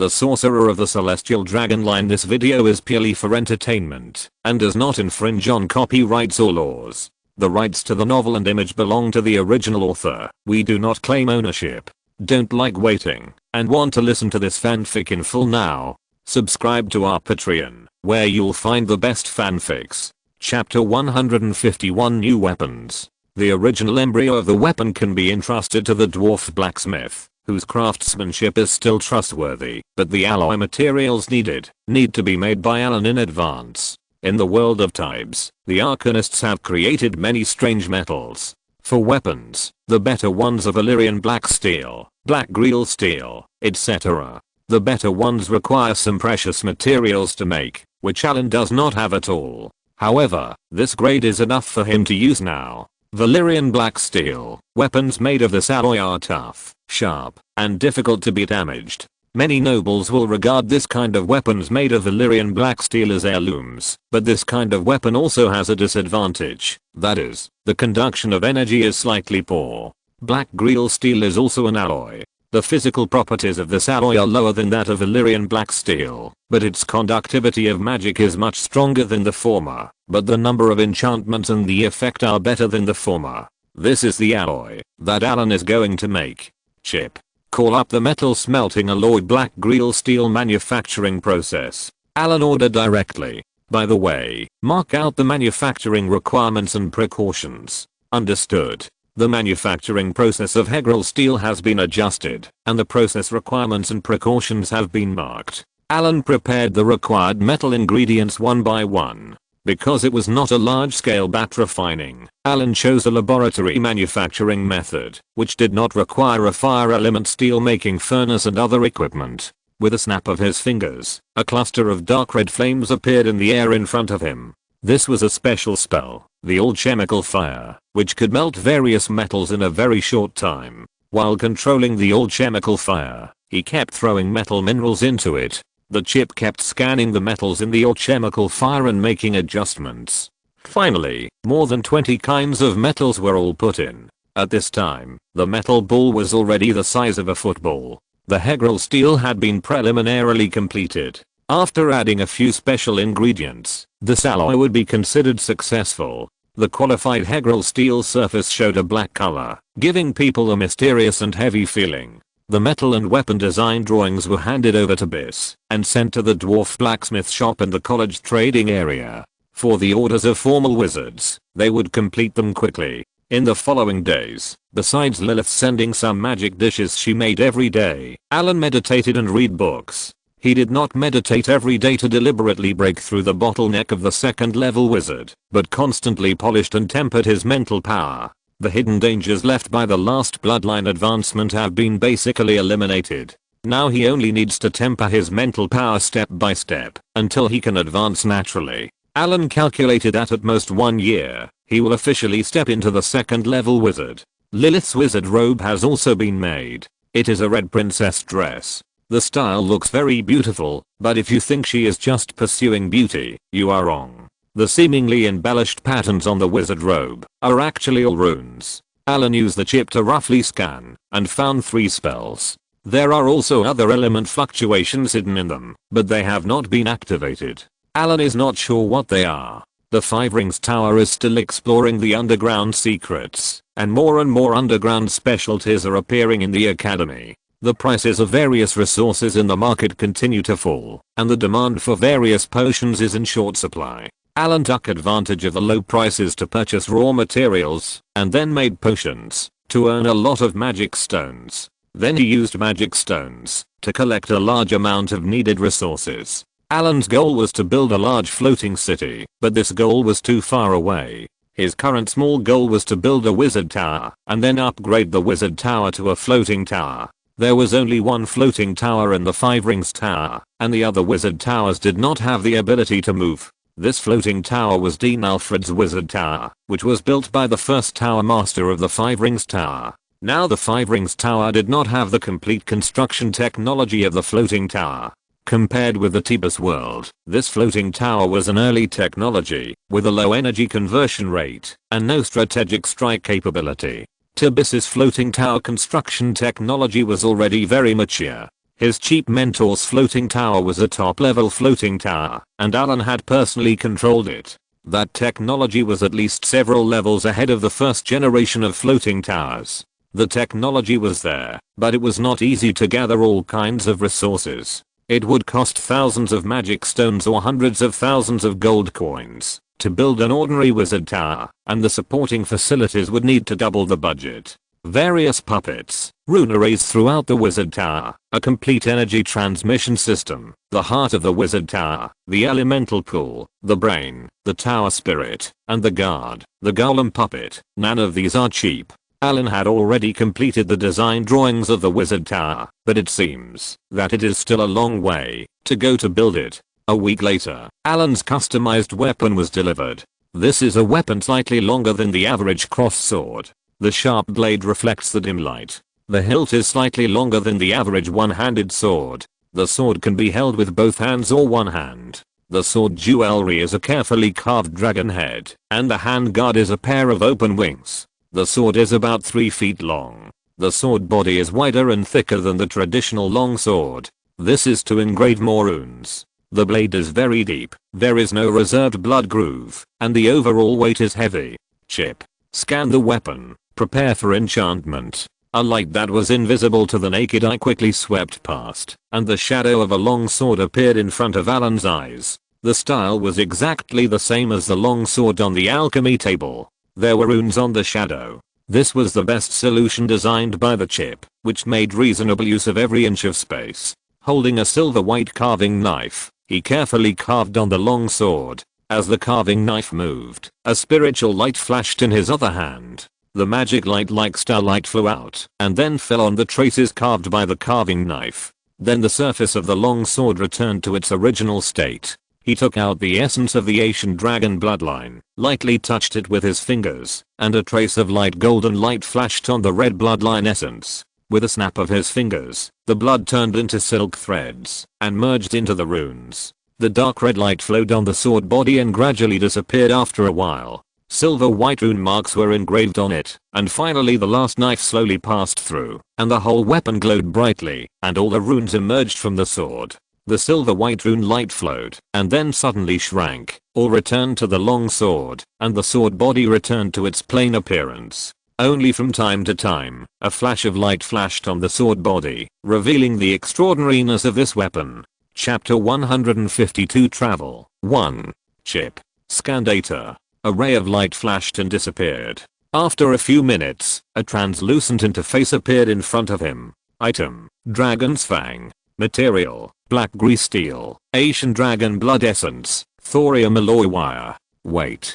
the Sorcerer of the Celestial Dragon line. This video is purely for entertainment and does not infringe on copyrights or laws. The rights to the novel and image belong to the original author. We do not claim ownership. Don't like waiting and want to listen to this fanfic in full now? Subscribe to our Patreon, where you'll find the best fanfics. Chapter 151, New Weapons. The original embryo of the weapon can be entrusted to the dwarf blacksmith, whose craftsmanship is still trustworthy, but the alloy materials needed need to be made by Allen in advance. In the world of types, the arcanists have created many strange metals. For weapons, the better ones are Valyrian black steel, black greel steel, etc. The better ones require some precious materials to make, which Allen does not have at all. However, this grade is enough for him to use now. Valyrian black steel. Weapons made of this alloy are tough, sharp, and difficult to be damaged. Many nobles will regard this kind of weapons made of Valyrian black steel as heirlooms, but this kind of weapon also has a disadvantage. That is, the conduction of energy is slightly poor. Black greel steel is also an alloy. The physical properties of this alloy are lower than that of Valyrian black steel, but its conductivity of magic is much stronger than the former, but the number of enchantments and the effect are better than the former. This is the alloy that Allen is going to make. Chip. Call up the metal smelting alloy black greel steel manufacturing process. Allen ordered directly. By the way, mark out the manufacturing requirements and precautions. Understood. The manufacturing process of Hegrel steel has been adjusted, and the process requirements and precautions have been marked. Allen prepared the required metal ingredients one by one. Because it was not a large-scale batch refining, Allen chose a laboratory manufacturing method, which did not require a fire element steel-making furnace and other equipment. With a snap of his fingers, a cluster of dark red flames appeared in the air in front of him. This was a special spell, the alchemical fire, which could melt various metals in a very short time. While controlling the alchemical fire, he kept throwing metal minerals into it. The chip kept scanning the metals in the alchemical fire and making adjustments. Finally, more than 20 kinds of metals were all put in. At this time, the metal ball was already the size of a football. The Hegrel steel had been preliminarily completed. After adding a few special ingredients, this alloy would be considered successful. The qualified Hegrel steel surface showed a black color, giving people a mysterious and heavy feeling. The metal and weapon design drawings were handed over to Biss and sent to the dwarf blacksmith shop in the college trading area. For the orders of formal wizards, they would complete them quickly. In the following days, besides Lilith sending some magic dishes she made every day, Allen meditated and read books. He did not meditate every day to deliberately break through the bottleneck of the second level wizard, but constantly polished and tempered his mental power. The hidden dangers left by the last bloodline advancement have been basically eliminated. Now he only needs to temper his mental power step by step until he can advance naturally. Allen calculated that at most 1 year, he will officially step into the second level wizard. Lilith's wizard robe has also been made. It is a red princess dress. The style looks very beautiful, but if you think she is just pursuing beauty, you are wrong. The seemingly embellished patterns on the wizard robe are actually all runes. Allen used the chip to roughly scan and found 3 spells. There are also other element fluctuations hidden in them, but they have not been activated. Allen is not sure what they are. The Five Rings Tower is still exploring the underground secrets, and more underground specialties are appearing in the academy. The prices of various resources in the market continue to fall, and the demand for various potions is in short supply. Allen took advantage of the low prices to purchase raw materials, and then made potions, to earn a lot of magic stones. Then he used magic stones to collect a large amount of needed resources. Allen's goal was to build a large floating city, but this goal was too far away. His current small goal was to build a wizard tower, and then upgrade the wizard tower to a floating tower. There was only one floating tower in the Five Rings Tower, and the other wizard towers did not have the ability to move. This floating tower was Dean Alfred's wizard tower, which was built by the first tower master of the Five Rings Tower. Now the Five Rings Tower did not have the complete construction technology of the floating tower. Compared with the Tebas world, this floating tower was an early technology, with a low energy conversion rate, and no strategic strike capability. Tebas's floating tower construction technology was already very mature. His cheap mentor's floating tower was a top-level floating tower, and Allen had personally controlled it. That technology was at least several levels ahead of the first generation of floating towers. The technology was there, but it was not easy to gather all kinds of resources. It would cost thousands of magic stones or hundreds of thousands of gold coins to build an ordinary wizard tower, and the supporting facilities would need to double the budget. Various puppets, rune arrays throughout the wizard tower, a complete energy transmission system, the heart of the wizard tower, the elemental pool, the brain, the tower spirit, and the guard, the golem puppet. None of these are cheap. Allen had already completed the design drawings of the wizard tower, but it seems that it is still a long way to go to build it. A week later, Allen's customized weapon was delivered. This is a weapon slightly longer than the average cross sword. The sharp blade reflects the dim light. The hilt is slightly longer than the average one-handed sword. The sword can be held with both hands or one hand. The sword jewelry is a carefully carved dragon head, and the handguard is a pair of open wings. The sword is about 3 feet long. The sword body is wider and thicker than the traditional long sword. This is to engrave more runes. The blade is very deep, there is no reserved blood groove, and the overall weight is heavy. Chip. Scan the weapon. Prepare for enchantment. A light that was invisible to the naked eye quickly swept past, and the shadow of a long sword appeared in front of Allen's eyes. The style was exactly the same as the long sword on the alchemy table. There were runes on the shadow. This was the best solution designed by the chip, which made reasonable use of every inch of space. Holding a silver white carving knife, he carefully carved on the long sword. As the carving knife moved, a spiritual light flashed in his other hand. The magic light like starlight flew out and then fell on the traces carved by the carving knife. Then the surface of the long sword returned to its original state. He took out the essence of the ancient dragon bloodline, lightly touched it with his fingers, and a trace of light golden light flashed on the red bloodline essence. With a snap of his fingers, the blood turned into silk threads and merged into the runes. The dark red light flowed on the sword body and gradually disappeared after a while. Silver white rune marks were engraved on it, and finally the last knife slowly passed through, and the whole weapon glowed brightly, and all the runes emerged from the sword. The silver white rune light flowed, and then suddenly shrank, or returned to the long sword, and the sword body returned to its plain appearance. Only from time to time, a flash of light flashed on the sword body, revealing the extraordinariness of this weapon. Chapter 152 Travel 1. Chip. Scan data. A ray of light flashed and disappeared. After a few minutes, a translucent interface appeared in front of him. Item. Dragon's Fang. Material. Black grease steel. Asian dragon blood essence. Thorium alloy wire. Weight.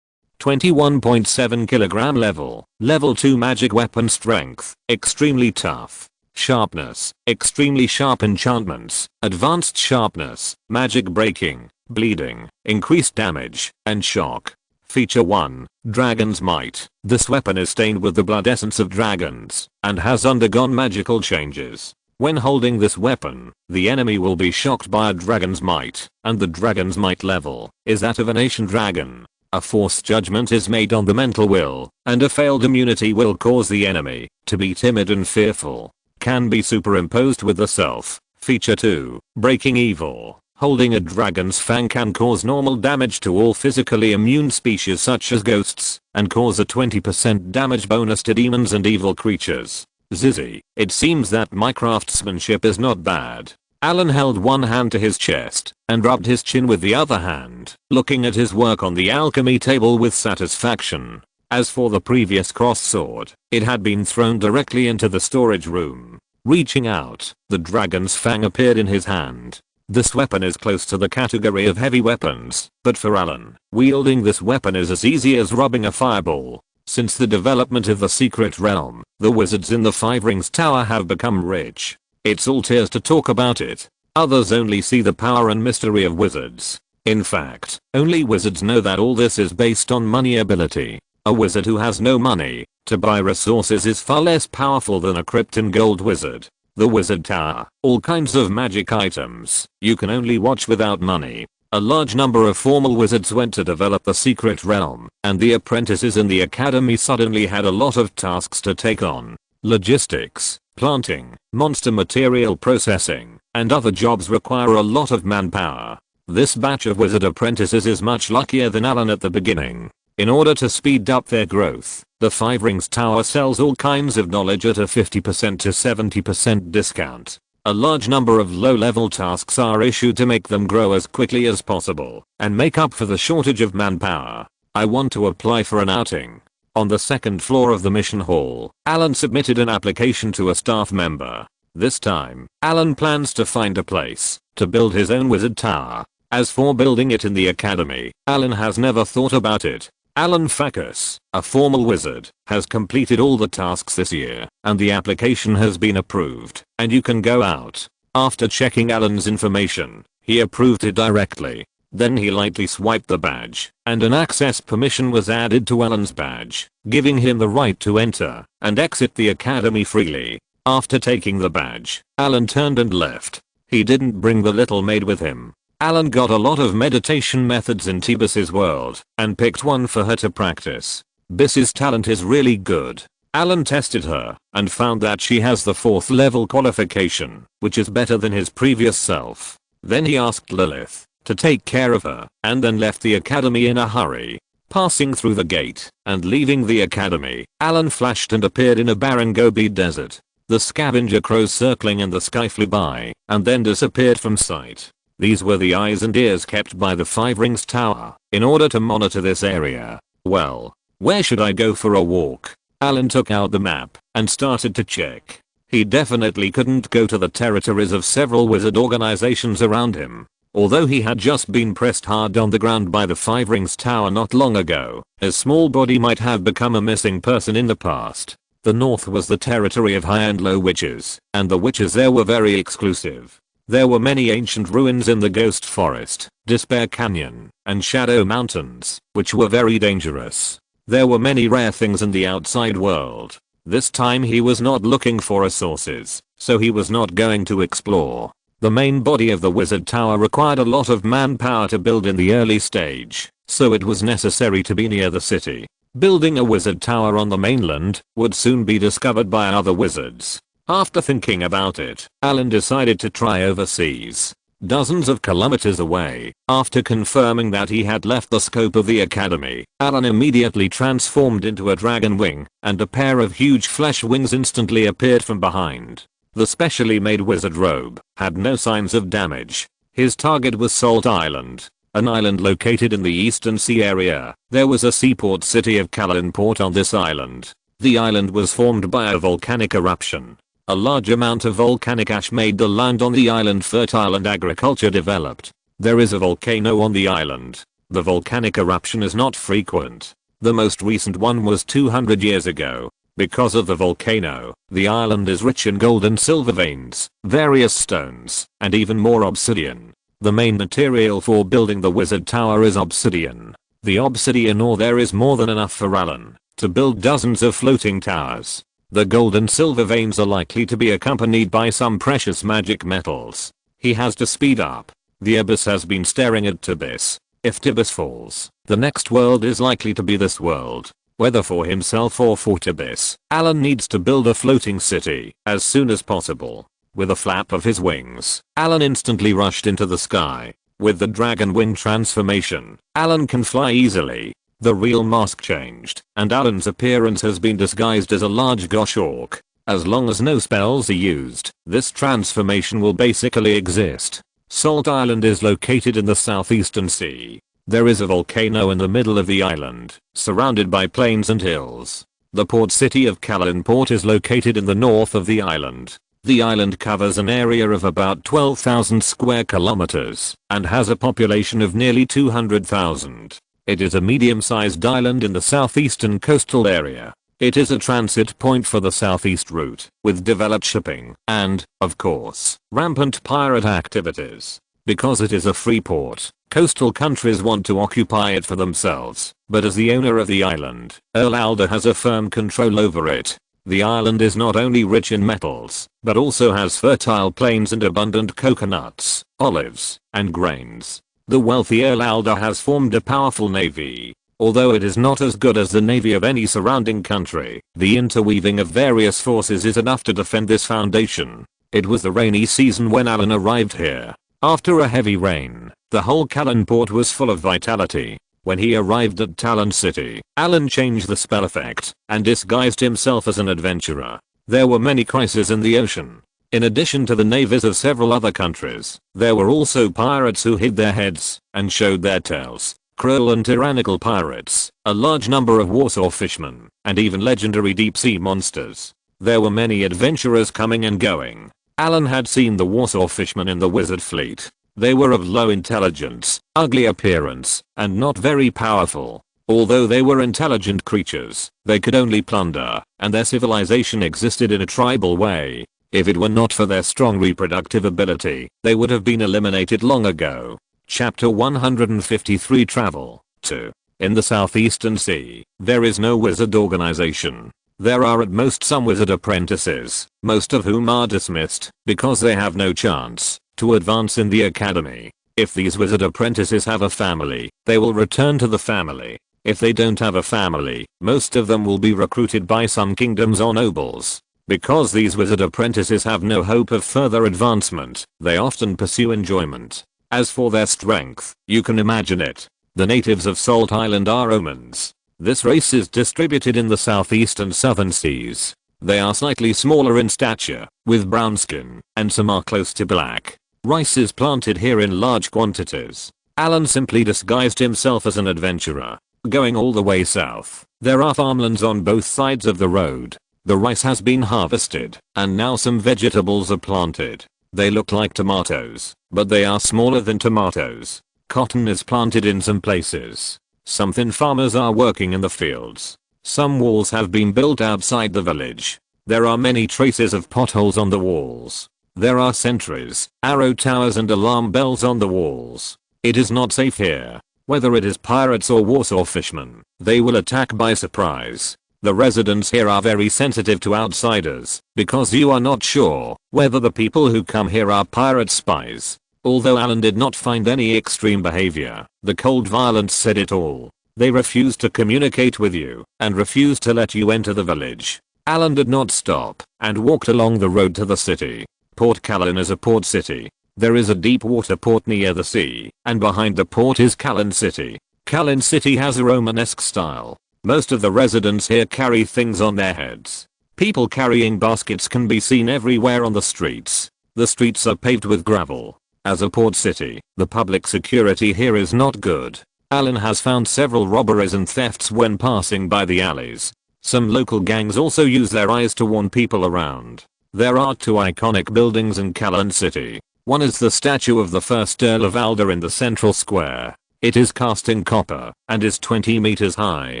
21.7 kg. Level 2 magic weapon strength. Extremely tough. Sharpness. Extremely sharp enchantments. Advanced sharpness. Magic breaking. Bleeding. Increased damage. And shock. Feature 1. Dragon's Might. This weapon is stained with the blood essence of dragons, and has undergone magical changes. When holding this weapon, the enemy will be shocked by a dragon's might, and the dragon's might level is that of an ancient dragon. A forced judgment is made on the mental will, and a failed immunity will cause the enemy to be timid and fearful. Can be superimposed with the self. Feature 2. Breaking Evil. Holding a dragon's fang can cause normal damage to all physically immune species such as ghosts, and cause a 20% damage bonus to demons and evil creatures. Zizzy. It seems that my craftsmanship is not bad. Allen held one hand to his chest and rubbed his chin with the other hand, looking at his work on the alchemy table with satisfaction. As for the previous cross sword, it had been thrown directly into the storage room. Reaching out, the dragon's fang appeared in his hand. This weapon is close to the category of heavy weapons, but for Allen, wielding this weapon is as easy as rubbing a fireball. Since the development of the secret realm, the wizards in the Five Rings Tower have become rich. It's all tears to talk about it. Others only see the power and mystery of wizards. In fact, only wizards know that all this is based on money ability. A wizard who has no money to buy resources is far less powerful than a Krypton gold wizard. The wizard tower, all kinds of magic items, you can only watch without money. A large number of formal wizards went to develop the secret realm, and the apprentices in the academy suddenly had a lot of tasks to take on. Logistics, planting, monster material processing, and other jobs require a lot of manpower. This batch of wizard apprentices is much luckier than Allen at the beginning. In order to speed up their growth, the Five Rings Tower sells all kinds of knowledge at a 50% to 70% discount. A large number of low-level tasks are issued to make them grow as quickly as possible and make up for the shortage of manpower. I want to apply for an outing. On the second floor of the mission hall, Allen submitted an application to a staff member. This time, Allen plans to find a place to build his own wizard tower. As for building it in the academy, Allen has never thought about it. Allen Farkus, a formal wizard, has completed all the tasks this year, and the application has been approved, and you can go out. After checking Allen's information, he approved it directly. Then he lightly swiped the badge, and an access permission was added to Allen's badge, giving him the right to enter and exit the academy freely. After taking the badge, Allen turned and left. He didn't bring the little maid with him. Allen got a lot of meditation methods in T-Biss's world and picked one for her to practice. Biss's talent is really good. Allen tested her and found that she has the 4th level qualification, which is better than his previous self. Then he asked Lilith to take care of her and then left the academy in a hurry. Passing through the gate and leaving the academy, Allen flashed and appeared in a barren Gobi desert. The scavenger crows circling in the sky flew by and then disappeared from sight. These were the eyes and ears kept by the Five Rings Tower in order to monitor this area. Well, where should I go for a walk? Allen took out the map and started to check. He definitely couldn't go to the territories of several wizard organizations around him. Although he had just been pressed hard on the ground by the Five Rings Tower not long ago, his small body might have become a missing person in the past. The north was the territory of high and low witches, and the witches there were very exclusive. There were many ancient ruins in the Ghost Forest, Despair Canyon, and Shadow Mountains, which were very dangerous. There were many rare things in the outside world. This time he was not looking for resources, so he was not going to explore. The main body of the wizard tower required a lot of manpower to build in the early stage, so it was necessary to be near the city. Building a wizard tower on the mainland would soon be discovered by other wizards. After thinking about it, Allen decided to try overseas. Dozens of kilometers away, after confirming that he had left the scope of the academy, Allen immediately transformed into a dragon wing, and a pair of huge flesh wings instantly appeared from behind. The specially made wizard robe had no signs of damage. His target was Salt Island, an island located in the Eastern Sea area. There was a seaport city of Allen Port on this island. The island was formed by a volcanic eruption. A large amount of volcanic ash made the land on the island fertile and agriculture developed. There is a volcano on the island. The volcanic eruption is not frequent. The most recent one was 200 years ago. Because of the volcano, the island is rich in gold and silver veins, various stones, and even more obsidian. The main material for building the wizard tower is obsidian. The obsidian ore there is more than enough for Allen to build dozens of floating towers. The gold and silver veins are likely to be accompanied by some precious magic metals. He has to speed up. The abyss has been staring at T-Biss. If T-Biss falls, the next world is likely to be this world. Whether for himself or for T-Biss, Allen needs to build a floating city as soon as possible. With a flap of his wings, Allen instantly rushed into the sky. With the dragon wing transformation, Allen can fly easily. The real mask changed, and Allen's appearance has been disguised as a large gosh orc. As long as no spells are used, this transformation will basically exist. Salt Island is located in the southeastern sea. There is a volcano in the middle of the island, surrounded by plains and hills. The port city of Allen Port is located in the north of the island. The island covers an area of about 12,000 square kilometers and has a population of nearly 200,000. It is a medium-sized island in the southeastern coastal area. It is a transit point for the southeast route, with developed shipping and, of course, rampant pirate activities. Because it is a free port, coastal countries want to occupy it for themselves, but as the owner of the island, Earl Alder has a firm control over it. The island is not only rich in metals, but also has fertile plains and abundant coconuts, olives, and grains. The wealthy Earl Alder has formed a powerful navy. Although it is not as good as the navy of any surrounding country, the interweaving of various forces is enough to defend this foundation. It was the rainy season when Allen arrived here. After a heavy rain, the whole Callan port was full of vitality. When he arrived at Talon City, Allen changed the spell effect and disguised himself as an adventurer. There were many crises in the ocean. In addition to the navies of several other countries, there were also pirates who hid their heads and showed their tails. Cruel and tyrannical pirates, a large number of Warsaw fishmen, and even legendary deep-sea monsters. There were many adventurers coming and going. Allen had seen the Warsaw fishmen in the wizard fleet. They were of low intelligence, ugly appearance, and not very powerful. Although they were intelligent creatures, they could only plunder, and their civilization existed in a tribal way. If it were not for their strong reproductive ability, they would have been eliminated long ago. Chapter 153 Travel 2. In the Southeastern Sea, there is no wizard organization. There are at most some wizard apprentices, most of whom are dismissed because they have no chance to advance in the academy. If these wizard apprentices have a family, they will return to the family. If they don't have a family, most of them will be recruited by some kingdoms or nobles. Because these wizard apprentices have no hope of further advancement, they often pursue enjoyment. As for their strength, you can imagine it. The natives of Salt Island are omens. This race is distributed in the southeast and southern seas. They are slightly smaller in stature, with brown skin, and some are close to black. Rice is planted here in large quantities. Allen simply disguised himself as an adventurer. Going all the way south, there are farmlands on both sides of the road. The rice has been harvested, and now some vegetables are planted. They look like tomatoes, but they are smaller than tomatoes. Cotton is planted in some places. Some thin farmers are working in the fields. Some walls have been built outside the village. There are many traces of potholes on the walls. There are sentries, arrow towers and alarm bells on the walls. It is not safe here. Whether it is pirates or Warsaw fishmen, they will attack by surprise. The residents here are very sensitive to outsiders, because you are not sure whether the people who come here are pirate spies. Although Allen did not find any extreme behavior, the cold violence said it all. They refused to communicate with you, and refused to let you enter the village. Allen did not stop, and walked along the road to the city. Port Callan is a port city. There is a deep water port near the sea, and behind the port is Callan City. Callan City has a Romanesque style. Most of the residents here carry things on their heads. People carrying baskets can be seen everywhere on the streets. The streets are paved with gravel. As a port city, the public security here is not good. Allen has found several robberies and thefts when passing by the alleys. Some local gangs also use their eyes to warn people around. There are two iconic buildings in Callan City. One is the statue of the first Earl of Alder in the central square. It is cast in copper and is 20 meters high.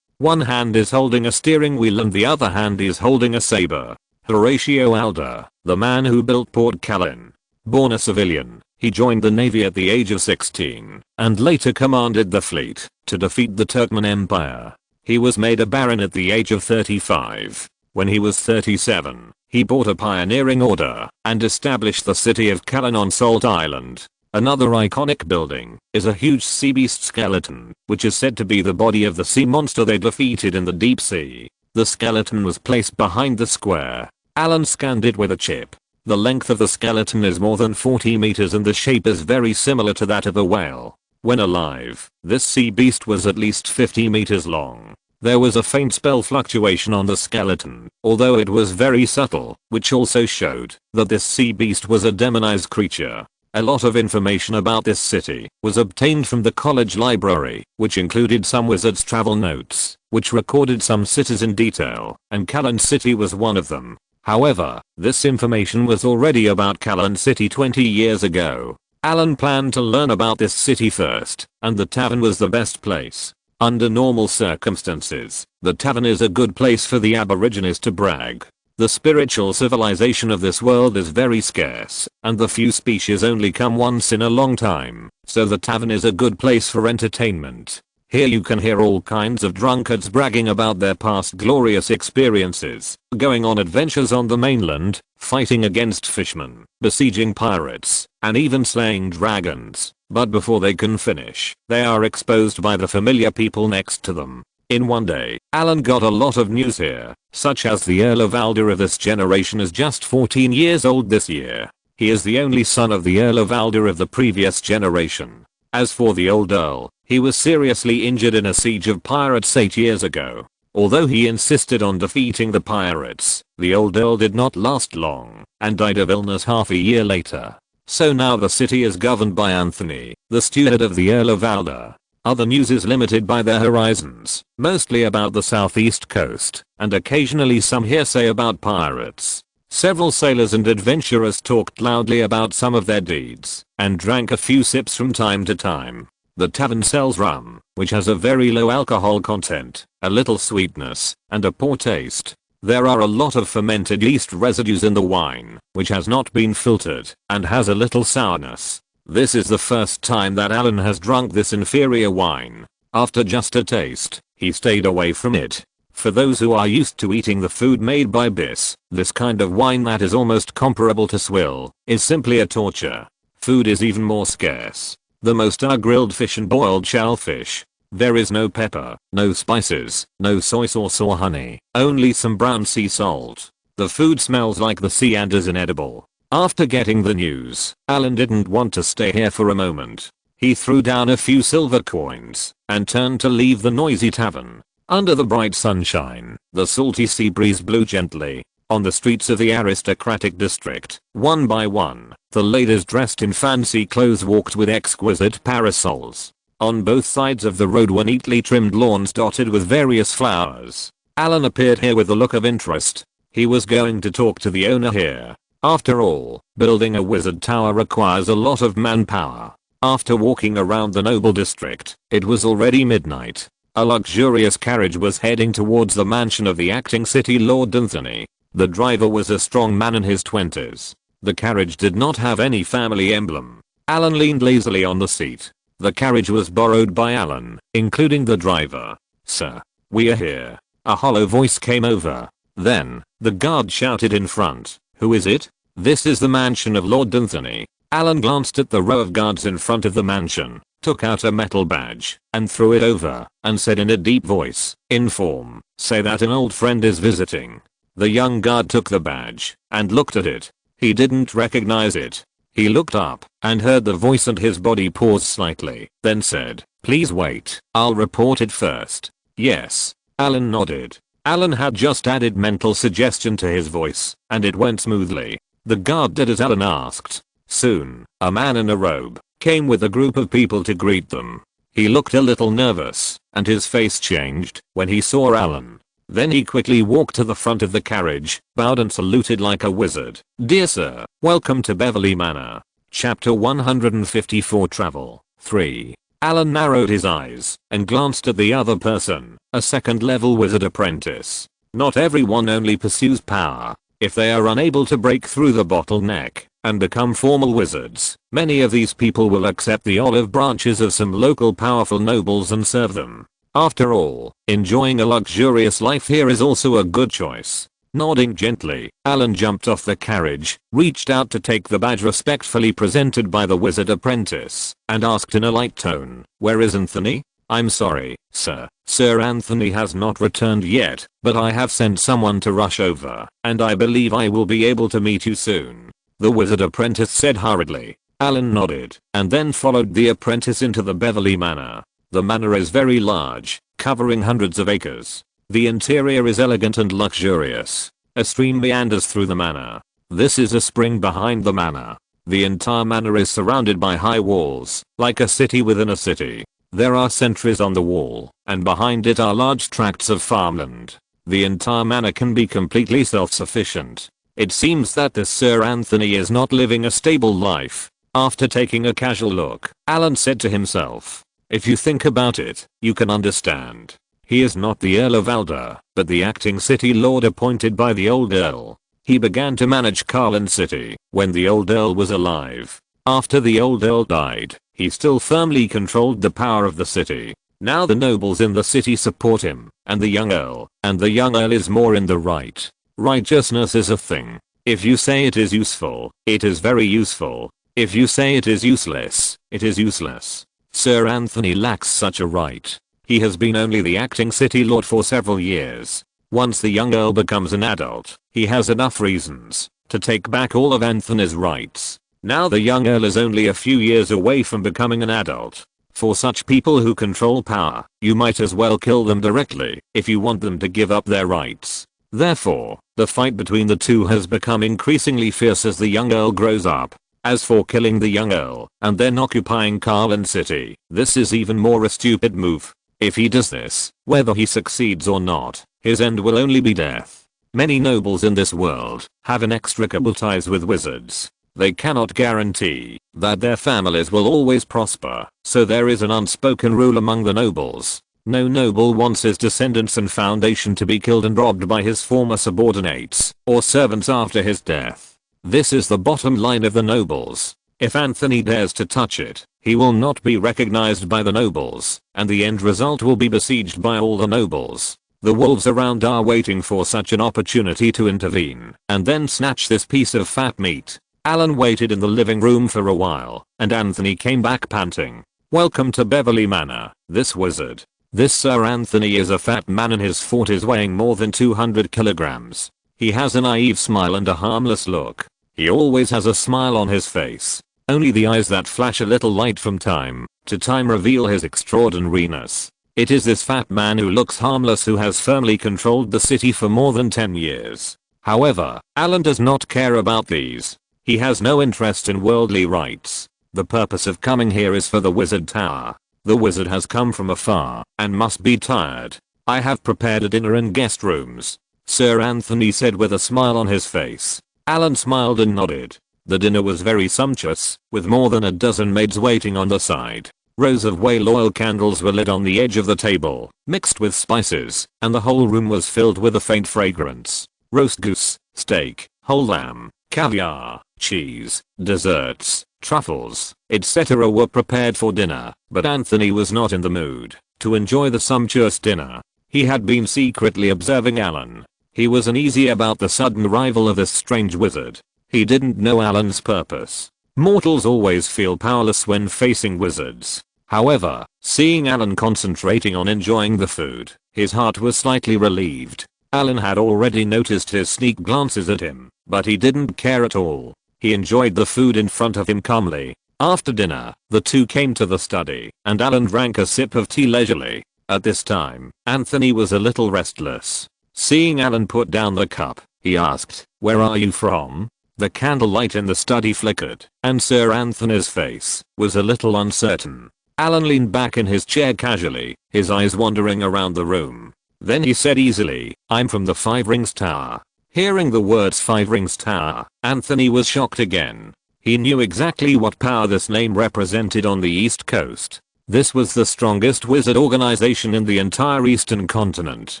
One hand is holding a steering wheel and the other hand is holding a saber. Horatio Alder, the man who built Port Callan. Born a civilian, he joined the navy at the age of 16 and later commanded the fleet to defeat the Turkmen Empire. He was made a baron at the age of 35. When he was 37, he bought a pioneering order and established the city of Callan on Salt Island. Another iconic building is a huge sea beast skeleton, which is said to be the body of the sea monster they defeated in the deep sea. The skeleton was placed behind the square. Allen scanned it with a chip. The length of the skeleton is more than 40 meters and the shape is very similar to that of a whale. When alive, this sea beast was at least 50 meters long. There was a faint spell fluctuation on the skeleton, although it was very subtle, which also showed that this sea beast was a demonized creature. A lot of information about this city was obtained from the college library, which included some wizard's travel notes, which recorded some cities in detail, and Callan City was one of them. However, this information was already about Callan City 20 years ago. Allen planned to learn about this city first, and the tavern was the best place. Under normal circumstances, the tavern is a good place for the aborigines to brag. The spiritual civilization of this world is very scarce, and the few species only come once in a long time, so the tavern is a good place for entertainment. Here you can hear all kinds of drunkards bragging about their past glorious experiences, going on adventures on the mainland, fighting against fishmen, besieging pirates, and even slaying dragons. but before they can finish, they are exposed by the familiar people next to them. In one day, Allen got a lot of news here, such as the Earl of Alder of this generation is just 14 years old this year. He is the only son of the Earl of Alder of the previous generation. As for the old Earl, he was seriously injured in a siege of pirates 8 years ago. Although he insisted on defeating the pirates, the old Earl did not last long, and died of illness half a year later. So now the city is governed by Anthony, the steward of the Earl of Alder. Other news is limited by their horizons, mostly about the southeast coast, and occasionally some hearsay about pirates. Several sailors and adventurers talked loudly about some of their deeds, and drank a few sips from time to time. The tavern sells rum, which has a very low alcohol content, a little sweetness, and a poor taste. There are a lot of fermented yeast residues in the wine, which has not been filtered, and has a little sourness. This is the first time that Allen has drunk this inferior wine. After just a taste, he stayed away from it. For those who are used to eating the food made by Biss, this kind of wine that is almost comparable to swill, is simply a torture. Food is even more scarce. The most are grilled fish and boiled shellfish. There is no pepper, no spices, no soy sauce or honey, only some brown sea salt. The food smells like the sea and is inedible. After getting the news, Allen didn't want to stay here for a moment. He threw down a few silver coins and turned to leave the noisy tavern. Under the bright sunshine, the salty sea breeze blew gently. On the streets of the aristocratic district, one by one, the ladies dressed in fancy clothes walked with exquisite parasols. On both sides of the road were neatly trimmed lawns dotted with various flowers. Allen appeared here with a look of interest. He was going to talk to the owner here. After all, building a wizard tower requires a lot of manpower. After walking around the noble district, it was already midnight. A luxurious carriage was heading towards the mansion of the acting city Lord Anthony. The driver was a strong man in his 20s. The carriage did not have any family emblem. Allen leaned lazily on the seat. The carriage was borrowed by Allen, including the driver. "Sir, we are here." A hollow voice came over. Then, the guard shouted in front, "Who is it?" "This is the mansion of Lord Anthony." Allen glanced at the row of guards in front of the mansion, took out a metal badge, and threw it over, and said in a deep voice, "Inform, say that an old friend is visiting." The young guard took the badge, and looked at it. He didn't recognize it. He looked up, and heard the voice and his body paused slightly, then said, "Please wait, I'll report it first." "Yes." Allen nodded. Allen had just added mental suggestion to his voice, and it went smoothly. The guard did as Allen asked. Soon, a man in a robe came with a group of people to greet them. He looked a little nervous, and his face changed when he saw Allen. Then he quickly walked to the front of the carriage, bowed and saluted like a wizard. "Dear sir, welcome to Beverly Manor." Chapter 154 Travel 3. Allen narrowed his eyes and glanced at the other person, a second-level wizard apprentice. Not everyone only pursues power. If they are unable to break through the bottleneck and become formal wizards, many of these people will accept the olive branches of some local powerful nobles and serve them. After all, enjoying a luxurious life here is also a good choice. Nodding gently, Allen jumped off the carriage, reached out to take the badge respectfully presented by the wizard apprentice, and asked in a light tone, "Where is Anthony?" "I'm sorry, sir. Sir Anthony has not returned yet, but I have sent someone to rush over, and I believe I will be able to meet you soon," the wizard apprentice said hurriedly. Allen nodded, and then followed the apprentice into the Beverly Manor. The manor is very large, covering hundreds of acres. The interior is elegant and luxurious. A stream meanders through the manor. This is a spring behind the manor. The entire manor is surrounded by high walls, like a city within a city. There are sentries on the wall, and behind it are large tracts of farmland. The entire manor can be completely self-sufficient. It seems that this Sir Anthony is not living a stable life. After taking a casual look, Allen said to himself, "If you think about it, you can understand. He is not the Earl of Alder, but the acting city lord appointed by the old Earl. He began to manage Carlin City when the old Earl was alive. After the old Earl died, he still firmly controlled the power of the city. Now the nobles in the city support him, and the young Earl is more in the right. Righteousness is a thing. If you say it is useful, it is very useful. If you say it is useless, it is useless. Sir Anthony lacks such a right. He has been only the acting city lord for several years. Once the young earl becomes an adult, he has enough reasons to take back all of Anthony's rights. Now the young earl is only a few years away from becoming an adult. For such people who control power, you might as well kill them directly if you want them to give up their rights. Therefore, the fight between the two has become increasingly fierce as the young earl grows up. As for killing the young earl and then occupying Carlin City, this is even more a stupid move. If he does this, whether he succeeds or not, his end will only be death. Many nobles in this world have inextricable ties with wizards. They cannot guarantee that their families will always prosper, so there is an unspoken rule among the nobles. No noble wants his descendants and foundation to be killed and robbed by his former subordinates or servants after his death. This is the bottom line of the nobles. If Anthony dares to touch it, he will not be recognized by the nobles, and the end result will be besieged by all the nobles. The wolves around are waiting for such an opportunity to intervene and then snatch this piece of fat meat. Allen waited in the living room for a while, and Anthony came back panting. Welcome to Beverly Manor, this wizard. This Sir Anthony is a fat man in his 40s weighing more than 200 kilograms. He has a naive smile and a harmless look. He always has a smile on his face. Only the eyes that flash a little light from time to time reveal his extraordinariness. It is this fat man who looks harmless who has firmly controlled the city for more than 10 years. However, Allen does not care about these. He has no interest in worldly rights. The purpose of coming here is for the wizard tower. The wizard has come from afar and must be tired. I have prepared a dinner in guest rooms, Sir Anthony said with a smile on his face. Allen smiled and nodded. The dinner was very sumptuous, with more than a dozen maids waiting on the side. Rows of whale oil candles were lit on the edge of the table, mixed with spices, and the whole room was filled with a faint fragrance. Roast goose, steak, whole lamb, caviar, cheese, desserts, truffles, etc. were prepared for dinner, but Anthony was not in the mood to enjoy the sumptuous dinner. He had been secretly observing Allen. He was uneasy about the sudden arrival of this strange wizard. He didn't know Allen's purpose. Mortals always feel powerless when facing wizards. However, seeing Allen concentrating on enjoying the food, his heart was slightly relieved. Allen had already noticed his sneak glances at him, but he didn't care at all. He enjoyed the food in front of him calmly. After dinner, the two came to the study, and Allen drank a sip of tea leisurely. At this time, Anthony was a little restless. Seeing Allen put down the cup, he asked, "Where are you from?" The candlelight in the study flickered, and Sir Anthony's face was a little uncertain. Allen leaned back in his chair casually, his eyes wandering around the room. Then he said easily, "I'm from the Five Rings Tower." Hearing the words Five Rings Tower, Anthony was shocked again. He knew exactly what power this name represented on the East Coast. This was the strongest wizard organization in the entire Eastern continent.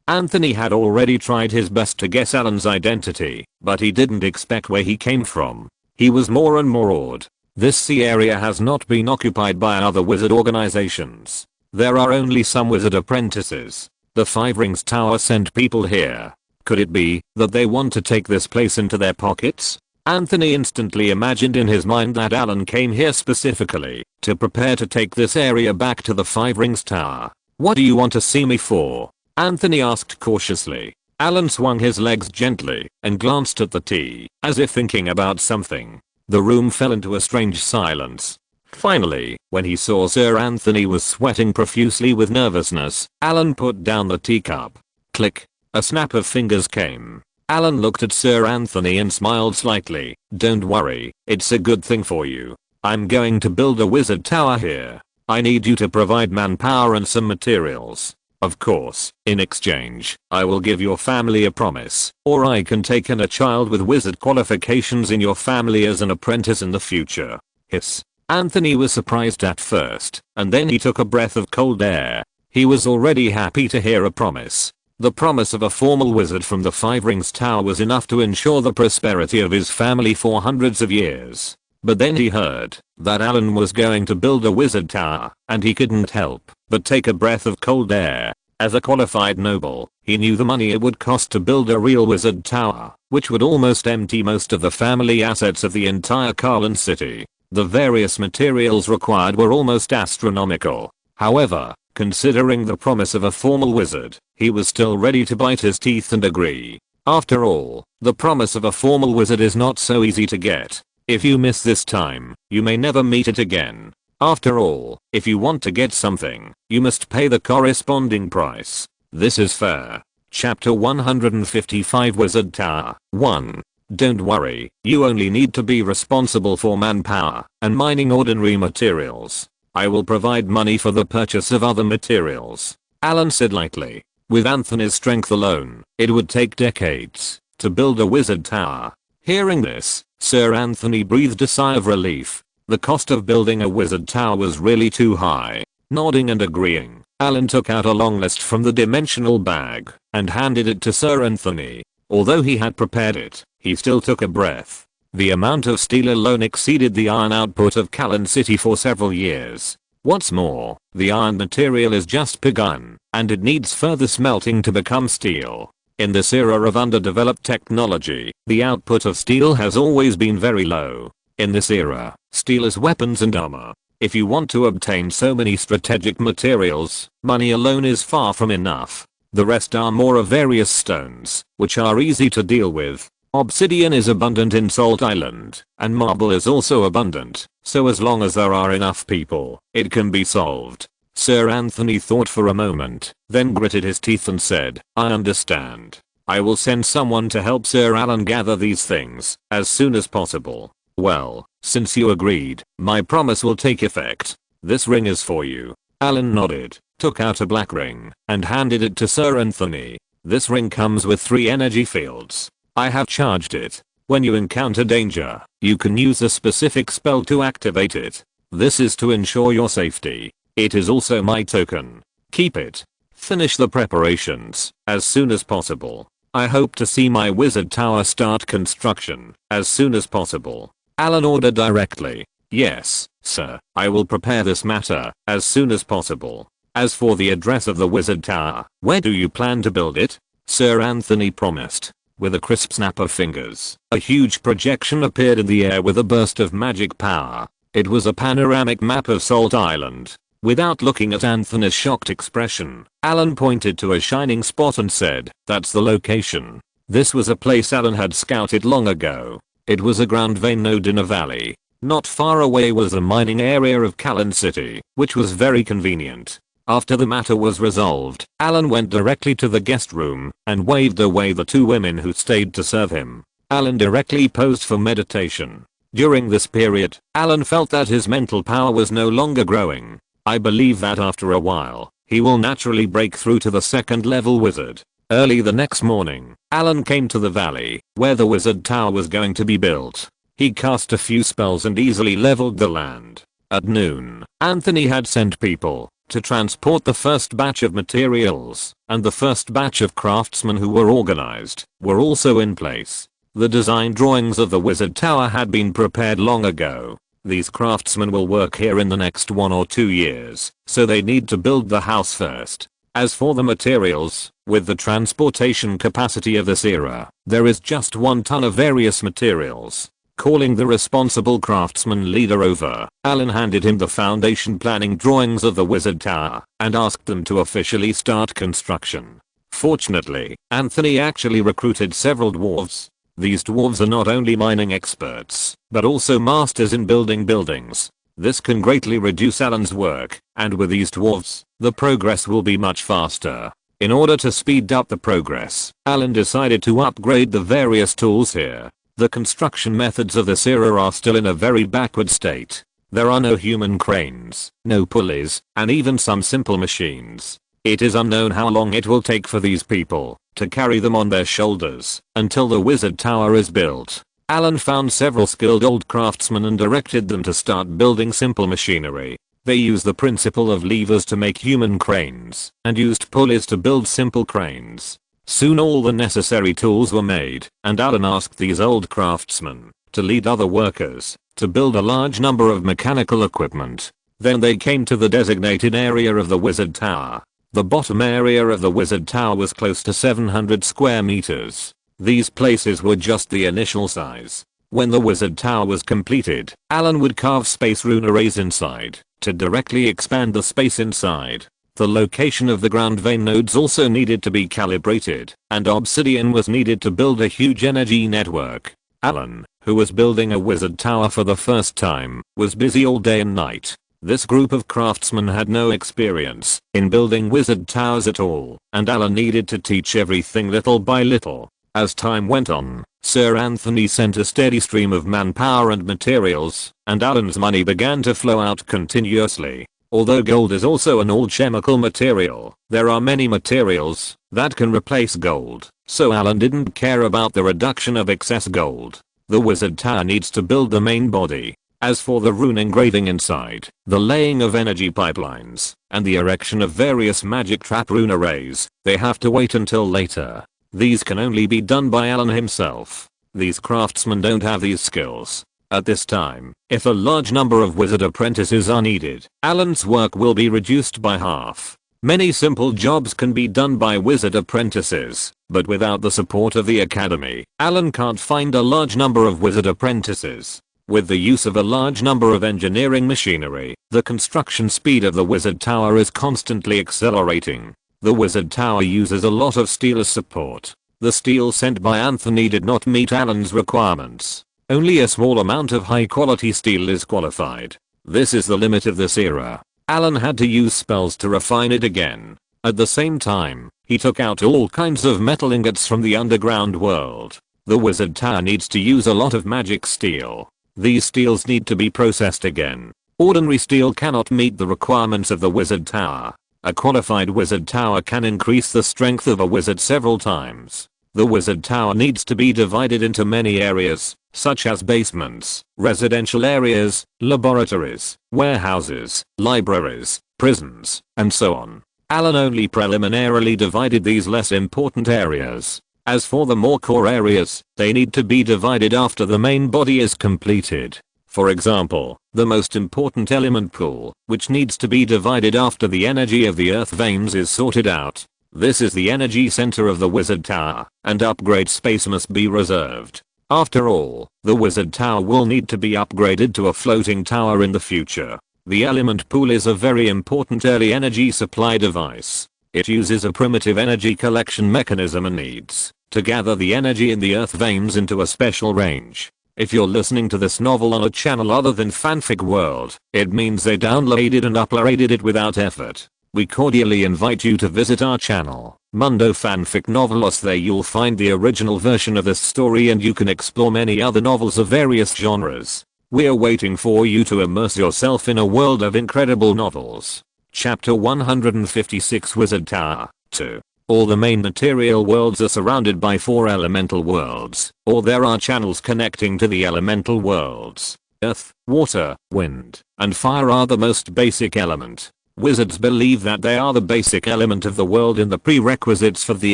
Anthony had already tried his best to guess Allen's identity, but he didn't expect where he came from. He was more and more awed. This sea area has not been occupied by other wizard organizations. There are only some wizard apprentices. The Five Rings Tower sent people here. Could it be that they want to take this place into their pockets? Anthony instantly imagined in his mind that Allen came here specifically to prepare to take this area back to the Five Rings Tower. "What do you want to see me for?" Anthony asked cautiously. Allen swung his legs gently and glanced at the tea, as if thinking about something. The room fell into a strange silence. Finally, when he saw Sir Anthony was sweating profusely with nervousness, Allen put down the teacup. Click. A snap of fingers came. Allen looked at Sir Anthony and smiled slightly. "Don't worry, it's a good thing for you. I'm going to build a wizard tower here. I need you to provide manpower and some materials. Of course, in exchange, I will give your family a promise, or I can take in a child with wizard qualifications in your family as an apprentice in the future." Hiss. Anthony was surprised at first, and then he took a breath of cold air. He was already happy to hear a promise. The promise of a formal wizard from the Five Rings Tower was enough to ensure the prosperity of his family for hundreds of years. But then he heard that Allen was going to build a wizard tower, and he couldn't help but take a breath of cold air. As a qualified noble, he knew the money it would cost to build a real wizard tower, which would almost empty most of the family assets of the entire Carlin City. The various materials required were almost astronomical. However, considering the promise of a formal wizard, he was still ready to bite his teeth and agree. After all, the promise of a formal wizard is not so easy to get. If you miss this time, you may never meet it again. After all, if you want to get something, you must pay the corresponding price. This is fair. Chapter 155 Wizard Tower 1. Don't worry, you only need to be responsible for manpower and mining ordinary materials. I will provide money for the purchase of other materials, Allen said lightly. With Anthony's strength alone, it would take decades to build a wizard tower. Hearing this, Sir Anthony breathed a sigh of relief. The cost of building a wizard tower was really too high. Nodding and agreeing, Allen took out a long list from the dimensional bag and handed it to Sir Anthony. Although he had prepared it, he still took a breath. The amount of steel alone exceeded the iron output of Callan City for several years. What's more, the iron material is just begun, and it needs further smelting to become steel. In this era of underdeveloped technology, the output of steel has always been very low. In this era, steel is weapons and armor. If you want to obtain so many strategic materials, money alone is far from enough. The rest are more of various stones, which are easy to deal with. Obsidian is abundant in Salt Island, and marble is also abundant, so as long as there are enough people, it can be solved. Sir Anthony thought for a moment, then gritted his teeth and said, I understand. I will send someone to help Sir Allen gather these things, as soon as possible. Well, since you agreed, my promise will take effect. This ring is for you. Allen nodded, took out a black ring, and handed it to Sir Anthony. This ring comes with 3 energy fields. I have charged it. When you encounter danger, you can use a specific spell to activate it. This is to ensure your safety. It is also my token. Keep it. Finish the preparations as soon as possible. I hope to see my wizard tower start construction as soon as possible. Allen ordered directly. Yes, sir. I will prepare this matter as soon as possible. As for the address of the wizard tower, where do you plan to build it? Sir Anthony promised. With a crisp snap of fingers, a huge projection appeared in the air with a burst of magic power. It was a panoramic map of Salt Island. Without looking at Anthony's shocked expression, Allen pointed to a shining spot and said, that's the location. This was a place Allen had scouted long ago. It was a ground vein node in a valley. Not far away was the mining area of Callan City, which was very convenient. After the matter was resolved, Allen went directly to the guest room and waved away the 2 women who stayed to serve him. Allen directly posed for meditation. During this period, Allen felt that his mental power was no longer growing. I believe that after a while, he will naturally break through to the 2nd level wizard. Early the next morning, Allen came to the valley, where the wizard tower was going to be built. He cast a few spells and easily leveled the land. At noon, Anthony had sent people to transport the first batch of materials, and the first batch of craftsmen who were organized were also in place. The design drawings of the wizard tower had been prepared long ago. These craftsmen will work here in the next 1 or 2 years, so they need to build the house first. As for the materials, with the transportation capacity of this era, there is just 1 ton of various materials. Calling the responsible craftsman leader over, Allen handed him the foundation planning drawings of the wizard tower and asked them to officially start construction. Fortunately, Anthony actually recruited several dwarves. These dwarves are not only mining experts, but also masters in building buildings. This can greatly reduce Allen's work, and with these dwarves, the progress will be much faster. In order to speed up the progress, Allen decided to upgrade the various tools here. The construction methods of this era are still in a very backward state. There are no human cranes, no pulleys, and even some simple machines. It is unknown how long it will take for these people to carry them on their shoulders until the wizard tower is built. Allen found several skilled old craftsmen and directed them to start building simple machinery. They used the principle of levers to make human cranes and used pulleys to build simple cranes. Soon all the necessary tools were made, and Allen asked these old craftsmen to lead other workers to build a large number of mechanical equipment. Then they came to the designated area of the wizard tower. The bottom area of the wizard tower was close to 700 square meters. These places were just the initial size. When the wizard tower was completed, Allen would carve space rune arrays inside to directly expand the space inside. The location of the ground vein nodes also needed to be calibrated, and obsidian was needed to build a huge energy network. Allen, who was building a wizard tower for the first time, was busy all day and night. This group of craftsmen had no experience in building wizard towers at all, and Allen needed to teach everything little by little. As time went on, Sir Anthony sent a steady stream of manpower and materials, and Allen's money began to flow out continuously. Although gold is also an all-chemical material, there are many materials that can replace gold, so Allen didn't care about the reduction of excess gold. The wizard tower needs to build the main body. As for the rune engraving inside, the laying of energy pipelines, and the erection of various magic trap rune arrays, they have to wait until later. These can only be done by Allen himself. These craftsmen don't have these skills. At this time, if a large number of wizard apprentices are needed, Allen's work will be reduced by half. Many simple jobs can be done by wizard apprentices, but without the support of the academy, Allen can't find a large number of wizard apprentices. With the use of a large number of engineering machinery, the construction speed of the wizard tower is constantly accelerating. The wizard tower uses a lot of steel as support. The steel sent by Anthony did not meet Allen's requirements. Only a small amount of high quality steel is qualified. This is the limit of this era. Allen had to use spells to refine it again. At the same time, he took out all kinds of metal ingots from the underground world. The wizard tower needs to use a lot of magic steel. These steels need to be processed again. Ordinary steel cannot meet the requirements of the wizard tower. A qualified wizard tower can increase the strength of a wizard several times. The wizard tower needs to be divided into many areas, such as basements, residential areas, laboratories, warehouses, libraries, prisons, and so on. Allen only preliminarily divided these less important areas. As for the more core areas, they need to be divided after the main body is completed. For example, the most important element pool, which needs to be divided after the energy of the earth veins is sorted out. This is the energy center of the wizard tower, and upgrade space must be reserved. After all, the wizard tower will need to be upgraded to a floating tower in the future. The element pool is a very important early energy supply device. It uses a primitive energy collection mechanism and needs to gather the energy in the earth veins into a special range. If you're listening to this novel on a channel other than Fanfic World, it means they downloaded and uploaded it without effort. We cordially invite you to visit our channel, Mundo Fanfic Novelos. There you'll find the original version of this story and you can explore many other novels of various genres. We're waiting for you to immerse yourself in a world of incredible novels. Chapter 156 Wizard Tower 2. All the main material worlds are surrounded by 4 elemental worlds, or there are channels connecting to the elemental worlds. Earth, water, wind, and fire are the most basic element. Wizards believe that they are the basic element of the world and the prerequisites for the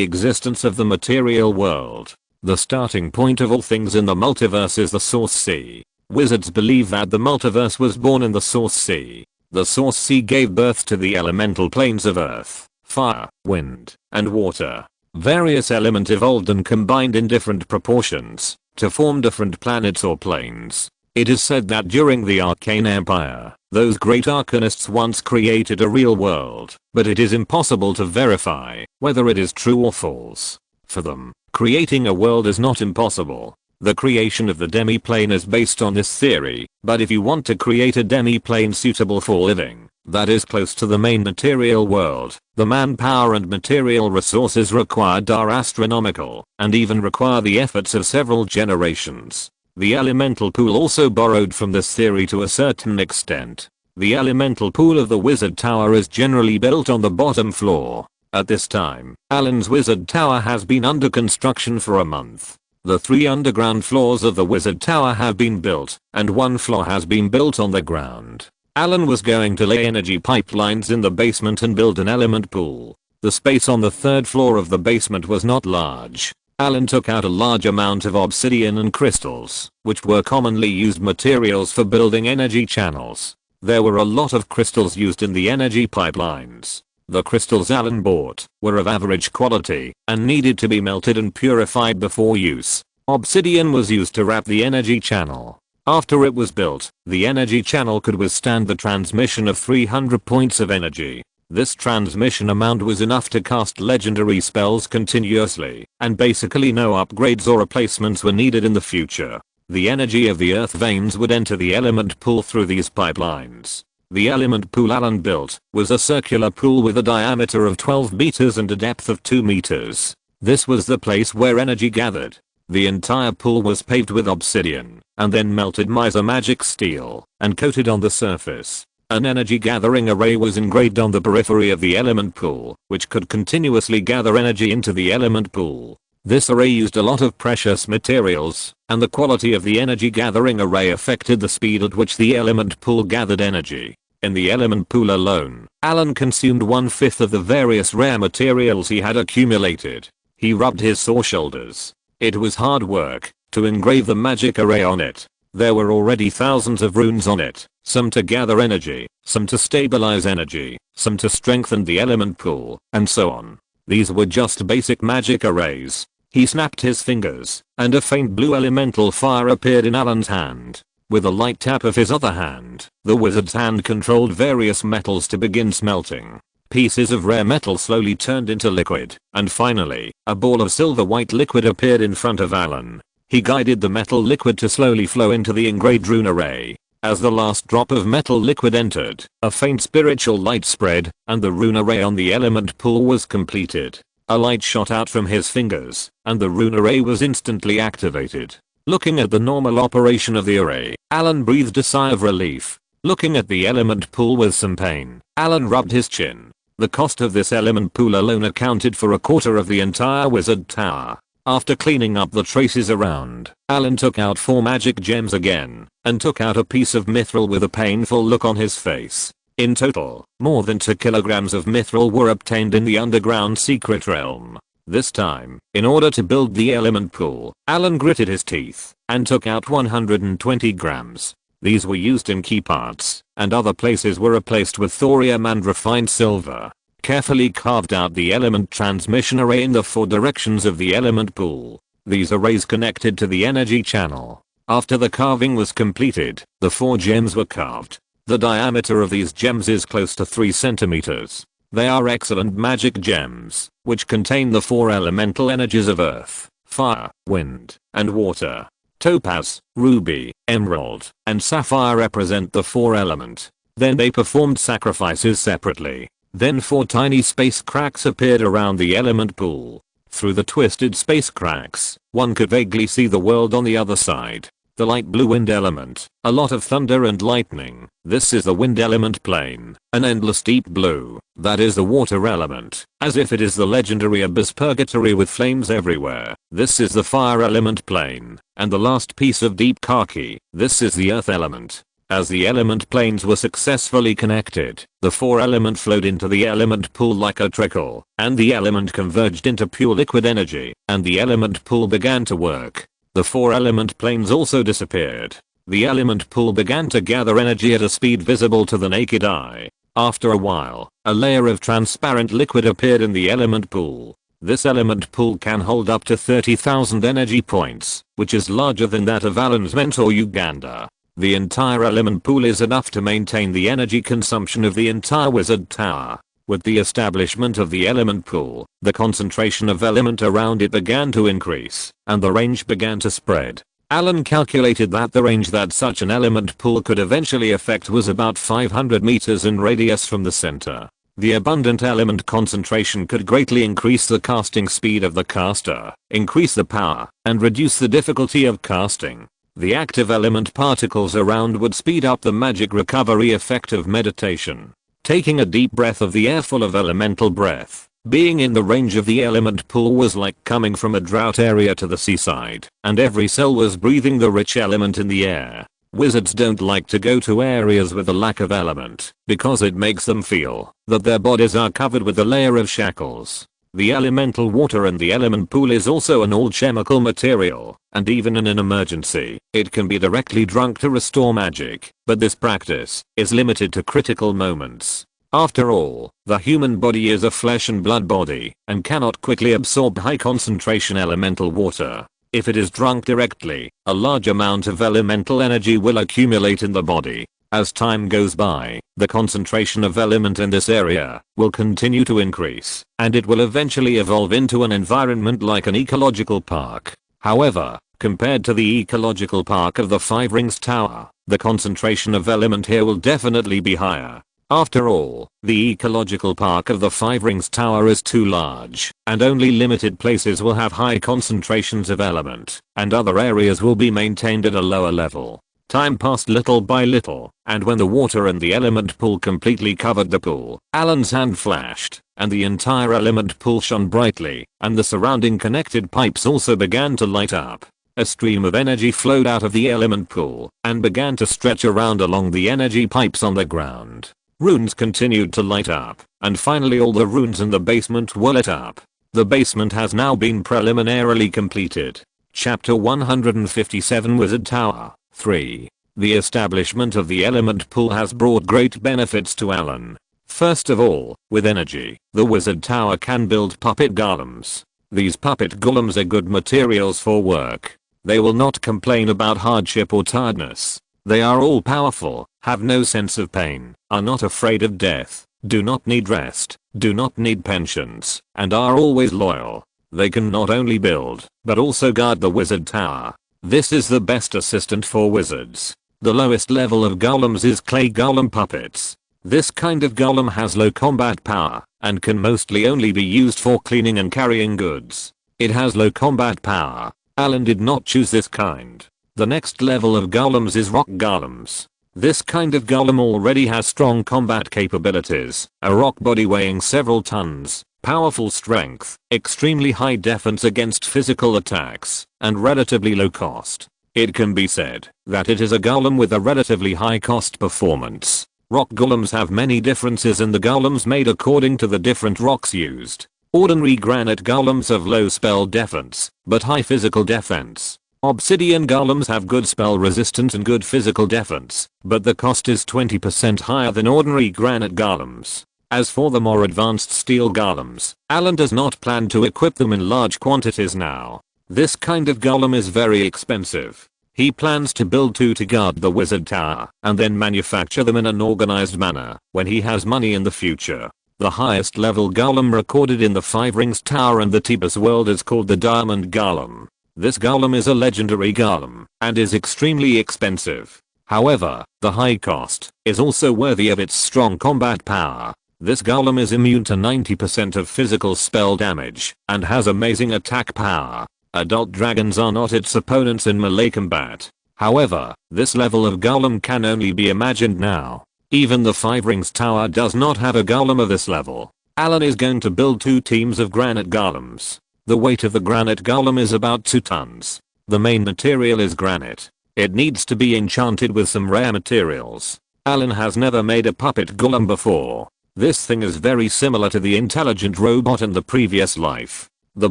existence of the material world. The starting point of all things in the multiverse is the Source Sea. Wizards believe that the multiverse was born in the Source Sea. The Source Sea gave birth to the elemental planes of earth, fire, wind, and water. Various elements evolved and combined in different proportions to form different planets or planes. It is said that during the Arcane Empire, those great arcanists once created a real world, but it is impossible to verify whether it is true or false. For them, creating a world is not impossible. The creation of the demi-plane is based on this theory, but if you want to create a demi-plane suitable for living, that is close to the main material world, the manpower and material resources required are astronomical, and even require the efforts of several generations. The elemental pool also borrowed from this theory to a certain extent. The elemental pool of the wizard tower is generally built on the bottom floor. At this time, Allen's wizard tower has been under construction for a month. The 3 underground floors of the wizard tower have been built, and 1 floor has been built on the ground. Allen was going to lay energy pipelines in the basement and build an element pool. The space on the 3rd floor of the basement was not large. Allen took out a large amount of obsidian and crystals, which were commonly used materials for building energy channels. There were a lot of crystals used in the energy pipelines. The crystals Allen bought were of average quality and needed to be melted and purified before use. Obsidian was used to wrap the energy channel. After it was built, the energy channel could withstand the transmission of 300 points of energy. This transmission amount was enough to cast legendary spells continuously, and basically no upgrades or replacements were needed in the future. The energy of the earth veins would enter the element pool through these pipelines. The element pool Allen built was a circular pool with a diameter of 12 meters and a depth of 2 meters. This was the place where energy gathered. The entire pool was paved with obsidian, and then melted miser magic steel, and coated on the surface. An energy gathering array was engraved on the periphery of the element pool, which could continuously gather energy into the element pool. This array used a lot of precious materials, and the quality of the energy gathering array affected the speed at which the element pool gathered energy. In the element pool alone, Allen consumed 1/5 of the various rare materials he had accumulated. He rubbed his sore shoulders. It was hard work to engrave the magic array on it. There were already thousands of runes on it, some to gather energy, some to stabilize energy, some to strengthen the element pool, and so on. These were just basic magic arrays. He snapped his fingers, and a faint blue elemental fire appeared in Allen's hand. With a light tap of his other hand, the wizard's hand controlled various metals to begin smelting. Pieces of rare metal slowly turned into liquid, and finally, a ball of silver white liquid appeared in front of Allen. He guided the metal liquid to slowly flow into the engraved rune array. As the last drop of metal liquid entered, a faint spiritual light spread, and the rune array on the element pool was completed. A light shot out from his fingers, and the rune array was instantly activated. Looking at the normal operation of the array, Allen breathed a sigh of relief. Looking at the element pool with some pain, Allen rubbed his chin. The cost of this element pool alone accounted for 1/4 of the entire wizard tower. After cleaning up the traces around, Allen took out 4 magic gems again, and took out a piece of mithril with a painful look on his face. In total, more than 2 kilograms of mithril were obtained in the underground secret realm. This time, in order to build the element pool, Allen gritted his teeth, and took out 120 grams. These were used in key parts, and other places were replaced with thorium and refined silver. Carefully carved out the element transmission array in the 4 directions of the element pool. These arrays connected to the energy channel. After the carving was completed, the 4 gems were carved. The diameter of these gems is close to 3 centimeters. They are excellent magic gems, which contain the 4 elemental energies of earth, fire, wind, and water. Topaz, ruby, emerald, and sapphire represent the 4 element. Then they performed sacrifices separately. Then 4 tiny space cracks appeared around the element pool. Through the twisted space cracks, one could vaguely see the world on the other side. The light blue wind element, a lot of thunder and lightning. This is the wind element plane, an endless deep blue. That is the water element, as if it is the legendary abyss purgatory with flames everywhere. This is the fire element plane, and the last piece of deep khaki. This is the earth element. As the element planes were successfully connected, the 4 element flowed into the element pool like a trickle, and the element converged into pure liquid energy, and the element pool began to work. The 4 element planes also disappeared. The element pool began to gather energy at a speed visible to the naked eye. After a while, a layer of transparent liquid appeared in the element pool. This element pool can hold up to 30,000 energy points, which is larger than that of Allen's mentor Uganda. The entire element pool is enough to maintain the energy consumption of the entire wizard tower. With the establishment of the element pool, the concentration of element around it began to increase, and the range began to spread. Allen calculated that the range that such an element pool could eventually affect was about 500 meters in radius from the center. The abundant element concentration could greatly increase the casting speed of the caster, increase the power, and reduce the difficulty of casting. The active element particles around would speed up the magic recovery effect of meditation. Taking a deep breath of the air full of elemental breath, being in the range of the element pool was like coming from a drought area to the seaside, and every cell was breathing the rich element in the air. Wizards don't like to go to areas with a lack of element, because it makes them feel that their bodies are covered with a layer of shackles. The elemental water in the element pool is also an all-chemical material, and even in an emergency, it can be directly drunk to restore magic, but this practice is limited to critical moments. After all, the human body is a flesh and blood body, and cannot quickly absorb high concentration elemental water. If it is drunk directly, a large amount of elemental energy will accumulate in the body. As time goes by, the concentration of element in this area will continue to increase, and it will eventually evolve into an environment like an ecological park. However, compared to the ecological park of the Five Rings Tower, the concentration of element here will definitely be higher. After all, the ecological park of the Five Rings Tower is too large, and only limited places will have high concentrations of element, and other areas will be maintained at a lower level. Time passed little by little, and when the water in the element pool completely covered the pool, Allen's hand flashed, and the entire element pool shone brightly, and the surrounding connected pipes also began to light up. A stream of energy flowed out of the element pool, and began to stretch around along the energy pipes on the ground. Runes continued to light up, and finally all the runes in the basement were lit up. The basement has now been preliminarily completed. Chapter 157 Wizard Tower 3. The establishment of the element pool has brought great benefits to Allen. First of all, with energy, the wizard tower can build puppet golems. These puppet golems are good materials for work. They will not complain about hardship or tiredness. They are all powerful, have no sense of pain, are not afraid of death, do not need rest, do not need pensions, and are always loyal. They can not only build, but also guard the wizard tower. This is the best assistant for wizards. The lowest level of golems is clay golem puppets. This kind of golem has low combat power, and can mostly only be used for cleaning and carrying goods. It has low combat power. Allen did not choose this kind. The next level of golems is rock golems. This kind of golem already has strong combat capabilities, a rock body weighing several tons, powerful strength, extremely high defense against physical attacks, and relatively low cost. It can be said that it is a golem with a relatively high cost performance. Rock golems have many differences in the golems made according to the different rocks used. Ordinary granite golems have low spell defense, but high physical defense. Obsidian golems have good spell resistance and good physical defense, but the cost is 20% higher than ordinary granite golems. As for the more advanced steel golems, Allen does not plan to equip them in large quantities now. This kind of golem is very expensive. He plans to build 2 to guard the wizard tower, and then manufacture them in an organized manner when he has money in the future. The highest level golem recorded in the Five Rings Tower and the Tebas world is called the Diamond Golem. This golem is a legendary golem, and is extremely expensive. However, the high cost is also worthy of its strong combat power. This golem is immune to 90% of physical spell damage, and has amazing attack power. Adult dragons are not its opponents in melee combat. However, this level of golem can only be imagined now. Even the Five Rings Tower does not have a golem of this level. Allen is going to build 2 teams of granite golems. The weight of the granite golem is about 2 tons. The main material is granite. It needs to be enchanted with some rare materials. Allen has never made a puppet golem before. This thing is very similar to the intelligent robot in the previous life. The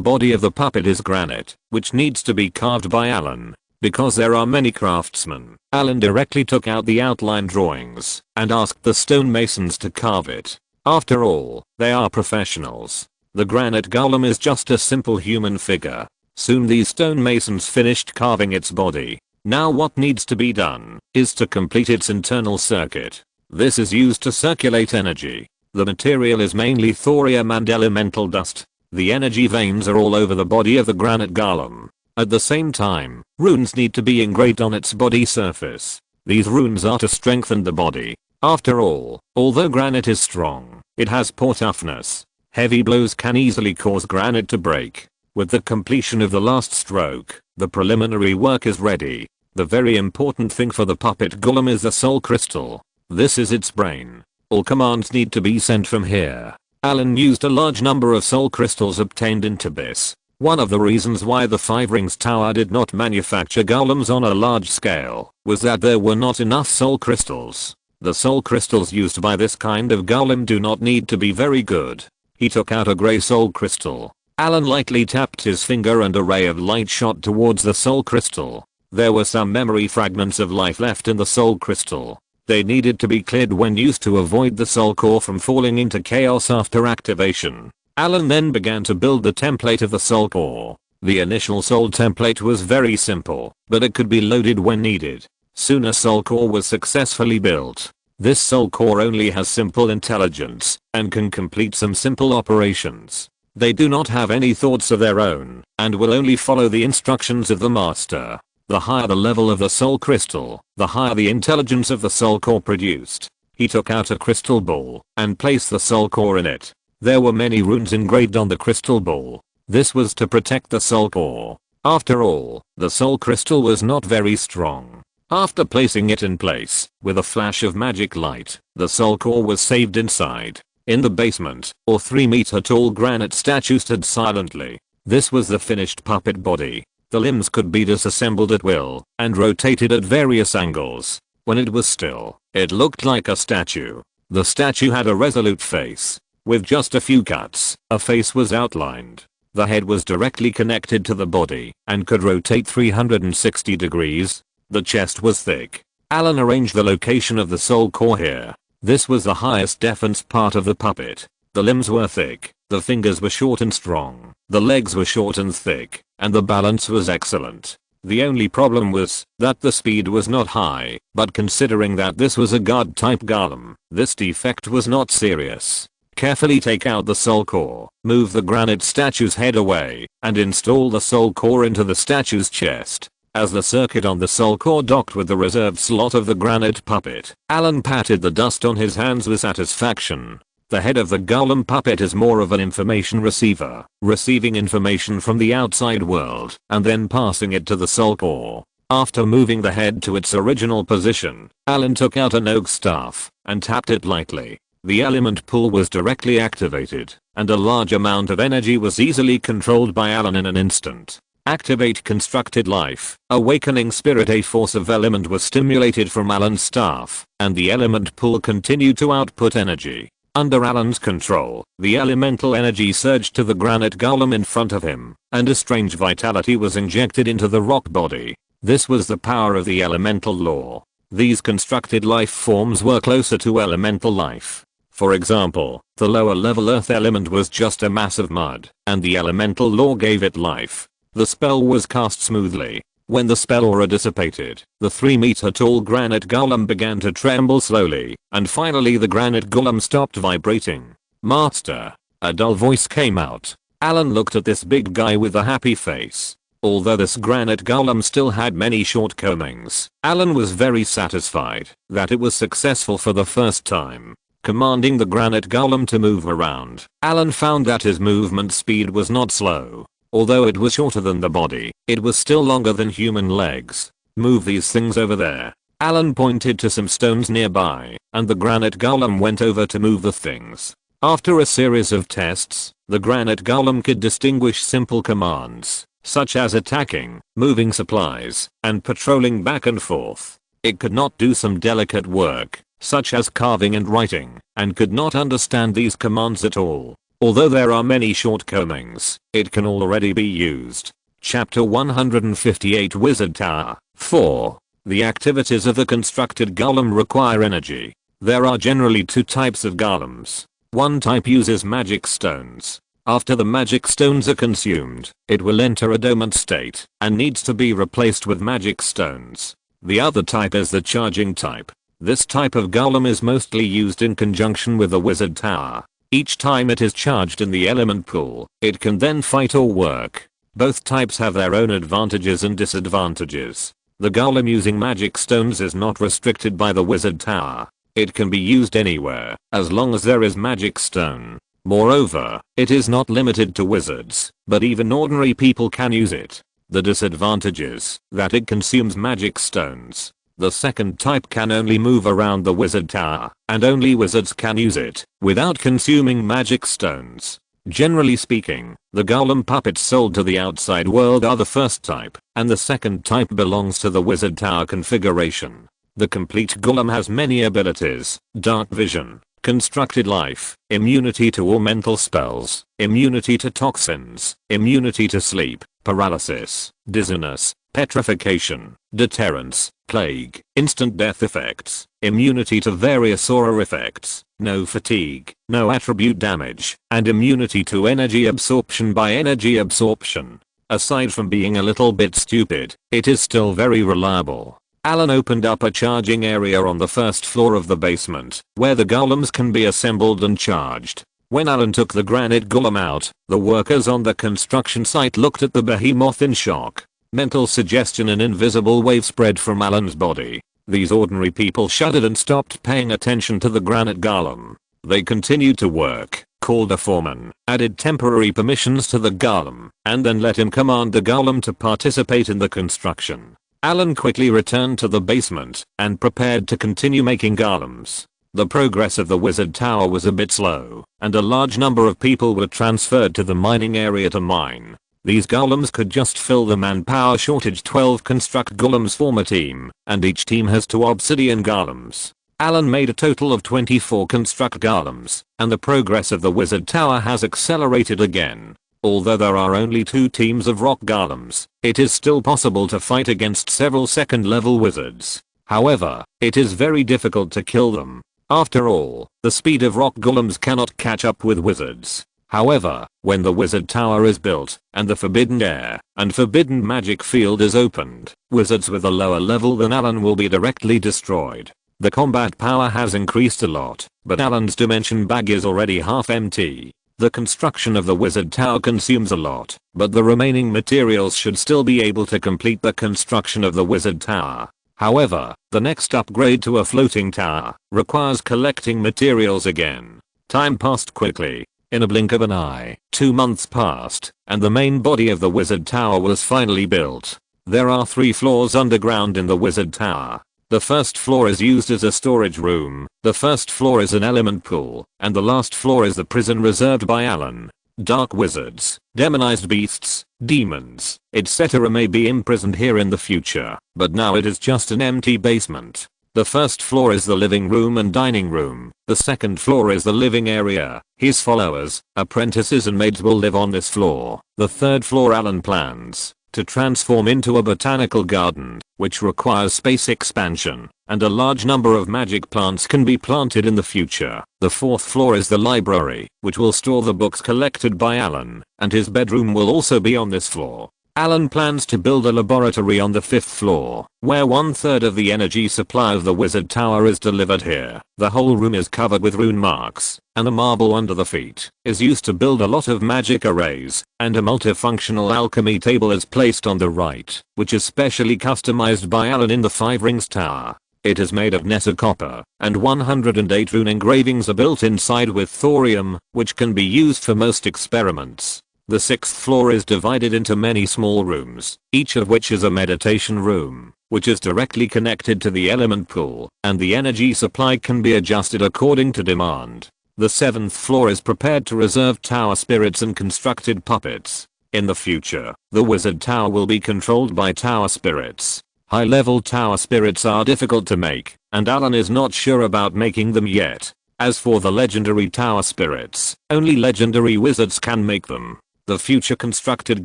body of the puppet is granite, which needs to be carved by Allen. Because there are many craftsmen, Allen directly took out the outline drawings and asked the stonemasons to carve it. After all, they are professionals. The granite golem is just a simple human figure. Soon these stonemasons finished carving its body. Now what needs to be done is to complete its internal circuit. This is used to circulate energy. The material is mainly thorium and elemental dust. The energy veins are all over the body of the granite golem. At the same time, runes need to be engraved on its body surface. These runes are to strengthen the body. After all, although granite is strong, it has poor toughness. Heavy blows can easily cause granite to break. With the completion of the last stroke, the preliminary work is ready. The very important thing for the puppet golem is the soul crystal. This is its brain. All commands need to be sent from here. Allen used a large number of soul crystals obtained in Tebas. One of the reasons why the Five Rings Tower did not manufacture golems on a large scale was that there were not enough soul crystals. The soul crystals used by this kind of golem do not need to be very good. He took out a grey soul crystal. Allen lightly tapped his finger and a ray of light shot towards the soul crystal. There were some memory fragments of life left in the soul crystal. They needed to be cleared when used to avoid the soul core from falling into chaos after activation. Allen then began to build the template of the soul core. The initial soul template was very simple, but it could be loaded when needed. Soon a soul core was successfully built. This soul core only has simple intelligence and can complete some simple operations. They do not have any thoughts of their own and will only follow the instructions of the master. The higher the level of the soul crystal, the higher the intelligence of the soul core produced. He took out a crystal ball and placed the soul core in it. There were many runes engraved on the crystal ball. This was to protect the soul core. After all, the soul crystal was not very strong. After placing it in place, with a flash of magic light, the soul core was saved inside. In the basement, 3-meter tall granite statue stood silently. This was the finished puppet body. The limbs could be disassembled at will and rotated at various angles. When it was still, it looked like a statue. The statue had a resolute face. With just a few cuts, a face was outlined. The head was directly connected to the body and could rotate 360 degrees. The chest was thick. Allen arranged the location of the soul core here. This was the highest defense part of the puppet. The limbs were thick, the fingers were short and strong, the legs were short and thick, and the balance was excellent. The only problem was that the speed was not high, but considering that this was a god type golem, this defect was not serious. Carefully take out the soul core, move the granite statue's head away, and install the soul core into the statue's chest. As the circuit on the soul core docked with the reserved slot of the granite puppet, Allen patted the dust on his hands with satisfaction. The head of the golem puppet is more of an information receiver, receiving information from the outside world and then passing it to the soul core. After moving the head to its original position, Allen took out an oak staff and tapped it lightly. The element pool was directly activated, and a large amount of energy was easily controlled by Allen in an instant. Activate constructed life. Awakening spirit. A force of element was stimulated from Allen's staff, and the element pool continued to output energy. Under Allen's control, the elemental energy surged to the granite golem in front of him, and a strange vitality was injected into the rock body. This was the power of the elemental law. These constructed life forms were closer to elemental life. For example, the lower level earth element was just a mass of mud, and the elemental law gave it life. The spell was cast smoothly. When the spell aura dissipated, the 3-meter tall granite golem began to tremble slowly, and finally the granite golem stopped vibrating. Master. A dull voice came out. Allen looked at this big guy with a happy face. Although this granite golem still had many shortcomings, Allen was very satisfied that it was successful for the first time. Commanding the granite golem to move around, Allen found that his movement speed was not slow. Although it was shorter than the body, it was still longer than human legs. Move these things over there. Allen pointed to some stones nearby, and the granite golem went over to move the things. After a series of tests, the granite golem could distinguish simple commands, such as attacking, moving supplies, and patrolling back and forth. It could not do some delicate work, such as carving and writing, and could not understand these commands at all. Although there are many shortcomings, it can already be used. Chapter 158 Wizard Tower 4. The activities of the constructed golem require energy. There are generally two types of golems. One type uses magic stones. After the magic stones are consumed, it will enter a dormant state and needs to be replaced with magic stones. The other type is the charging type. This type of golem is mostly used in conjunction with the wizard tower. Each time it is charged in the element pool, it can then fight or work. Both types have their own advantages and disadvantages. The golem using magic stones is not restricted by the wizard tower. It can be used anywhere, as long as there is magic stone. Moreover, it is not limited to wizards, but even ordinary people can use it. The disadvantage is that it consumes magic stones. The second type can only move around the wizard tower, and only wizards can use it, without consuming magic stones. Generally speaking, the golem puppets sold to the outside world are the first type, and the second type belongs to the wizard tower configuration. The complete golem has many abilities: dark vision, constructed life, immunity to all mental spells, immunity to toxins, immunity to sleep, paralysis, dizziness, petrification, deterrence, plague, instant death effects, immunity to various aura effects, no fatigue, no attribute damage, and immunity to energy absorption by energy absorption. Aside from being a little bit stupid, it is still very reliable. Allen opened up a charging area on the first floor of the basement, where the golems can be assembled and charged. When Allen took the granite golem out, the workers on the construction site looked at the behemoth in shock. Mental suggestion: an invisible wave spread from Allen's body. These ordinary people shuddered and stopped paying attention to the granite golem. They continued to work, called a foreman, added temporary permissions to the golem, and then let him command the golem to participate in the construction. Allen quickly returned to the basement and prepared to continue making golems. The progress of the wizard tower was a bit slow, and a large number of people were transferred to the mining area to mine. These golems could just fill the manpower shortage. 12 construct golems form a team, and each team has 2 obsidian golems. Allen made a total of 24 construct golems, and the progress of the wizard tower has accelerated again. Although there are only 2 teams of rock golems, it is still possible to fight against several second level wizards. However, it is very difficult to kill them. After all, the speed of rock golems cannot catch up with wizards. However, when the wizard tower is built, and the forbidden air and forbidden magic field is opened, wizards with a lower level than Allen will be directly destroyed. The combat power has increased a lot, but Allen's dimension bag is already half empty. The construction of the wizard tower consumes a lot, but the remaining materials should still be able to complete the construction of the wizard tower. However, the next upgrade to a floating tower requires collecting materials again. Time passed quickly. In a blink of an eye, 2 months passed, and the main body of the wizard tower was finally built. There are 3 floors underground in the wizard tower. The first floor is used as a storage room, the first floor is an element pool, and the last floor is the prison reserved by Allen. Dark wizards, demonized beasts, demons, etc. may be imprisoned here in the future, but now it is just an empty basement. The first floor is the living room and dining room. The second floor is the living area. His followers, apprentices and maids will live on this floor. The third floor Allen plans to transform into a botanical garden, which requires space expansion, and a large number of magic plants can be planted in the future. The fourth floor is the library, which will store the books collected by Allen, and his bedroom will also be on this floor. Allen plans to build a laboratory on the 5th floor, where 1/3 of the energy supply of the wizard tower is delivered here. The whole room is covered with rune marks, and the marble under the feet is used to build a lot of magic arrays, and a multifunctional alchemy table is placed on the right, which is specially customized by Allen in the 5 Rings Tower. It is made of Nessa copper, and 108 rune engravings are built inside with thorium, which can be used for most experiments. The 6th floor is divided into many small rooms, each of which is a meditation room, which is directly connected to the element pool, and the energy supply can be adjusted according to demand. The 7th floor is prepared to reserve tower spirits and constructed puppets. In the future, the wizard tower will be controlled by tower spirits. High-level tower spirits are difficult to make, and Allen is not sure about making them yet. As for the legendary tower spirits, only legendary wizards can make them. The future constructed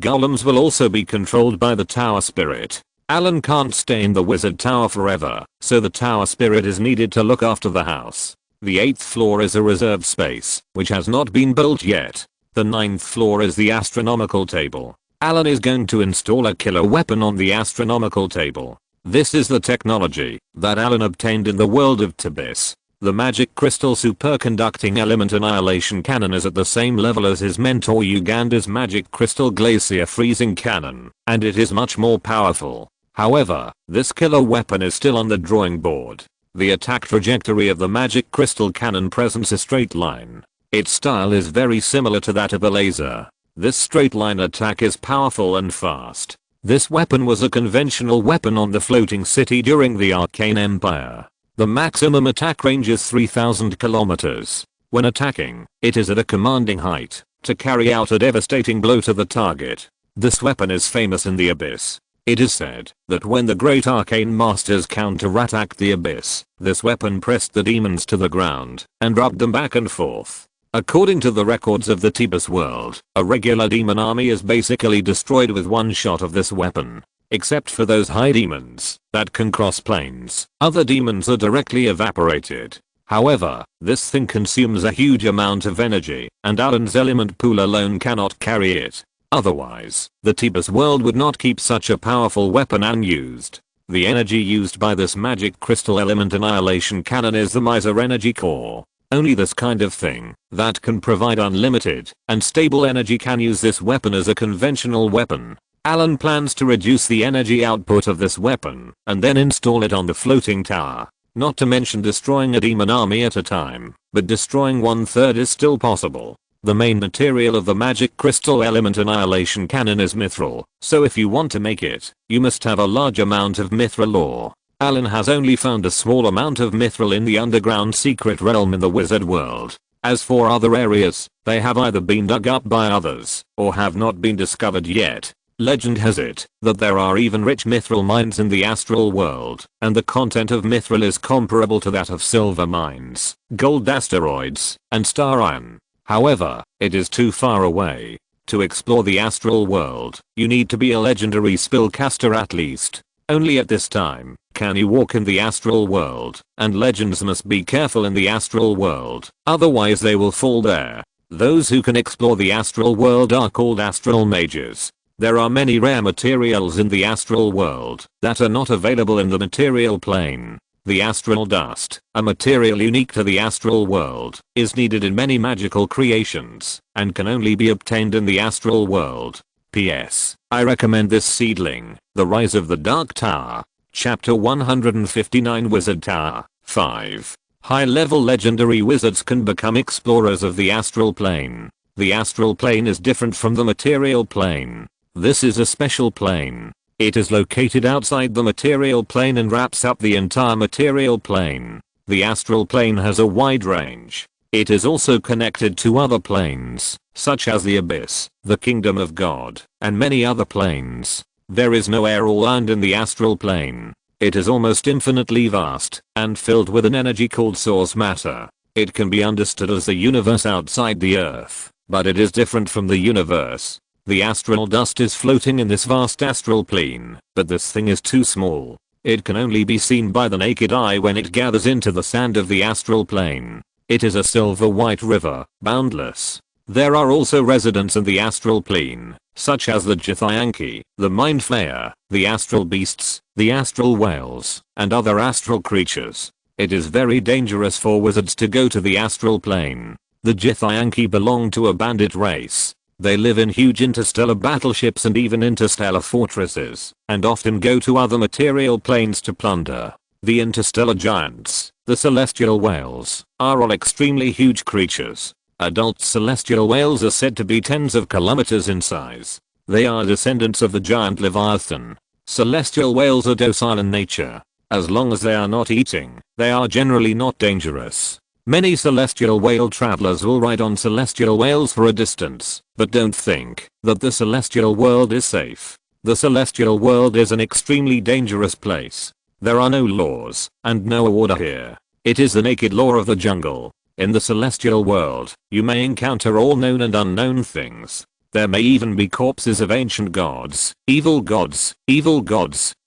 golems will also be controlled by the tower spirit. Allen can't stay in the wizard tower forever, so the tower spirit is needed to look after the house. The 8th floor is a reserved space, which has not been built yet. The 9th floor is the astronomical table. Allen is going to install a killer weapon on the astronomical table. This is the technology that Allen obtained in the world of Tibis. The magic crystal superconducting element annihilation cannon is at the same level as his mentor Uganda's magic crystal glacier freezing cannon, and it is much more powerful. However, this killer weapon is still on the drawing board. The attack trajectory of the magic crystal cannon presents a straight line. Its style is very similar to that of a laser. This straight line attack is powerful and fast. This weapon was a conventional weapon on the floating city during the Arcane Empire. The maximum attack range is 3,000 kilometers. When attacking, it is at a commanding height to carry out a devastating blow to the target. This weapon is famous in the Abyss. It is said that when the great arcane masters counterattacked the Abyss, this weapon pressed the demons to the ground and rubbed them back and forth. According to the records of the Tibis world, a regular demon army is basically destroyed with one shot of this weapon. Except for those high demons that can cross planes, other demons are directly evaporated. However, this thing consumes a huge amount of energy, and Allen's element pool alone cannot carry it. Otherwise, the Tebas world would not keep such a powerful weapon unused. The energy used by this magic crystal element annihilation cannon is the Miser energy core. Only this kind of thing that can provide unlimited and stable energy can use this weapon as a conventional weapon. Allen plans to reduce the energy output of this weapon and then install it on the floating tower. Not to mention destroying a demon army at a time, but destroying 1/3 is still possible. The main material of the magic crystal element annihilation cannon is mithril, so if you want to make it, you must have a large amount of mithril ore. Allen has only found a small amount of mithril in the underground secret realm in the wizard world. As for other areas, they have either been dug up by others, or have not been discovered yet. Legend has it that there are even rich mithril mines in the astral world, and the content of mithril is comparable to that of silver mines, gold asteroids, and star iron. However, it is too far away. To explore the astral world, you need to be a legendary spellcaster at least. Only at this time can you walk in the astral world, and legends must be careful in the astral world, otherwise they will fall there. Those who can explore the astral world are called astral mages. There are many rare materials in the astral world that are not available in the material plane. The astral dust, a material unique to the astral world, is needed in many magical creations and can only be obtained in the astral world. P.S. I recommend this seedling, The Rise of the Dark Tower. Chapter 159 Wizard Tower. 5. High-level legendary wizards can become explorers of the astral plane. The astral plane is different from the material plane. This is a special plane. It is located outside the material plane and wraps up the entire material plane. The astral plane has a wide range. It is also connected to other planes, such as the abyss, the kingdom of God, and many other planes. There is no air or land in the astral plane. It is almost infinitely vast and filled with an energy called source matter. It can be understood as the universe outside the earth, but it is different from the universe. The astral dust is floating in this vast astral plane, but this thing is too small. It can only be seen by the naked eye when it gathers into the sand of the astral plane. It is a silver white river, boundless. There are also residents in the astral plane, such as the Githyanki, the Mind Flayer, the astral beasts, the astral whales, and other astral creatures. It is very dangerous for wizards to go to the astral plane. The Githyanki belong to a bandit race. They live in huge interstellar battleships and even interstellar fortresses, and often go to other material planes to plunder. The interstellar giants, the celestial whales, are all extremely huge creatures. Adult celestial whales are said to be tens of kilometers in size. They are descendants of the giant Leviathan. Celestial whales are docile in nature. As long as they are not eating, they are generally not dangerous. Many celestial whale travelers will ride on celestial whales for a distance, but don't think that the celestial world is safe. The celestial world is an extremely dangerous place. There are no laws and no order here. It is the naked law of the jungle. In the celestial world, you may encounter all known and unknown things. There may even be corpses of ancient gods, evil gods,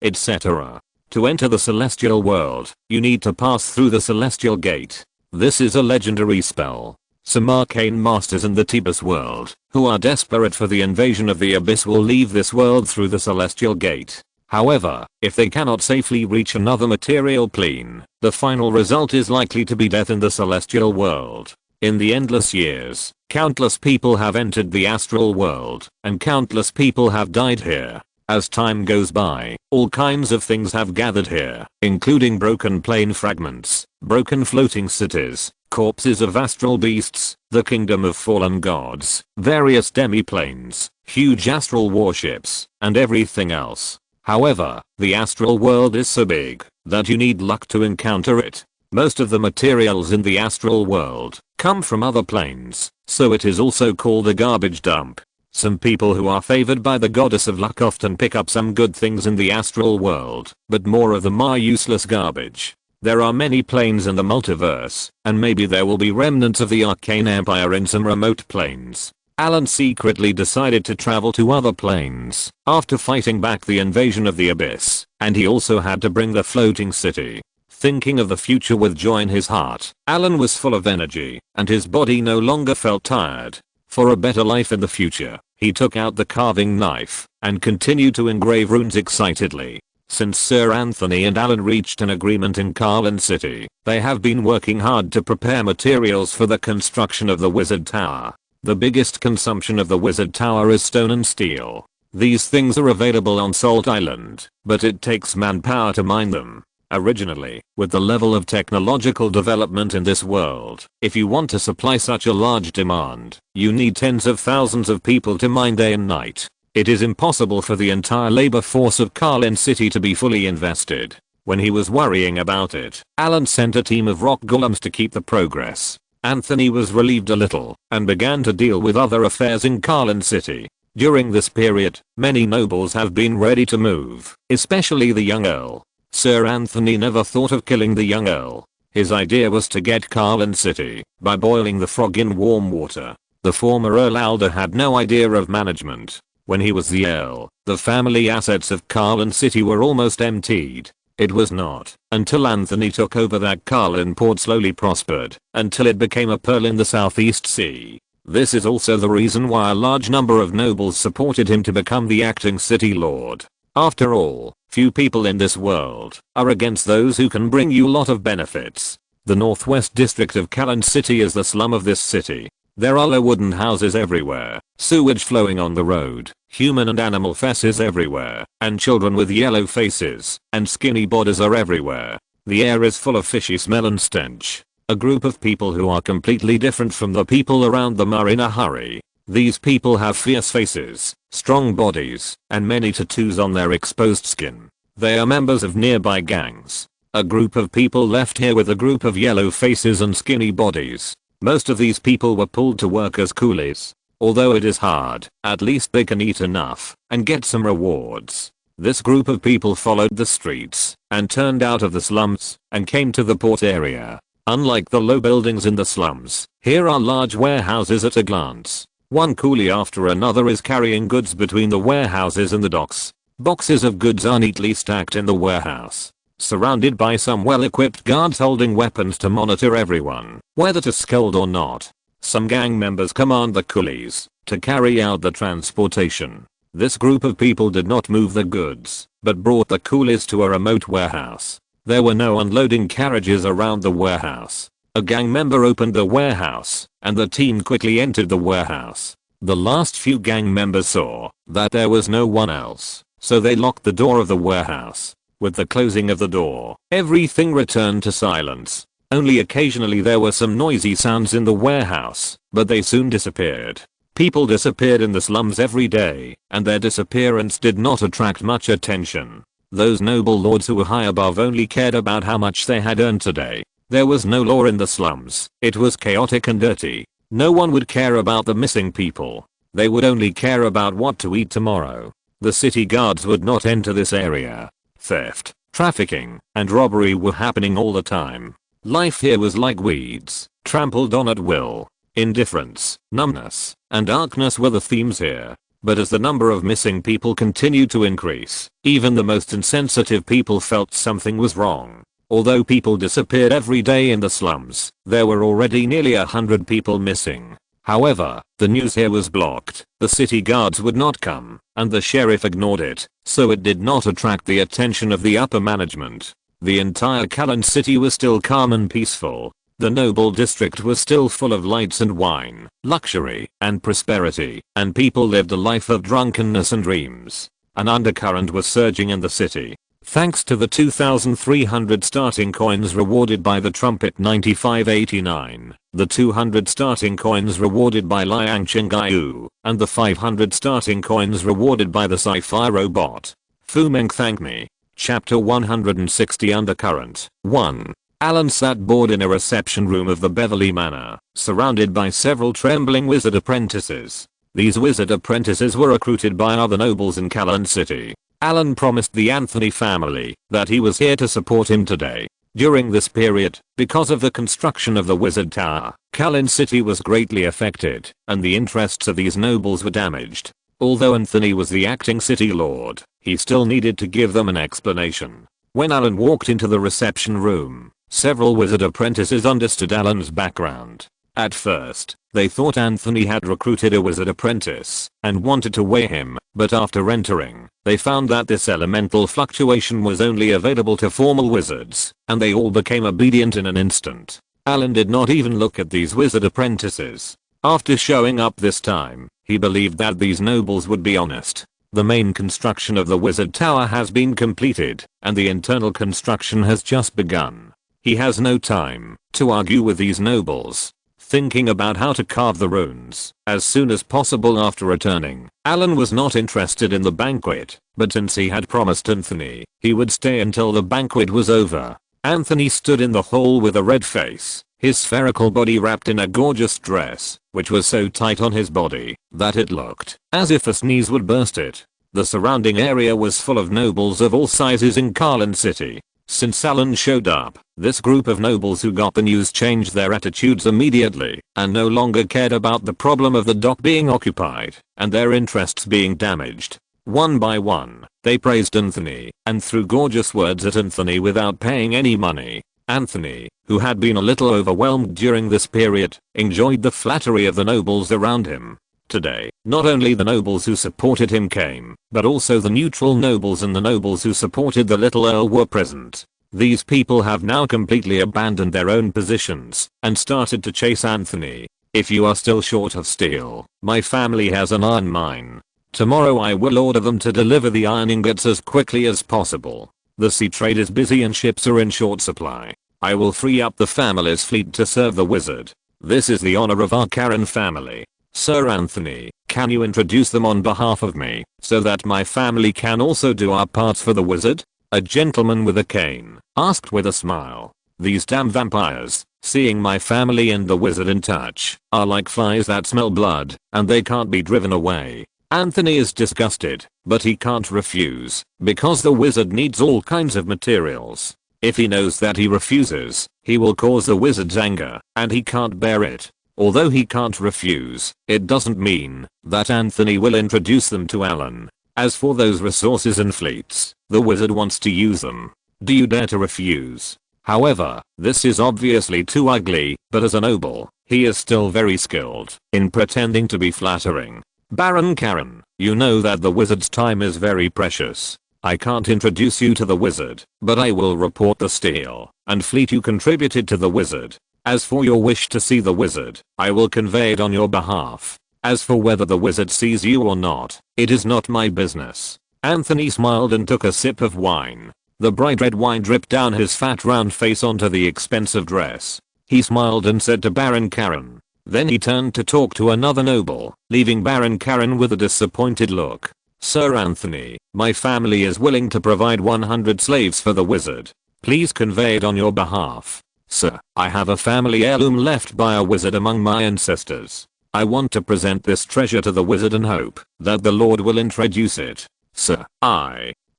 etc. To enter the celestial world, you need to pass through the celestial gate. This is a legendary spell. Some arcane masters in the Tebas world, who are desperate for the invasion of the abyss, will leave this world through the celestial gate. However, if they cannot safely reach another material plane, the final result is likely to be death in the celestial world. In the endless years, countless people have entered the astral world, and countless people have died here. As time goes by, all kinds of things have gathered here, including broken plane fragments, broken floating cities, corpses of astral beasts, the kingdom of fallen gods, various demi-planes, huge astral warships, and everything else. However, the astral world is so big that you need luck to encounter it. Most of the materials in the astral world come from other planes, so it is also called a garbage dump. Some people who are favored by the goddess of luck often pick up some good things in the astral world, but more of them are useless garbage. There are many planes in the multiverse, and maybe there will be remnants of the Arcane Empire in some remote planes. Allen secretly decided to travel to other planes after fighting back the invasion of the abyss, and he also had to bring the floating city. Thinking of the future with joy in his heart, Allen was full of energy, and his body no longer felt tired. For a better life in the future, He took out the carving knife and continued to engrave runes excitedly. Since Sir Anthony and Allen reached an agreement in Carlin City, they have been working hard to prepare materials for the construction of the Wizard Tower. The biggest consumption of the Wizard Tower is stone and steel. These things are available on Salt Island, but it takes manpower to mine them. Originally, with the level of technological development in this world, if you want to supply such a large demand, you need tens of thousands of people to mine day and night. It is impossible for the entire labor force of Carlin City to be fully invested. When he was worrying about it, Allen sent a team of rock golems to keep the progress. Anthony was relieved a little and began to deal with other affairs in Carlin City. During this period, many nobles have been ready to move, especially the young earl. Sir Anthony never thought of killing the young earl. His idea was to get Carlin City by boiling the frog in warm water. The former Earl Alder had no idea of management. When he was the earl, the family assets of Carlin City were almost emptied. It was not until Anthony took over that Carlin port slowly prospered until it became a pearl in the Southeast Sea. This is also the reason why a large number of nobles supported him to become the acting city lord. After all, few people in this world are against those who can bring you a lot of benefits. The northwest district of Carlin City is the slum of this city. There are low wooden houses everywhere, sewage flowing on the road, human and animal faces everywhere, and children with yellow faces and skinny bodies are everywhere. The air is full of fishy smell and stench. A group of people who are completely different from the people around them are in a hurry. These people have fierce faces, strong bodies, and many tattoos on their exposed skin. They are members of nearby gangs. A group of people left here with a group of yellow faces and skinny bodies. Most of these people were pulled to work as coolies. Although it is hard, at least they can eat enough and get some rewards. This group of people followed the streets and turned out of the slums and came to the port area. Unlike the low buildings in the slums, here are large warehouses at a glance. One coolie after another is carrying goods between the warehouses and the docks. Boxes of goods are neatly stacked in the warehouse, surrounded by some well-equipped guards holding weapons to monitor everyone, whether to scold or not. Some gang members command the coolies to carry out the transportation. This group of people did not move the goods, but brought the coolies to a remote warehouse. There were no unloading carriages around the warehouse. A gang member opened the warehouse, and the team quickly entered the warehouse. The last few gang members saw that there was no one else, so they locked the door of the warehouse. With the closing of the door, everything returned to silence. Only occasionally there were some noisy sounds in the warehouse, but they soon disappeared. People disappeared in the slums every day, and their disappearance did not attract much attention. Those noble lords who were high above only cared about how much they had earned today. There was no law in the slums. It was chaotic and dirty. No one would care about the missing people. They would only care about what to eat tomorrow. The city guards would not enter this area. Theft, trafficking, and robbery were happening all the time. Life here was like weeds, trampled on at will. Indifference, numbness, and darkness were the themes here. But as the number of missing people continued to increase, even the most insensitive people felt something was wrong. Although people disappeared every day in the slums, there were already nearly 100 people missing. However, the news here was blocked. The city guards would not come, and the sheriff ignored it, so it did not attract the attention of the upper management. The entire Carlin City was still calm and peaceful. The noble district was still full of lights and wine, luxury, and prosperity, and people lived a life of drunkenness and dreams. An undercurrent was surging in the city. Thanks to the 2,300 starting coins rewarded by the Trumpet 9589, the 200 starting coins rewarded by Liang Chengayu, and the 500 starting coins rewarded by the sci-fi robot. Fu Meng thank me. Chapter 160 Undercurrent 1. Allen sat bored in a reception room of the Beverly Manor, surrounded by several trembling wizard apprentices. These wizard apprentices were recruited by other nobles in Carlin City. Allen promised the Anthony family that he was here to support him today. During this period, because of the construction of the Wizard Tower, Carlin City was greatly affected, and the interests of these nobles were damaged. Although Anthony was the acting city lord, he still needed to give them an explanation. When Allen walked into the reception room, several wizard apprentices understood Allen's background. At first, they thought Anthony had recruited a wizard apprentice and wanted to weigh him, but after entering, they found that this elemental fluctuation was only available to formal wizards, and they all became obedient in an instant. Allen did not even look at these wizard apprentices. After showing up this time, he believed that these nobles would be honest. The main construction of the wizard tower has been completed, and the internal construction has just begun. He has no time to argue with these nobles. Thinking about how to carve the runes as soon as possible after returning, Allen was not interested in the banquet, but since he had promised Anthony he would stay until the banquet was over. Anthony stood in the hall with a red face, his spherical body wrapped in a gorgeous dress, which was so tight on his body that it looked as if a sneeze would burst it. The surrounding area was full of nobles of all sizes in Carlin City. Since Allen showed up, this group of nobles who got the news changed their attitudes immediately and no longer cared about the problem of the dock being occupied and their interests being damaged. One by one, they praised Anthony and threw gorgeous words at Anthony without paying any money. Anthony, who had been a little overwhelmed during this period, enjoyed the flattery of the nobles around him. Today, not only the nobles who supported him came, but also the neutral nobles and the nobles who supported the little earl were present. These people have now completely abandoned their own positions and started to chase Anthony. If you are still short of steel, my family has an iron mine. Tomorrow I will order them to deliver the iron ingots as quickly as possible. The sea trade is busy and ships are in short supply. I will free up the family's fleet to serve the wizard. This is the honor of our Karen family. Sir Anthony, can you introduce them on behalf of me, so that my family can also do our parts for the wizard? A gentleman with a cane asked with a smile. These damn vampires, seeing my family and the wizard in touch, are like flies that smell blood, and they can't be driven away. Anthony is disgusted, but he can't refuse, because the wizard needs all kinds of materials. If he knows that he refuses, he will cause the wizard's anger, and he can't bear it. Although he can't refuse, it doesn't mean that Anthony will introduce them to Allen. As for those resources and fleets, the wizard wants to use them. Do you dare to refuse? However, this is obviously too ugly, but as a noble, he is still very skilled in pretending to be flattering. Baron Karen, you know that the wizard's time is very precious. I can't introduce you to the wizard, but I will report the steel and fleet you contributed to the wizard. As for your wish to see the wizard, I will convey it on your behalf. As for whether the wizard sees you or not, it is not my business. Anthony smiled and took a sip of wine. The bright red wine dripped down his fat round face onto the expensive dress. He smiled and said to Baron Karen. Then he turned to talk to another noble, leaving Baron Karen with a disappointed look. Sir Anthony, my family is willing to provide 100 slaves for the wizard. Please convey it on your behalf. Sir, I have a family heirloom left by a wizard among my ancestors. I want to present this treasure to the wizard and hope that the Lord will introduce it. Sir,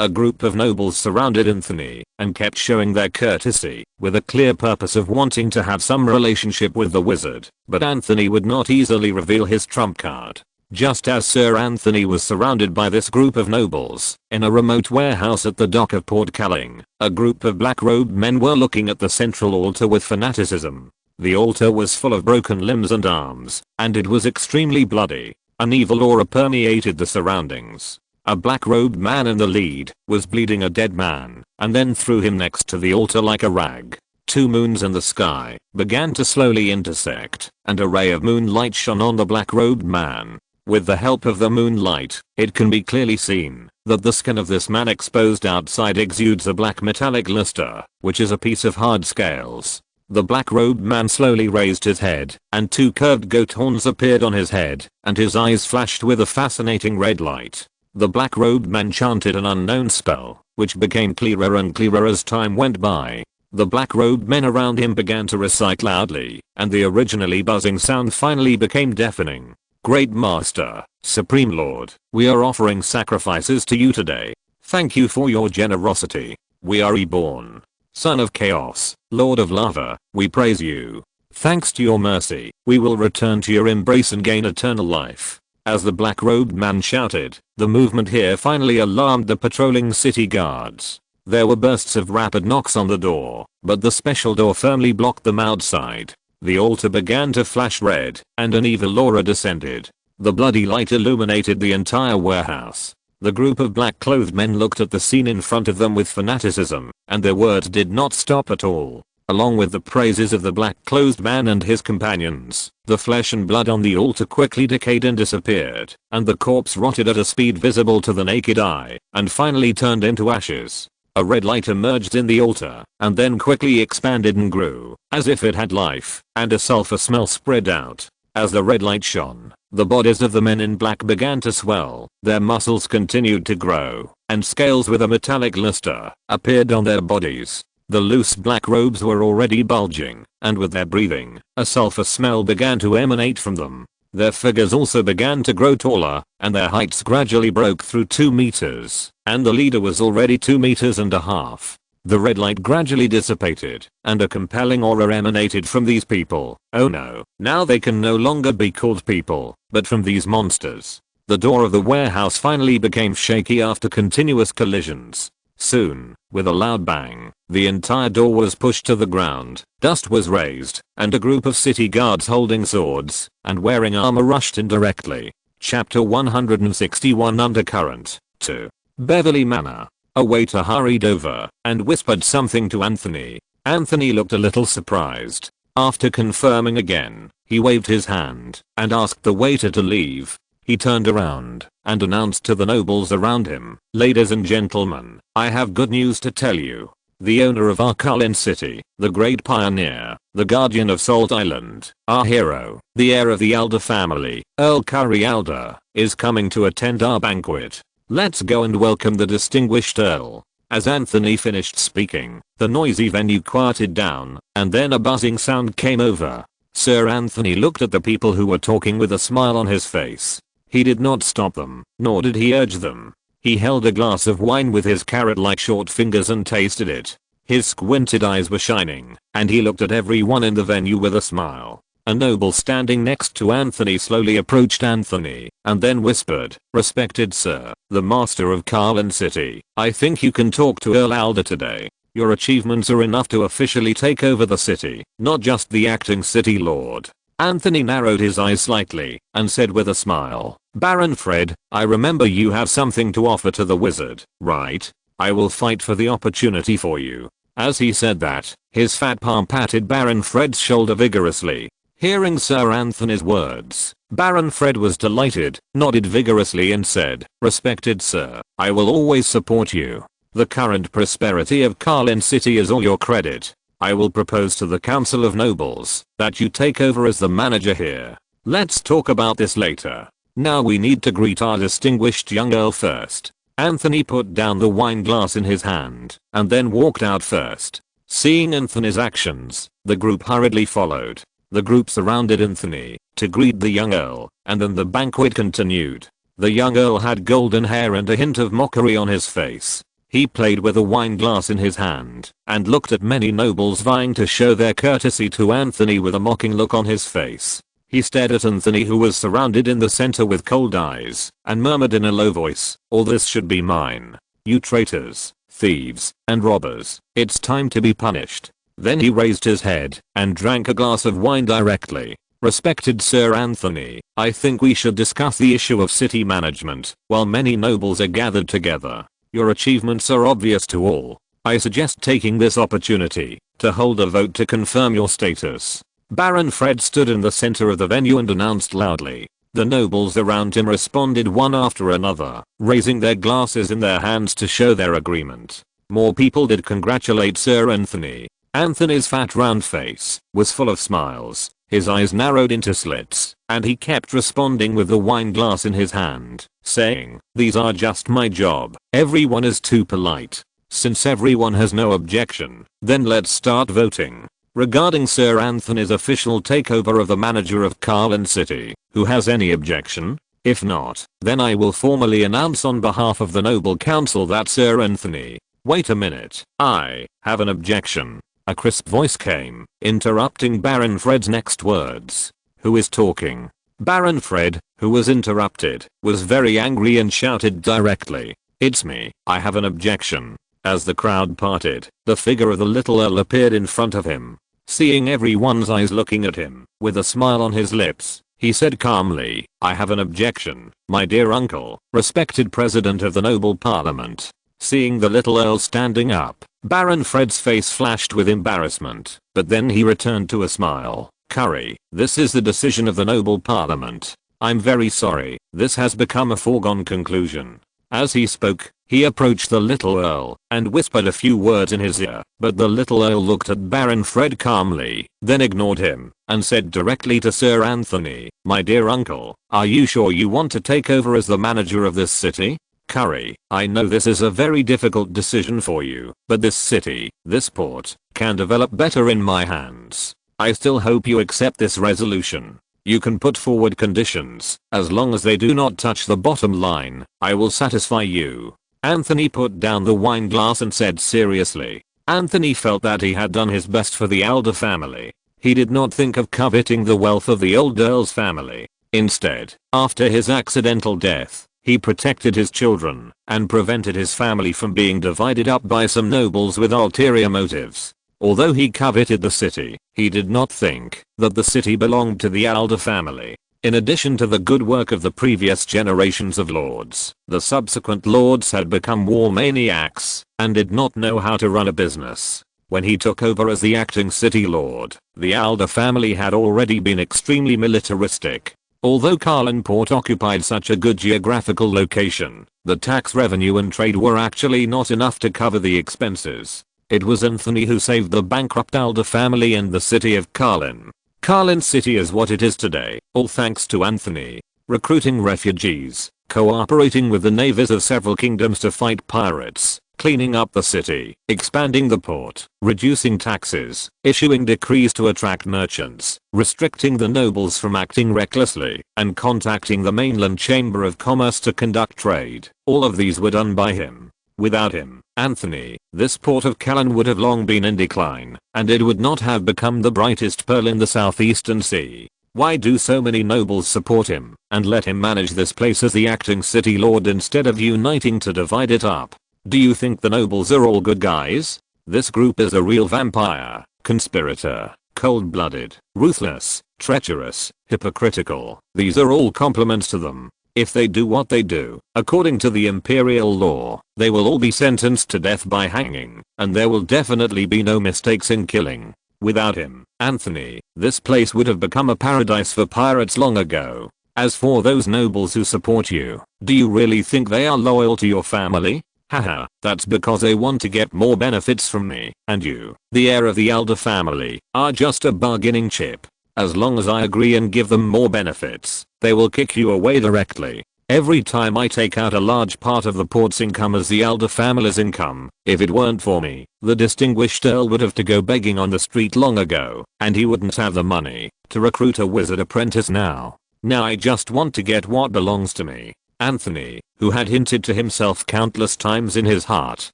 a group of nobles surrounded Anthony and kept showing their courtesy with a clear purpose of wanting to have some relationship with the wizard, but Anthony would not easily reveal his trump card. Just as Sir Anthony was surrounded by this group of nobles, in a remote warehouse at the dock of Port Calling, a group of black-robed men were looking at the central altar with fanaticism. The altar was full of broken limbs and arms, and it was extremely bloody. An evil aura permeated the surroundings. A black-robed man in the lead was bleeding a dead man, and then threw him next to the altar like a rag. Two moons in the sky began to slowly intersect, and a ray of moonlight shone on the black-robed man. With the help of the moonlight, it can be clearly seen that the skin of this man exposed outside exudes a black metallic luster, which is a piece of hard scales. The black-robed man slowly raised his head, and two curved goat horns appeared on his head, and his eyes flashed with a fascinating red light. The black-robed man chanted an unknown spell, which became clearer and clearer as time went by. The black-robed men around him began to recite loudly, and the originally buzzing sound finally became deafening. Great Master, Supreme Lord, we are offering sacrifices to you today. Thank you for your generosity. We are reborn. Son of Chaos, Lord of Lava, we praise you. Thanks to your mercy, we will return to your embrace and gain eternal life. As the black-robed man shouted, the movement here finally alarmed the patrolling city guards. There were bursts of rapid knocks on the door, but the special door firmly blocked them outside. The altar began to flash red, and an evil aura descended. The bloody light illuminated the entire warehouse. The group of black-clothed men looked at the scene in front of them with fanaticism, and their words did not stop at all. Along with the praises of the black-clothed man and his companions, the flesh and blood on the altar quickly decayed and disappeared, and the corpse rotted at a speed visible to the naked eye, and finally turned into ashes. A red light emerged in the altar, and then quickly expanded and grew, as if it had life, and a sulfur smell spread out. As the red light shone, the bodies of the men in black began to swell, their muscles continued to grow, and scales with a metallic luster appeared on their bodies. The loose black robes were already bulging, and with their breathing, a sulfur smell began to emanate from them. Their figures also began to grow taller, and their heights gradually broke through 2 meters, and the leader was already 2.5 meters. The red light gradually dissipated, and a compelling aura emanated from these people. Oh no, now they can no longer be called people, but from these monsters. The door of the warehouse finally became shaky after continuous collisions. Soon, with a loud bang, the entire door was pushed to the ground, dust was raised, and a group of city guards holding swords and wearing armor rushed in directly. Chapter 161 Undercurrent 2. Beverly Manor. A waiter hurried over and whispered something to Anthony. Anthony looked a little surprised. After confirming again, he waved his hand and asked the waiter to leave. He turned around and announced to the nobles around him, "Ladies and gentlemen, I have good news to tell you. The owner of our Allen City, the great pioneer, the guardian of Salt Island, our hero, the heir of the Alder family, Earl Curry Alder, is coming to attend our banquet. Let's go and welcome the distinguished Earl." As Anthony finished speaking, the noisy venue quieted down, and then a buzzing sound came over. Sir Anthony looked at the people who were talking with a smile on his face. He did not stop them, nor did he urge them. He held a glass of wine with his carrot-like short fingers and tasted it. His squinted eyes were shining, and he looked at everyone in the venue with a smile. A noble standing next to Anthony slowly approached Anthony, and then whispered, "Respected sir, the master of Allen City, I think you can talk to Earl Alder today. Your achievements are enough to officially take over the city, not just the acting city lord." Anthony narrowed his eyes slightly, and said with a smile, "Baron Fred, I remember you have something to offer to the wizard, right? I will fight for the opportunity for you." As he said that, his fat palm patted Baron Fred's shoulder vigorously. Hearing Sir Anthony's words, Baron Fred was delighted, nodded vigorously and said, "Respected sir, I will always support you. The current prosperity of Allen City is all your credit. I will propose to the Council of Nobles that you take over as the manager here. Let's talk about this later. Now we need to greet our distinguished young Earl first." Anthony put down the wine glass in his hand, and then walked out first. Seeing Anthony's actions, the group hurriedly followed. The group surrounded Anthony to greet the young Earl, and then the banquet continued. The young Earl had golden hair and a hint of mockery on his face. He played with a wine glass in his hand, and looked at many nobles vying to show their courtesy to Anthony with a mocking look on his face. He stared at Anthony, who was surrounded in the center with cold eyes, and murmured in a low voice, "All this should be mine. You traitors, thieves, and robbers, it's time to be punished." Then he raised his head and drank a glass of wine directly. "Respected Sir Anthony, I think we should discuss the issue of city management while many nobles are gathered together. Your achievements are obvious to all. I suggest taking this opportunity to hold a vote to confirm your status." Baron Fred stood in the center of the venue and announced loudly. The nobles around him responded one after another, raising their glasses in their hands to show their agreement. More people did congratulate Sir Anthony. Anthony's fat round face was full of smiles, his eyes narrowed into slits, and he kept responding with the wine glass in his hand, saying, "These are just my job. Everyone is too polite. Since everyone has no objection, then let's start voting." Regarding Sir Anthony's official takeover of the manager of Allen City, who has any objection? If not, then I will formally announce on behalf of the Noble Council that Sir Anthony— Wait a minute, I have an objection. A crisp voice came, interrupting Baron Fred's next words. "Who is talking?" Baron Fred, who was interrupted, was very angry and shouted directly, "It's me, I have an objection." As the crowd parted, the figure of the little Earl appeared in front of him. Seeing everyone's eyes looking at him, with a smile on his lips, he said calmly, "I have an objection, my dear uncle, respected president of the noble parliament." Seeing the little earl standing up, Baron Fred's face flashed with embarrassment, but then he returned to a smile. "Curry, this is the decision of the noble parliament. I'm very sorry, this has become a foregone conclusion." As he spoke, he approached the little earl and whispered a few words in his ear, but the little earl looked at Baron Fred calmly, then ignored him, and said directly to Sir Anthony, "My dear uncle, are you sure you want to take over as the manager of this city? Curry, I know this is a very difficult decision for you, but this city, this port, can develop better in my hands. I still hope you accept this resolution. You can put forward conditions, as long as they do not touch the bottom line, I will satisfy you." Anthony put down the wine glass and said seriously. Anthony felt that he had done his best for the Alder family. He did not think of coveting the wealth of the old Earl's family. Instead, after his accidental death, he protected his children and prevented his family from being divided up by some nobles with ulterior motives. Although he coveted the city, he did not think that the city belonged to the Alder family. In addition to the good work of the previous generations of lords, the subsequent lords had become war maniacs and did not know how to run a business. When he took over as the acting city lord, the Alder family had already been extremely militaristic. Although Carlinport occupied such a good geographical location, the tax revenue and trade were actually not enough to cover the expenses. It was Anthony who saved the bankrupt Alder family and the city of Carlin. Carlin City is what it is today, all thanks to Anthony. Recruiting refugees, cooperating with the navies of several kingdoms to fight pirates, cleaning up the city, expanding the port, reducing taxes, issuing decrees to attract merchants, restricting the nobles from acting recklessly, and contacting the mainland chamber of commerce to conduct trade. All of these were done by him. Without him, Anthony, this port of Callan would have long been in decline, and it would not have become the brightest pearl in the southeastern sea. Why do so many nobles support him and let him manage this place as the acting city lord instead of uniting to divide it up? Do you think the nobles are all good guys? This group is a real vampire, conspirator, cold-blooded, ruthless, treacherous, hypocritical. These are all compliments to them. If they do what they do, according to the imperial law, they will all be sentenced to death by hanging, and there will definitely be no mistakes in killing. Without him, Anthony, this place would have become a paradise for pirates long ago. As for those nobles who support you, do you really think they are loyal to your family? Haha, that's because they want to get more benefits from me, and you, the heir of the Alder family, are just a bargaining chip. As long as I agree and give them more benefits, they will kick you away directly. Every time I take out a large part of the port's income as the Alder family's income, if it weren't for me, the distinguished earl would have to go begging on the street long ago, and he wouldn't have the money to recruit a wizard apprentice now. Now I just want to get what belongs to me. Anthony, who had hinted to himself countless times in his heart,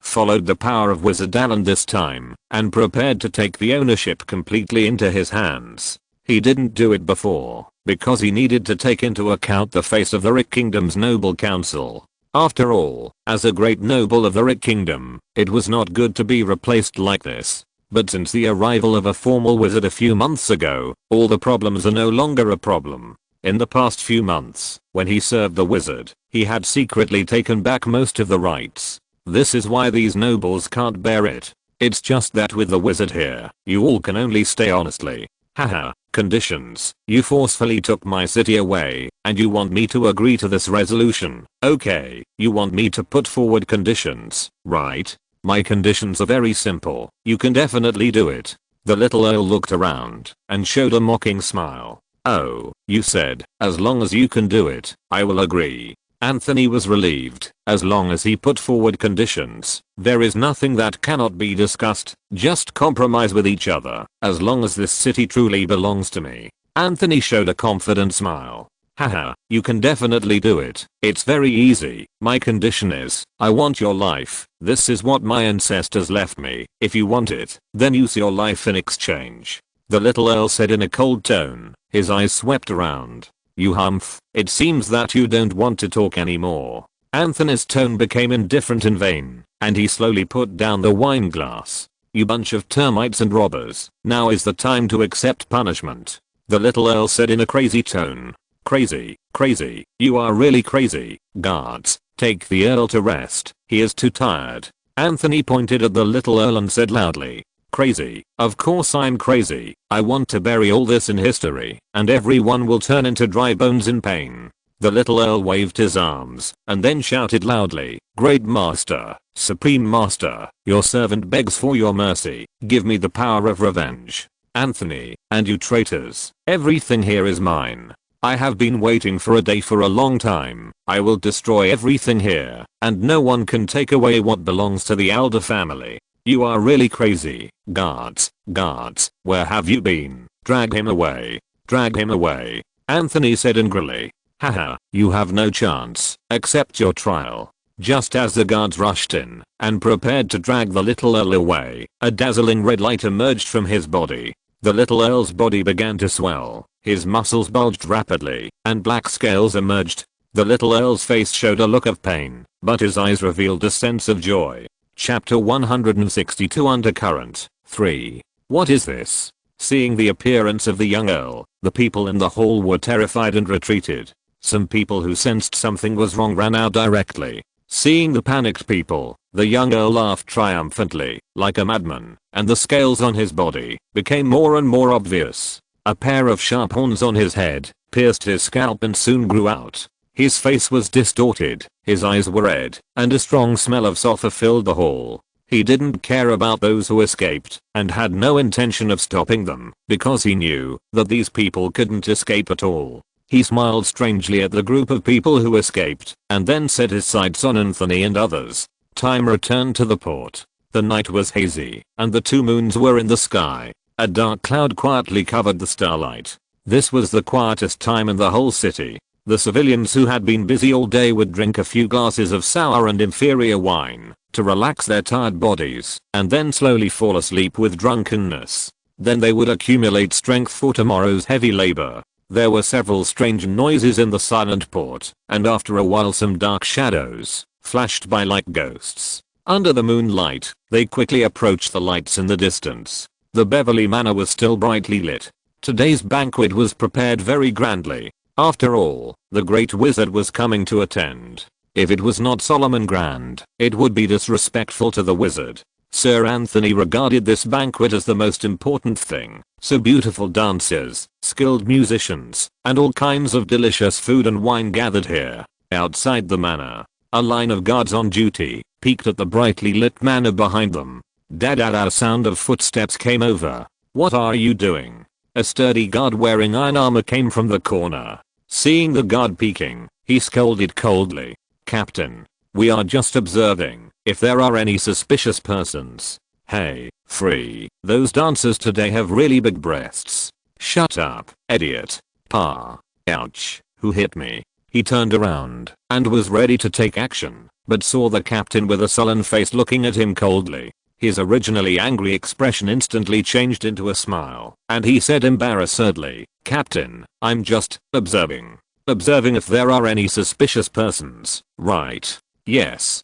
followed the power of Wizard Allen this time, and prepared to take the ownership completely into his hands. He didn't do it before, because he needed to take into account the face of the Rick Kingdom's noble council. After all, as a great noble of the Rick Kingdom, it was not good to be replaced like this. But since the arrival of a formal wizard a few months ago, all the problems are no longer a problem. In the past few months, when he served the wizard, he had secretly taken back most of the rights. This is why these nobles can't bear it. It's just that with the wizard here, you all can only stay honestly. Haha, conditions. You forcefully took my city away, and you want me to agree to this resolution. Okay, you want me to put forward conditions, right? My conditions are very simple. You can definitely do it. The little earl looked around and showed a mocking smile. Oh, you said, as long as you can do it, I will agree. Anthony was relieved. As long as he put forward conditions, there is nothing that cannot be discussed. Just compromise with each other. As long as this city truly belongs to me. Anthony showed a confident smile. Haha, you can definitely do it. It's very easy. My condition is, I want your life. This is what my ancestors left me. If you want it, then use your life in exchange. The little earl said in a cold tone. His eyes swept around. You humph, it seems that you don't want to talk anymore. Anthony's tone became indifferent and vain, and he slowly put down the wine glass. You bunch of termites and robbers. Now is the time to accept punishment. The little earl said in a crazy tone. Crazy, crazy, you are really crazy. Guards, take the earl to rest. He is too tired. Anthony pointed at the little earl and said loudly. Crazy, of course I'm crazy. I want to bury all this in history, and everyone will turn into dry bones in pain. The little earl waved his arms, and then shouted loudly, Great Master, Supreme Master, your servant begs for your mercy. Give me the power of revenge. Anthony, and you traitors, everything here is mine. I have been waiting for a day for a long time. I will destroy everything here, and no one can take away what belongs to the Alder family. You are really crazy. Guards, guards, where have you been? Drag him away. Drag him away. Anthony said angrily. Haha, you have no chance. Accept your trial. Just as the guards rushed in and prepared to drag the little earl away, a dazzling red light emerged from his body. The little earl's body began to swell, his muscles bulged rapidly, and black scales emerged. The little earl's face showed a look of pain, but his eyes revealed a sense of joy. Chapter 162 Undercurrent 3. What is this? Seeing the appearance of the young earl, the people in the hall were terrified and retreated. Some people who sensed something was wrong ran out directly. Seeing the panicked people, the young earl laughed triumphantly, like a madman, and the scales on his body became more and more obvious. A pair of sharp horns on his head pierced his scalp and soon grew out. His face was distorted, his eyes were red, and a strong smell of sulfur filled the hall. He didn't care about those who escaped, and had no intention of stopping them, because he knew that these people couldn't escape at all. He smiled strangely at the group of people who escaped, and then set his sights on Anthony and others. Time returned to the port. The night was hazy, and the two moons were in the sky. A dark cloud quietly covered the starlight. This was the quietest time in the whole city. The civilians who had been busy all day would drink a few glasses of sour and inferior wine to relax their tired bodies, and then slowly fall asleep with drunkenness. Then they would accumulate strength for tomorrow's heavy labor. There were several strange noises in the silent port, and after a while some dark shadows flashed by like ghosts. Under the moonlight, they quickly approached the lights in the distance. The Beverly Manor was still brightly lit. Today's banquet was prepared very grandly. After all, the great wizard was coming to attend. If it was not solemn and grand, it would be disrespectful to the wizard. Sir Anthony regarded this banquet as the most important thing, so beautiful dancers, skilled musicians, and all kinds of delicious food and wine gathered here. Outside the manor, a line of guards on duty peeked at the brightly lit manor behind them. Da-da-da, sound of footsteps came over. What are you doing? A sturdy guard wearing iron armor came from the corner. Seeing the guard peeking, he scolded coldly. Captain, we are just observing if there are any suspicious persons. Hey, free. Those dancers today have really big breasts. Shut up, idiot. Pa. Ouch. Who hit me? He turned around and was ready to take action, but saw the captain with a sullen face looking at him coldly. His originally angry expression instantly changed into a smile, and he said embarrassedly, Captain, I'm just observing. Observing if there are any suspicious persons, right? Yes,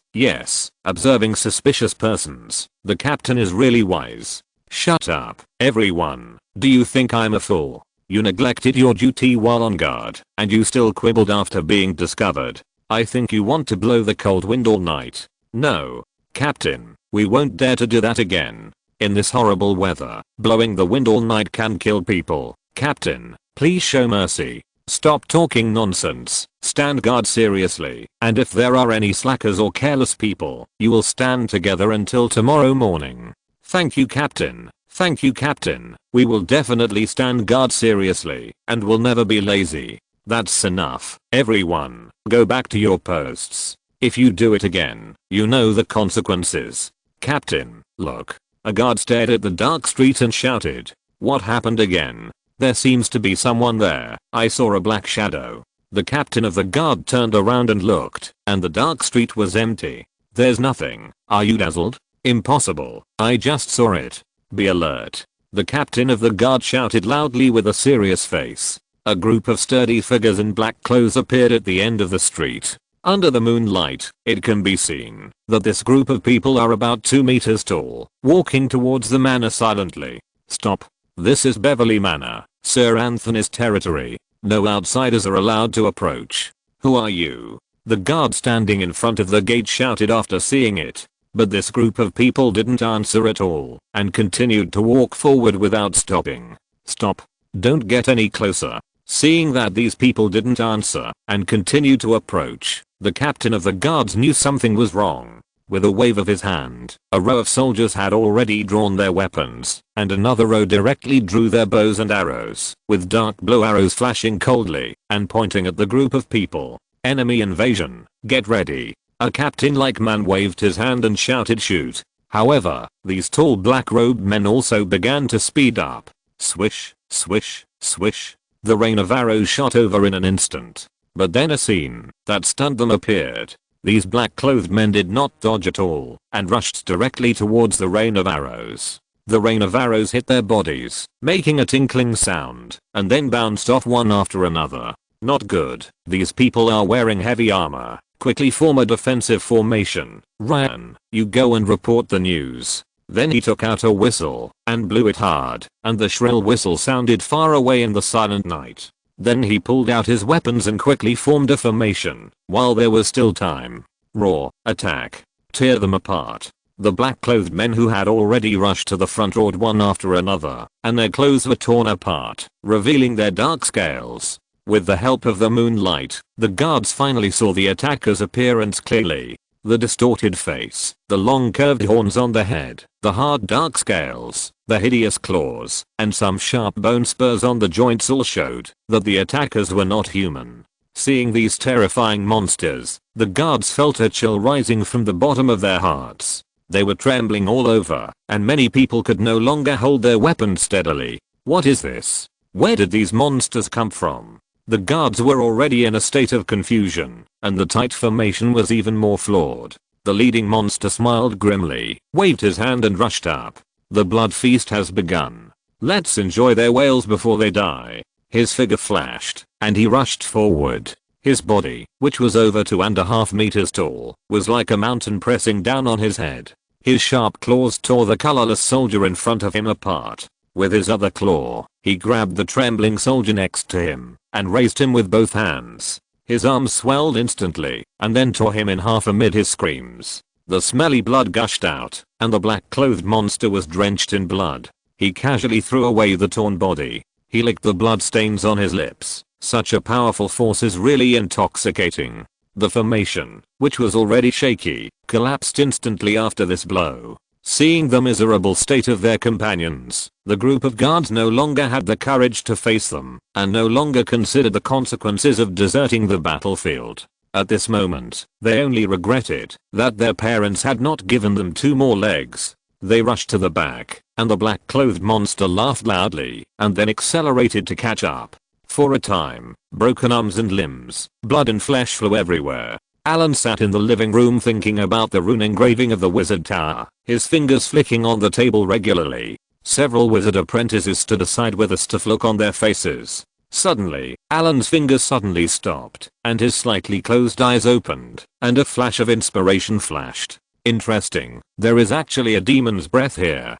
observing suspicious persons. The captain is really wise. Shut up, everyone. Do you think I'm a fool? You neglected your duty while on guard, and you still quibbled after being discovered. I think you want to blow the cold wind all night. No, Captain, we won't dare to do that again. In this horrible weather, blowing the wind all night can kill people. Captain, please show mercy. Stop talking nonsense, stand guard seriously, and if there are any slackers or careless people, you will stand together until tomorrow morning. Thank you, Captain. Thank you, Captain. We will definitely stand guard seriously, and will never be lazy. That's enough. Everyone, go back to your posts. If you do it again, you know the consequences. Captain, look. A guard stared at the dark street and shouted. What happened again? There seems to be someone there. I saw a black shadow. The captain of the guard turned around and looked, and the dark street was empty. There's nothing. Are you dazzled? Impossible. I just saw it. Be alert. The captain of the guard shouted loudly with a serious face. A group of sturdy figures in black clothes appeared at the end of the street. Under the moonlight, it can be seen that this group of people are about 2 meters tall, walking towards the manor silently. Stop. This is Beverly Manor, Sir Anthony's territory. No outsiders are allowed to approach. Who are you? The guard standing in front of the gate shouted after seeing it. But this group of people didn't answer at all and continued to walk forward without stopping. Stop. Don't get any closer. Seeing that these people didn't answer and continued to approach, the captain of the guards knew something was wrong. With a wave of his hand, a row of soldiers had already drawn their weapons, and another row directly drew their bows and arrows, with dark blue arrows flashing coldly and pointing at the group of people. Enemy invasion, get ready. A captain-like man waved his hand and shouted shoot. However, these tall black-robed men also began to speed up. Swish, swish, swish. The rain of arrows shot over in an instant. But then a scene that stunned them appeared. These black-clothed men did not dodge at all and rushed directly towards the rain of arrows. The rain of arrows hit their bodies, making a tinkling sound, and then bounced off one after another. Not good. These people are wearing heavy armor. Quickly form a defensive formation. Ryan, you go and report the news. Then he took out a whistle and blew it hard, and the shrill whistle sounded far away in the silent night. Then he pulled out his weapons and quickly formed a formation while there was still time. Roar, attack, tear them apart. The black-clothed men who had already rushed to the front roared one after another, and their clothes were torn apart, revealing their dark scales. With the help of the moonlight, the guards finally saw the attacker's appearance clearly. The distorted face, the long curved horns on the head, the hard dark scales, the hideous claws, and some sharp bone spurs on the joints all showed that the attackers were not human. Seeing these terrifying monsters, the guards felt a chill rising from the bottom of their hearts. They were trembling all over, and many people could no longer hold their weapons steadily. What is this? Where did these monsters come from? The guards were already in a state of confusion, and the tight formation was even more flawed. The leading monster smiled grimly, waved his hand and rushed up. The blood feast has begun. Let's enjoy their wails before they die. His figure flashed, and he rushed forward. His body, which was over 2.5 meters tall, was like a mountain pressing down on his head. His sharp claws tore the colorless soldier in front of him apart. With his other claw, he grabbed the trembling soldier next to him and raised him with both hands. His arms swelled instantly and then tore him in half amid his screams. The smelly blood gushed out, and the black-clothed monster was drenched in blood. He casually threw away the torn body. He licked the blood stains on his lips. Such a powerful force is really intoxicating. The formation, which was already shaky, collapsed instantly after this blow. Seeing the miserable state of their companions, the group of guards no longer had the courage to face them, and no longer considered the consequences of deserting the battlefield. At this moment, they only regretted that their parents had not given them 2 more legs. They rushed to the back, and the black-clothed monster laughed loudly, and then accelerated to catch up. For a time, broken arms and limbs, blood and flesh flew everywhere. Allen sat in the living room thinking about the rune engraving of the wizard tower, his fingers flicking on the table regularly. Several wizard apprentices stood aside with a stiff look on their faces. Suddenly, Allen's fingers suddenly stopped, and his slightly closed eyes opened, and a flash of inspiration flashed. Interesting, there is actually a demon's breath here.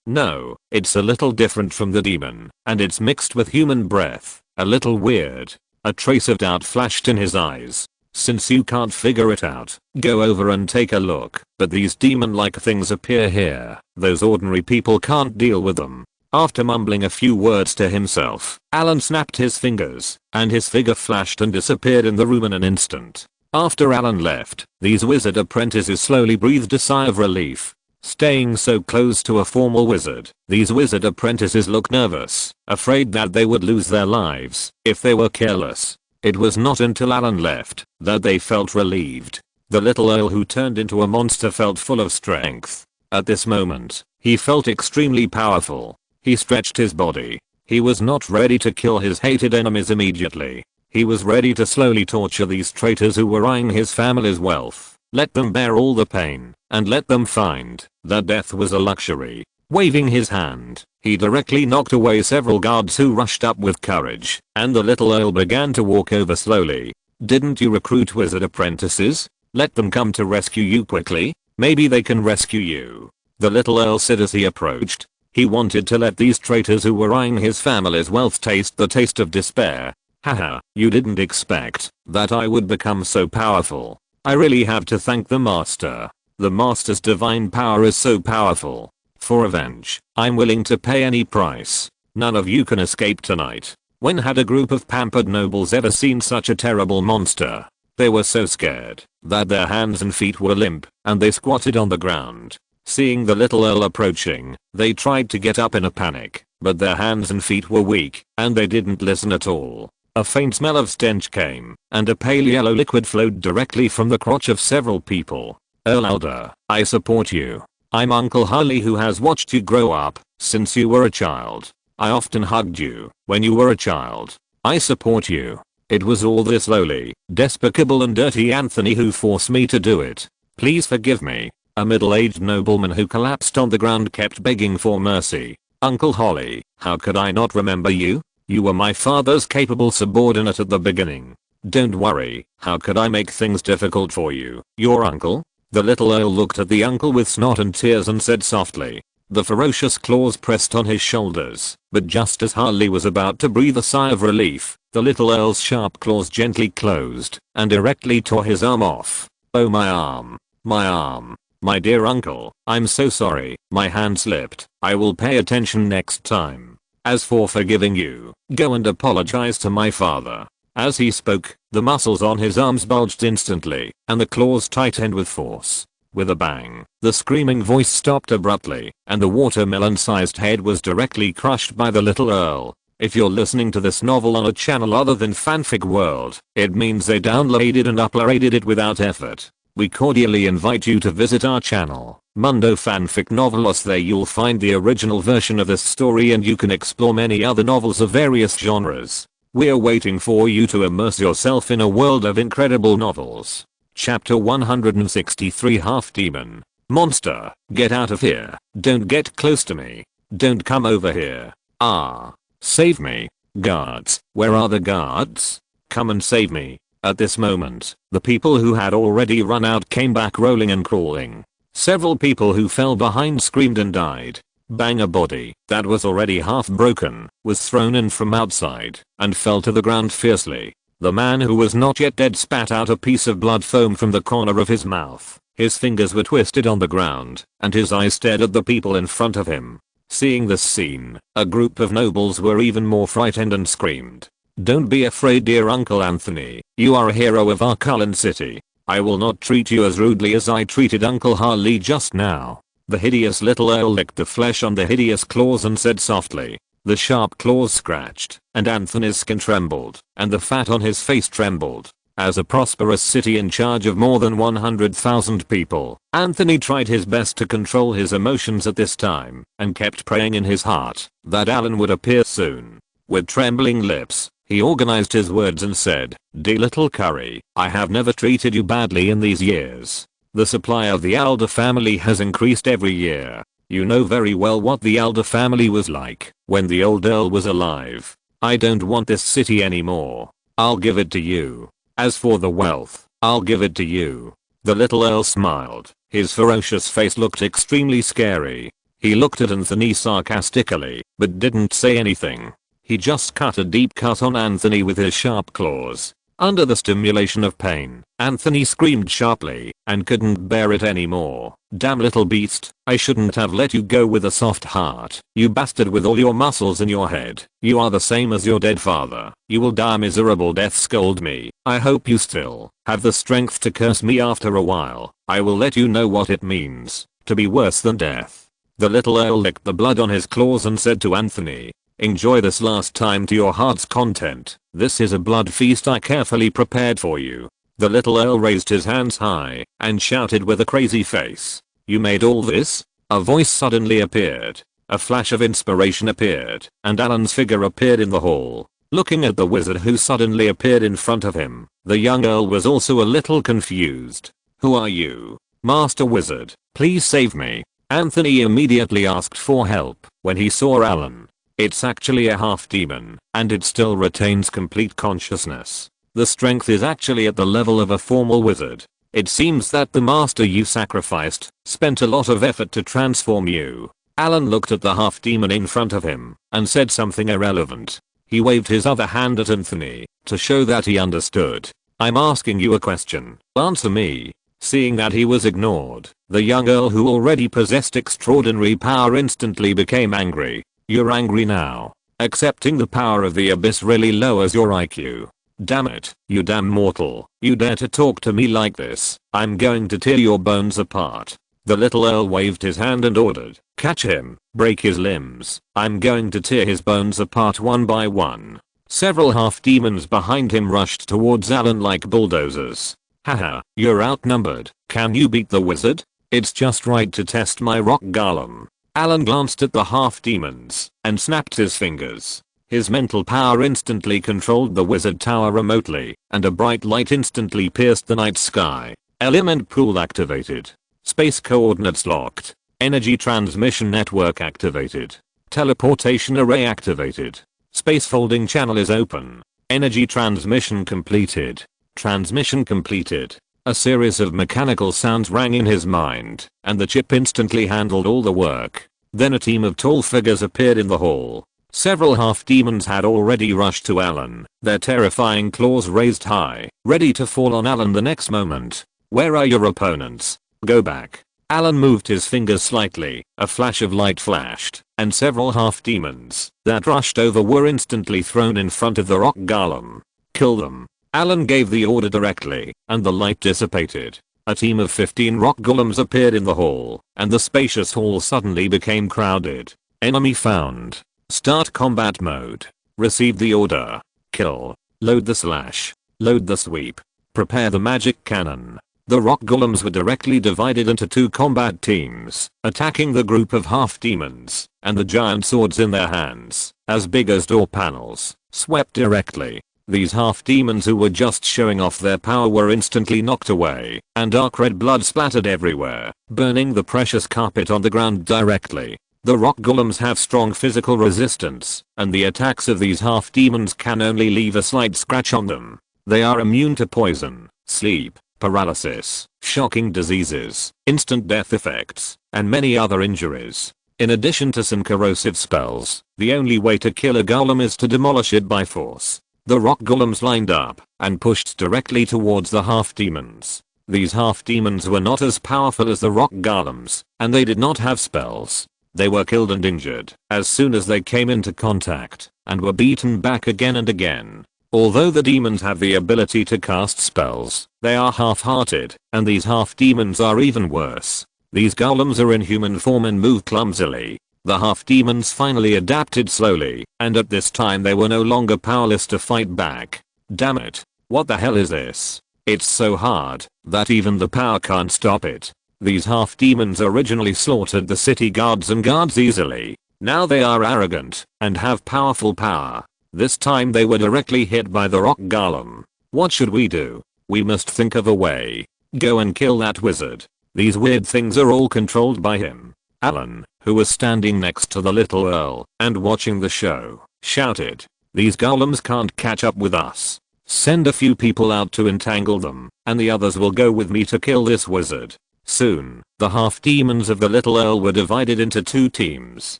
No, it's a little different from the demon, and it's mixed with human breath. A little weird. A trace of doubt flashed in his eyes. Since you can't figure it out, go over and take a look. But these demon-like things appear here. Those ordinary people can't deal with them. After mumbling a few words to himself, Allen snapped his fingers, and his figure flashed and disappeared in the room in an instant. After Allen left, these wizard apprentices slowly breathed a sigh of relief. Staying so close to a formal wizard, these wizard apprentices looked nervous, afraid that they would lose their lives if they were careless. It was not until Allen left that they felt relieved. The little earl who turned into a monster felt full of strength. At this moment, he felt extremely powerful. He stretched his body. He was not ready to kill his hated enemies immediately. He was ready to slowly torture these traitors who were eyeing his family's wealth. Let them bear all the pain, and let them find that death was a luxury. Waving his hand, he directly knocked away several guards who rushed up with courage, and the little earl began to walk over slowly. Didn't you recruit wizard apprentices? Let them come to rescue you quickly. Maybe they can rescue you. The little earl said as he approached. He wanted to let these traitors who were eyeing his family's wealth taste the taste of despair. Haha, you didn't expect that I would become so powerful. I really have to thank the master. The master's divine power is so powerful. For revenge, I'm willing to pay any price. None of you can escape tonight. When had a group of pampered nobles ever seen such a terrible monster? They were so scared that their hands and feet were limp, and they squatted on the ground. Seeing the little earl approaching, they tried to get up in a panic, but their hands and feet were weak, and they didn't listen at all. A faint smell of stench came, and a pale yellow liquid flowed directly from the crotch of several people. Earl Elder, I support you. I'm Uncle Harley who has watched you grow up since you were a child. I often hugged you when you were a child. I support you. It was all this lowly, despicable and dirty Anthony who forced me to do it. Please forgive me. A middle-aged nobleman who collapsed on the ground kept begging for mercy. Uncle Holly, how could I not remember you? You were my father's capable subordinate at the beginning. Don't worry, how could I make things difficult for you, your uncle? The little earl looked at the uncle with snot and tears and said softly. The ferocious claws pressed on his shoulders, but just as Harley was about to breathe a sigh of relief, the little earl's sharp claws gently closed and directly tore his arm off. Oh my arm. My arm. My dear uncle, I'm so sorry, my hand slipped. I will pay attention next time. As for forgiving you, go and apologize to my father. As he spoke, the muscles on his arms bulged instantly, and the claws tightened with force. With a bang, the screaming voice stopped abruptly, and the watermelon-sized head was directly crushed by the little earl. If you're listening to this novel on a channel other than Fanfic World, it means they downloaded and uploaded it without effort. We cordially invite you to visit our channel, Mundo Fanfic Novelos. There you'll find the original version of this story and you can explore many other novels of various genres. We're waiting for you to immerse yourself in a world of incredible novels. Chapter 163 Half Demon. Monster, get out of here. Don't get close to me. Don't come over here. Ah. Save me. Guards, where are the guards? Come and save me. At this moment, the people who had already run out came back rolling and crawling. Several people who fell behind screamed and died. Bang, a body that was already half broken was thrown in from outside and fell to the ground fiercely. The man who was not yet dead spat out a piece of blood foam from the corner of his mouth. His fingers were twisted on the ground and his eyes stared at the people in front of him. Seeing this scene, a group of nobles were even more frightened and screamed. Don't be afraid, dear Uncle Anthony. You are a hero of our Cullen city. I will not treat you as rudely as I treated Uncle Harley just now. The hideous little earl licked the flesh on the hideous claws and said softly. The sharp claws scratched, and Anthony's skin trembled, and the fat on his face trembled. As a prosperous city in charge of more than 100,000 people, Anthony tried his best to control his emotions at this time, and kept praying in his heart that Allen would appear soon. With trembling lips, he organized his words and said, Dear little Curry, I have never treated you badly in these years. The supply of the Alder family has increased every year. You know very well what the Alder family was like when the old earl was alive. I don't want this city anymore. I'll give it to you. As for the wealth, I'll give it to you. The little earl smiled. His ferocious face looked extremely scary. He looked at Anthony sarcastically, but didn't say anything. He just cut a deep cut on Anthony with his sharp claws. Under the stimulation of pain, Anthony screamed sharply and couldn't bear it anymore. Damn little beast, I shouldn't have let you go with a soft heart. You bastard with all your muscles in your head. You are the same as your dead father. You will die a miserable death. Scold me. I hope you still have the strength to curse me after a while. I will let you know what it means to be worse than death. The little earl licked the blood on his claws and said to Anthony, Enjoy this last time to your heart's content. This is a blood feast I carefully prepared for you. The little earl raised his hands high and shouted with a crazy face. You made all this? A voice suddenly appeared. A flash of inspiration appeared, and Allen's figure appeared in the hall. Looking at the wizard who suddenly appeared in front of him, the young earl was also a little confused. Who are you? Master Wizard, please save me. Anthony immediately asked for help when he saw Allen. It's actually a half demon, and it still retains complete consciousness. The strength is actually at the level of a formal wizard. It seems that the master you sacrificed spent a lot of effort to transform you. Allen looked at the half-demon in front of him and said something irrelevant. He waved his other hand at Anthony to show that he understood. I'm asking you a question. Answer me. Seeing that he was ignored, the young earl who already possessed extraordinary power instantly became angry. You're angry now. Accepting the power of the abyss really lowers your IQ. Damn it, you damn mortal. You dare to talk to me like this. I'm going to tear your bones apart. The little earl waved his hand and ordered, catch him, break his limbs. I'm going to tear his bones apart one by one. Several half-demons behind him rushed towards Allen like bulldozers. Haha, you're outnumbered. Can you beat the wizard? It's just right to test my rock golem. Allen glanced at the half-demons and snapped his fingers. His mental power instantly controlled the wizard tower remotely, and a bright light instantly pierced the night sky. Element pool activated. Space coordinates locked. Energy transmission network activated. Teleportation array activated. Space folding channel is open. Energy transmission completed. Transmission completed. A series of mechanical sounds rang in his mind, and the chip instantly handled all the work. Then a team of tall figures appeared in the hall. Several half-demons had already rushed to Allen, their terrifying claws raised high, ready to fall on Allen the next moment. Where are your opponents? Go back. Allen moved his fingers slightly, a flash of light flashed, and several half-demons that rushed over were instantly thrown in front of the rock golem. Kill them. Allen gave the order directly, and the light dissipated. A team of 15 rock golems appeared in the hall, and the spacious hall suddenly became crowded. Enemy found. Start combat mode. Receive the order. Kill. Load the slash. Load the sweep. Prepare the magic cannon. The rock golems were directly divided into two combat teams, attacking the group of half-demons, and the giant swords in their hands, as big as door panels, swept directly. These half-demons who were just showing off their power were instantly knocked away, and dark red blood splattered everywhere, burning the precious carpet on the ground directly. The rock golems have strong physical resistance, and the attacks of these half-demons can only leave a slight scratch on them. They are immune to poison, sleep, paralysis, shocking diseases, instant death effects, and many other injuries. In addition to some corrosive spells, the only way to kill a golem is to demolish it by force. The rock golems lined up and pushed directly towards the half-demons. These half-demons were not as powerful as the rock golems, and they did not have spells. They were killed and injured as soon as they came into contact, and were beaten back again and again. Although the demons have the ability to cast spells, they are half-hearted, and these half-demons are even worse. These golems are in human form and move clumsily. The half-demons finally adapted slowly, and at this time they were no longer powerless to fight back. Damn it. What the hell is this? It's so hard that even the power can't stop it. These half-demons originally slaughtered the city guards and guards easily. Now they are arrogant and have powerful power. This time they were directly hit by the rock golem. What should we do? We must think of a way. Go and kill that wizard. These weird things are all controlled by him. Allen, who was standing next to the little earl and watching the show, shouted, "These golems can't catch up with us. Send a few people out to entangle them, and the others will go with me to kill this wizard." Soon, the half-demons of the little earl were divided into two teams.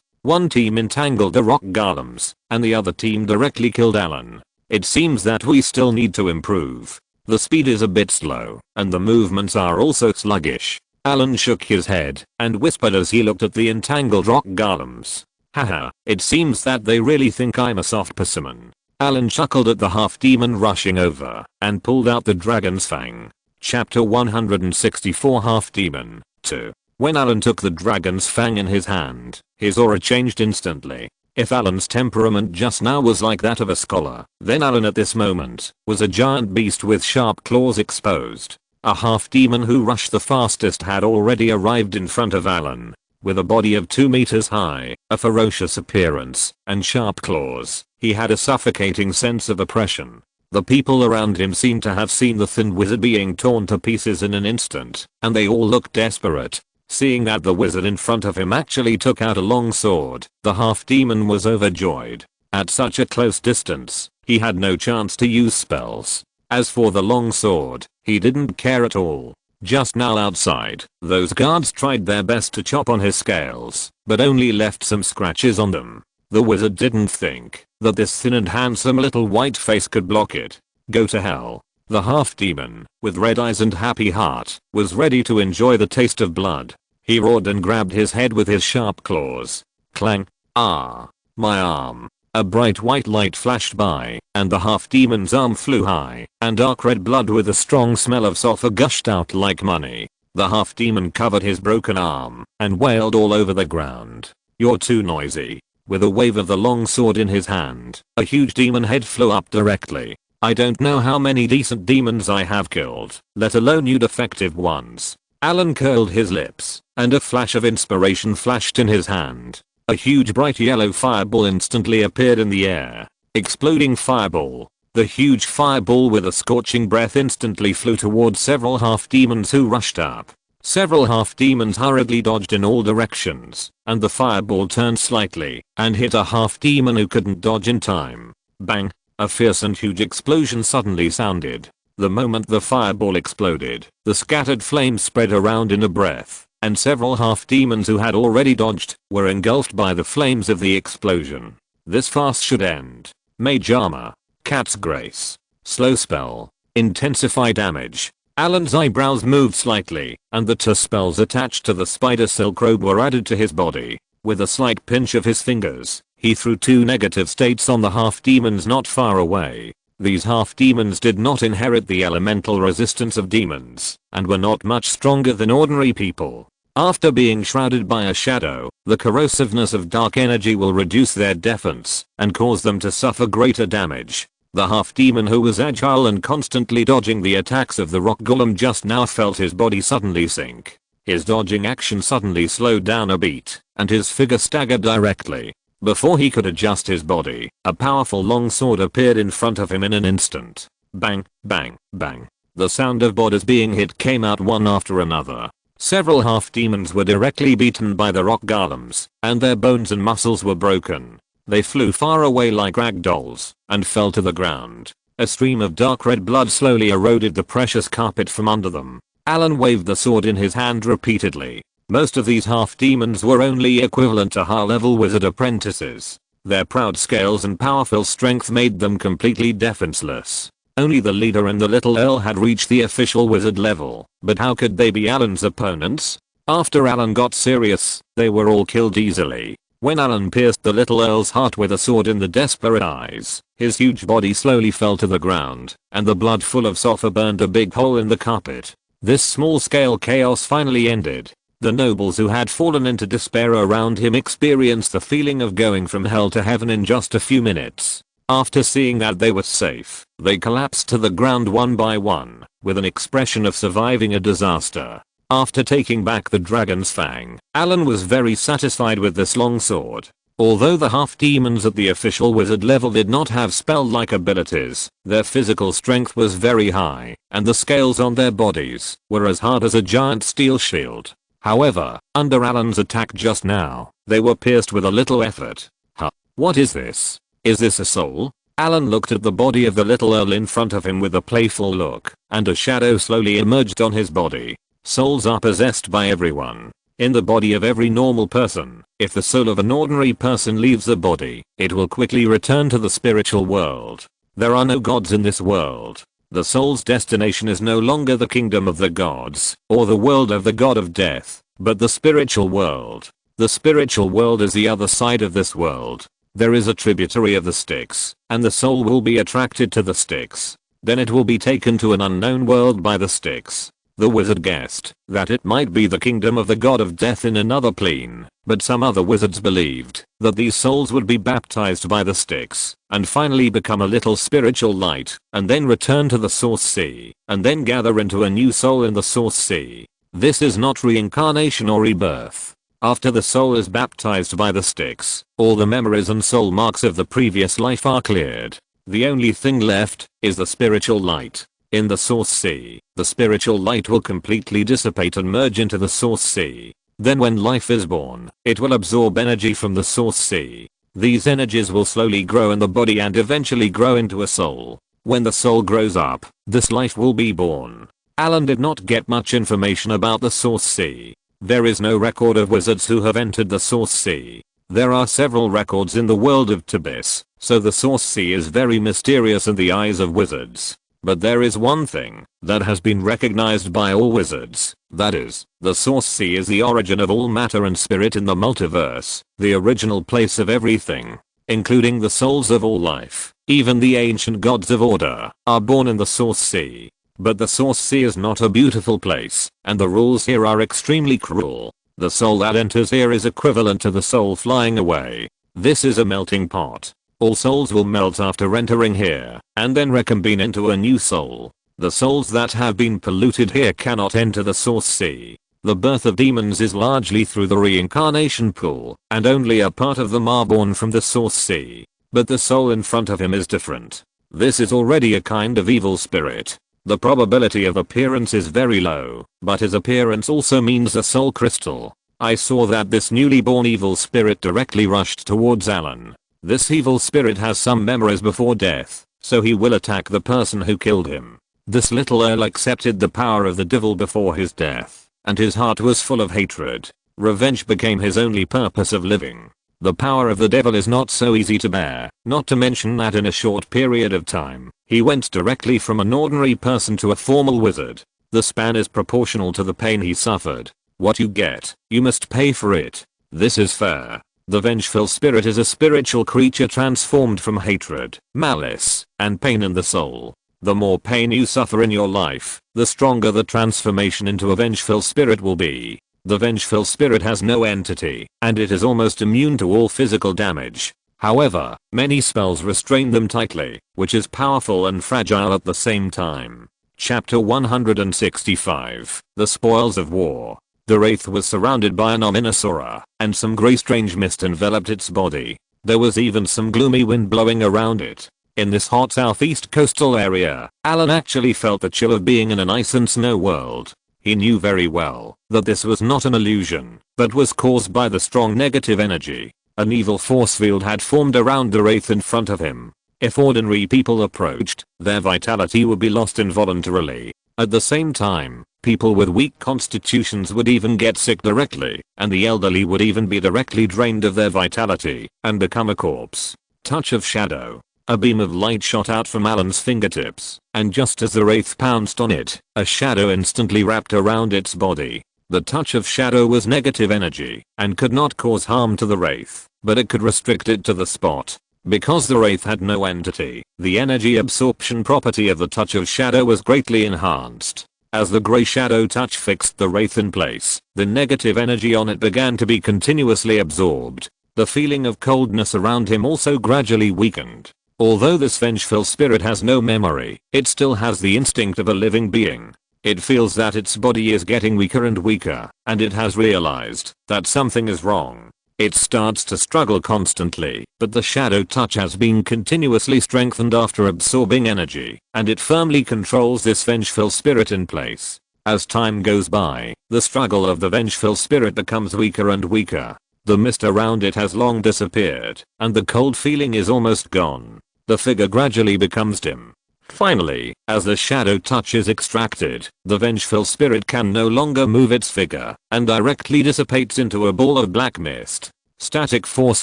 One team entangled the rock golems, and the other team directly killed Allen. It seems that we still need to improve. The speed is a bit slow, and the movements are also sluggish. Allen shook his head and whispered as he looked at the entangled rock golems. Haha, it seems that they really think I'm a soft persimmon. Allen chuckled at the half-demon rushing over and pulled out the dragon's fang. Chapter 164 Half-Demon 2. When Allen took the dragon's fang in his hand, his aura changed instantly. If Allen's temperament just now was like that of a scholar, then Allen at this moment was a giant beast with sharp claws exposed. A half-demon who rushed the fastest had already arrived in front of Allen. With a body of 2 meters high, a ferocious appearance, and sharp claws, he had a suffocating sense of oppression. The people around him seemed to have seen the thin wizard being torn to pieces in an instant, and they all looked desperate. Seeing that the wizard in front of him actually took out a long sword, the half-demon was overjoyed. At such a close distance, he had no chance to use spells. As for the long sword, he didn't care at all. Just now outside, those guards tried their best to chop on his scales, but only left some scratches on them. The wizard didn't think that this thin and handsome little white face could block it. Go to hell. The half-demon, with red eyes and happy heart, was ready to enjoy the taste of blood. He roared and grabbed his head with his sharp claws. Clang. Ah. My arm. A bright white light flashed by, and the half-demon's arm flew high, and dark red blood with a strong smell of sulfur gushed out like money. The half-demon covered his broken arm, and wailed all over the ground. You're too noisy. With a wave of the long sword in his hand, a huge demon head flew up directly. I don't know how many decent demons I have killed, let alone you defective ones. Allen curled his lips, and a flash of inspiration flashed in his hand. A huge bright yellow fireball instantly appeared in the air. Exploding fireball. The huge fireball with a scorching breath instantly flew towards several half-demons who rushed up. Several half-demons hurriedly dodged in all directions, and the fireball turned slightly and hit a half-demon who couldn't dodge in time. Bang! A fierce and huge explosion suddenly sounded. The moment the fireball exploded, the scattered flames spread around in a breath, and several half-demons who had already dodged were engulfed by the flames of the explosion. This fast should end. Mage armor. Cat's grace. Slow spell. Intensify damage. Allen's eyebrows moved slightly, and the two spells attached to the spider silk robe were added to his body. With a slight pinch of his fingers, he threw 2 negative states on the half-demons not far away. These half-demons did not inherit the elemental resistance of demons, and were not much stronger than ordinary people. After being shrouded by a shadow, the corrosiveness of dark energy will reduce their defense, and cause them to suffer greater damage. The half-demon who was agile and constantly dodging the attacks of the rock golem just now felt his body suddenly sink. His dodging action suddenly slowed down a beat, and his figure staggered directly. Before he could adjust his body, a powerful long sword appeared in front of him in an instant. Bang, bang, bang. The sound of bodies being hit came out one after another. Several half-demons were directly beaten by the rock golems, and their bones and muscles were broken. They flew far away like rag dolls, and fell to the ground. A stream of dark red blood slowly eroded the precious carpet from under them. Allen waved the sword in his hand repeatedly. Most of these half-demons were only equivalent to high-level wizard apprentices. Their proud scales and powerful strength made them completely defenseless. Only the leader and the little earl had reached the official wizard level, but how could they be Allen's opponents? After Allen got serious, they were all killed easily. When Allen pierced the little earl's heart with a sword in the desperate eyes, his huge body slowly fell to the ground, and the blood full of sulfur burned a big hole in the carpet. This small-scale chaos finally ended. The nobles who had fallen into despair around him experienced the feeling of going from hell to heaven in just a few minutes. After seeing that they were safe, they collapsed to the ground one by one, with an expression of surviving a disaster. After taking back the dragon's fang, Allen was very satisfied with this long sword. Although the half-demons at the official wizard level did not have spell-like abilities, their physical strength was very high, and the scales on their bodies were as hard as a giant steel shield. However, under Allen's attack just now, they were pierced with a little effort. Huh? What is this? Is this a soul? Allen looked at the body of the little earl in front of him with a playful look, and a shadow slowly emerged on his body. Souls are possessed by everyone. In the body of every normal person, if the soul of an ordinary person leaves the body, it will quickly return to the spiritual world. There are no gods in this world. The soul's destination is no longer the kingdom of the gods, or the world of the god of death, but the spiritual world. The spiritual world is the other side of this world. There is a tributary of the Styx, and the soul will be attracted to the Styx. Then it will be taken to an unknown world by the Styx. The wizard guessed that it might be the kingdom of the god of death in another plane, but some other wizards believed that these souls would be baptized by the Styx, and finally become a little spiritual light, and then return to the source sea, and then gather into a new soul in the source sea. This is not reincarnation or rebirth. After the soul is baptized by the Styx, all the memories and soul marks of the previous life are cleared. The only thing left is the spiritual light. In the source sea, the spiritual light will completely dissipate and merge into the source sea. Then when life is born, it will absorb energy from the source sea. These energies will slowly grow in the body and eventually grow into a soul. When the soul grows up, this life will be born. Allen did not get much information about the Source Sea. There is no record of wizards who have entered the Source Sea. There are several records in the world of Tibis, so the Source Sea is very mysterious in the eyes of wizards. But there is one thing that has been recognized by all wizards, that is, the Source Sea is the origin of all matter and spirit in the multiverse, the original place of everything, including the souls of all life. Even the ancient gods of order are born in the Source Sea. But the Source Sea is not a beautiful place, and the rules here are extremely cruel. The soul that enters here is equivalent to the soul flying away. This is a melting pot. All souls will melt after entering here, and then reconvene into a new soul. The souls that have been polluted here cannot enter the Source Sea. The birth of demons is largely through the reincarnation pool, and only a part of them are born from the Source Sea. But the soul in front of him is different. This is already a kind of evil spirit. The probability of appearance is very low, but his appearance also means a soul crystal. I saw that this newly born evil spirit directly rushed towards Allen. This evil spirit has some memories before death, so he will attack the person who killed him. This little Earl accepted the power of the devil before his death, and his heart was full of hatred. Revenge became his only purpose of living. The power of the devil is not so easy to bear, not to mention that in a short period of time, he went directly from an ordinary person to a formal wizard. The span is proportional to the pain he suffered. What you get, you must pay for it. This is fair. The vengeful spirit is a spiritual creature transformed from hatred, malice, and pain in the soul. The more pain you suffer in your life, the stronger the transformation into a vengeful spirit will be. The vengeful spirit has no entity, and it is almost immune to all physical damage. However, many spells restrain them tightly, which is powerful and fragile at the same time. Chapter 165, The Spoils of War. The Wraith was surrounded by an ominous aura, and some grey strange mist enveloped its body. There was even some gloomy wind blowing around it. In this hot southeast coastal area, Allen actually felt the chill of being in an ice and snow world. He knew very well that this was not an illusion, but was caused by the strong negative energy. An evil force field had formed around the wraith in front of him. If ordinary people approached, their vitality would be lost involuntarily. At the same time, people with weak constitutions would even get sick directly, and the elderly would even be directly drained of their vitality and become a corpse. Touch of shadow. A beam of light shot out from Allen's fingertips, and just as the wraith pounced on it, a shadow instantly wrapped around its body. The touch of shadow was negative energy, and could not cause harm to the wraith, but it could restrict it to the spot. Because the wraith had no entity, the energy absorption property of the touch of shadow was greatly enhanced. As the grey shadow touch fixed the wraith in place, the negative energy on it began to be continuously absorbed. The feeling of coldness around him also gradually weakened. Although this vengeful spirit has no memory, it still has the instinct of a living being. It feels that its body is getting weaker and weaker, and it has realized that something is wrong. It starts to struggle constantly, but the shadow touch has been continuously strengthened after absorbing energy, and it firmly controls this vengeful spirit in place. As time goes by, the struggle of the vengeful spirit becomes weaker and weaker. The mist around it has long disappeared, and the cold feeling is almost gone. The figure gradually becomes dim. Finally, as the shadow touch is extracted, the vengeful spirit can no longer move its figure, and directly dissipates into a ball of black mist. Static force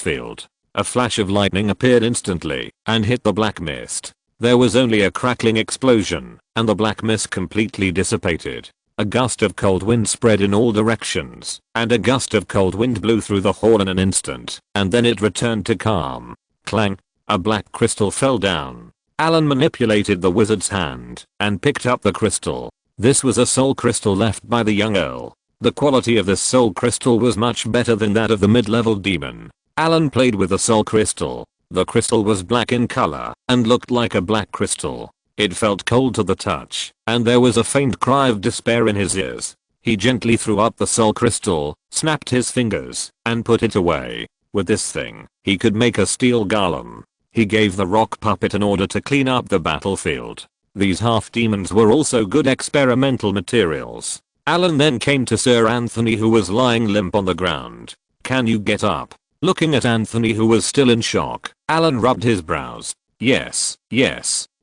field. A flash of lightning appeared instantly, and hit the black mist. There was only a crackling explosion, and the black mist completely dissipated. A gust of cold wind spread in all directions, and a gust of cold wind blew through the hall in an instant, and then it returned to calm. Clang. A black crystal fell down. Allen manipulated the wizard's hand and picked up the crystal. This was a soul crystal left by the young earl. The quality of this soul crystal was much better than that of the mid-level demon. Allen played with the soul crystal. The crystal was black in color and looked like a black crystal. It felt cold to the touch, and there was a faint cry of despair in his ears. He gently threw up the soul crystal, snapped his fingers, and put it away. With this thing, he could make a steel golem. He gave the rock puppet an order to clean up the battlefield. These half-demons were also good experimental materials. Allen then came to Sir Anthony, who was lying limp on the ground. "Can you get up?" Looking at Anthony, who was still in shock, Allen rubbed his brows. Yes.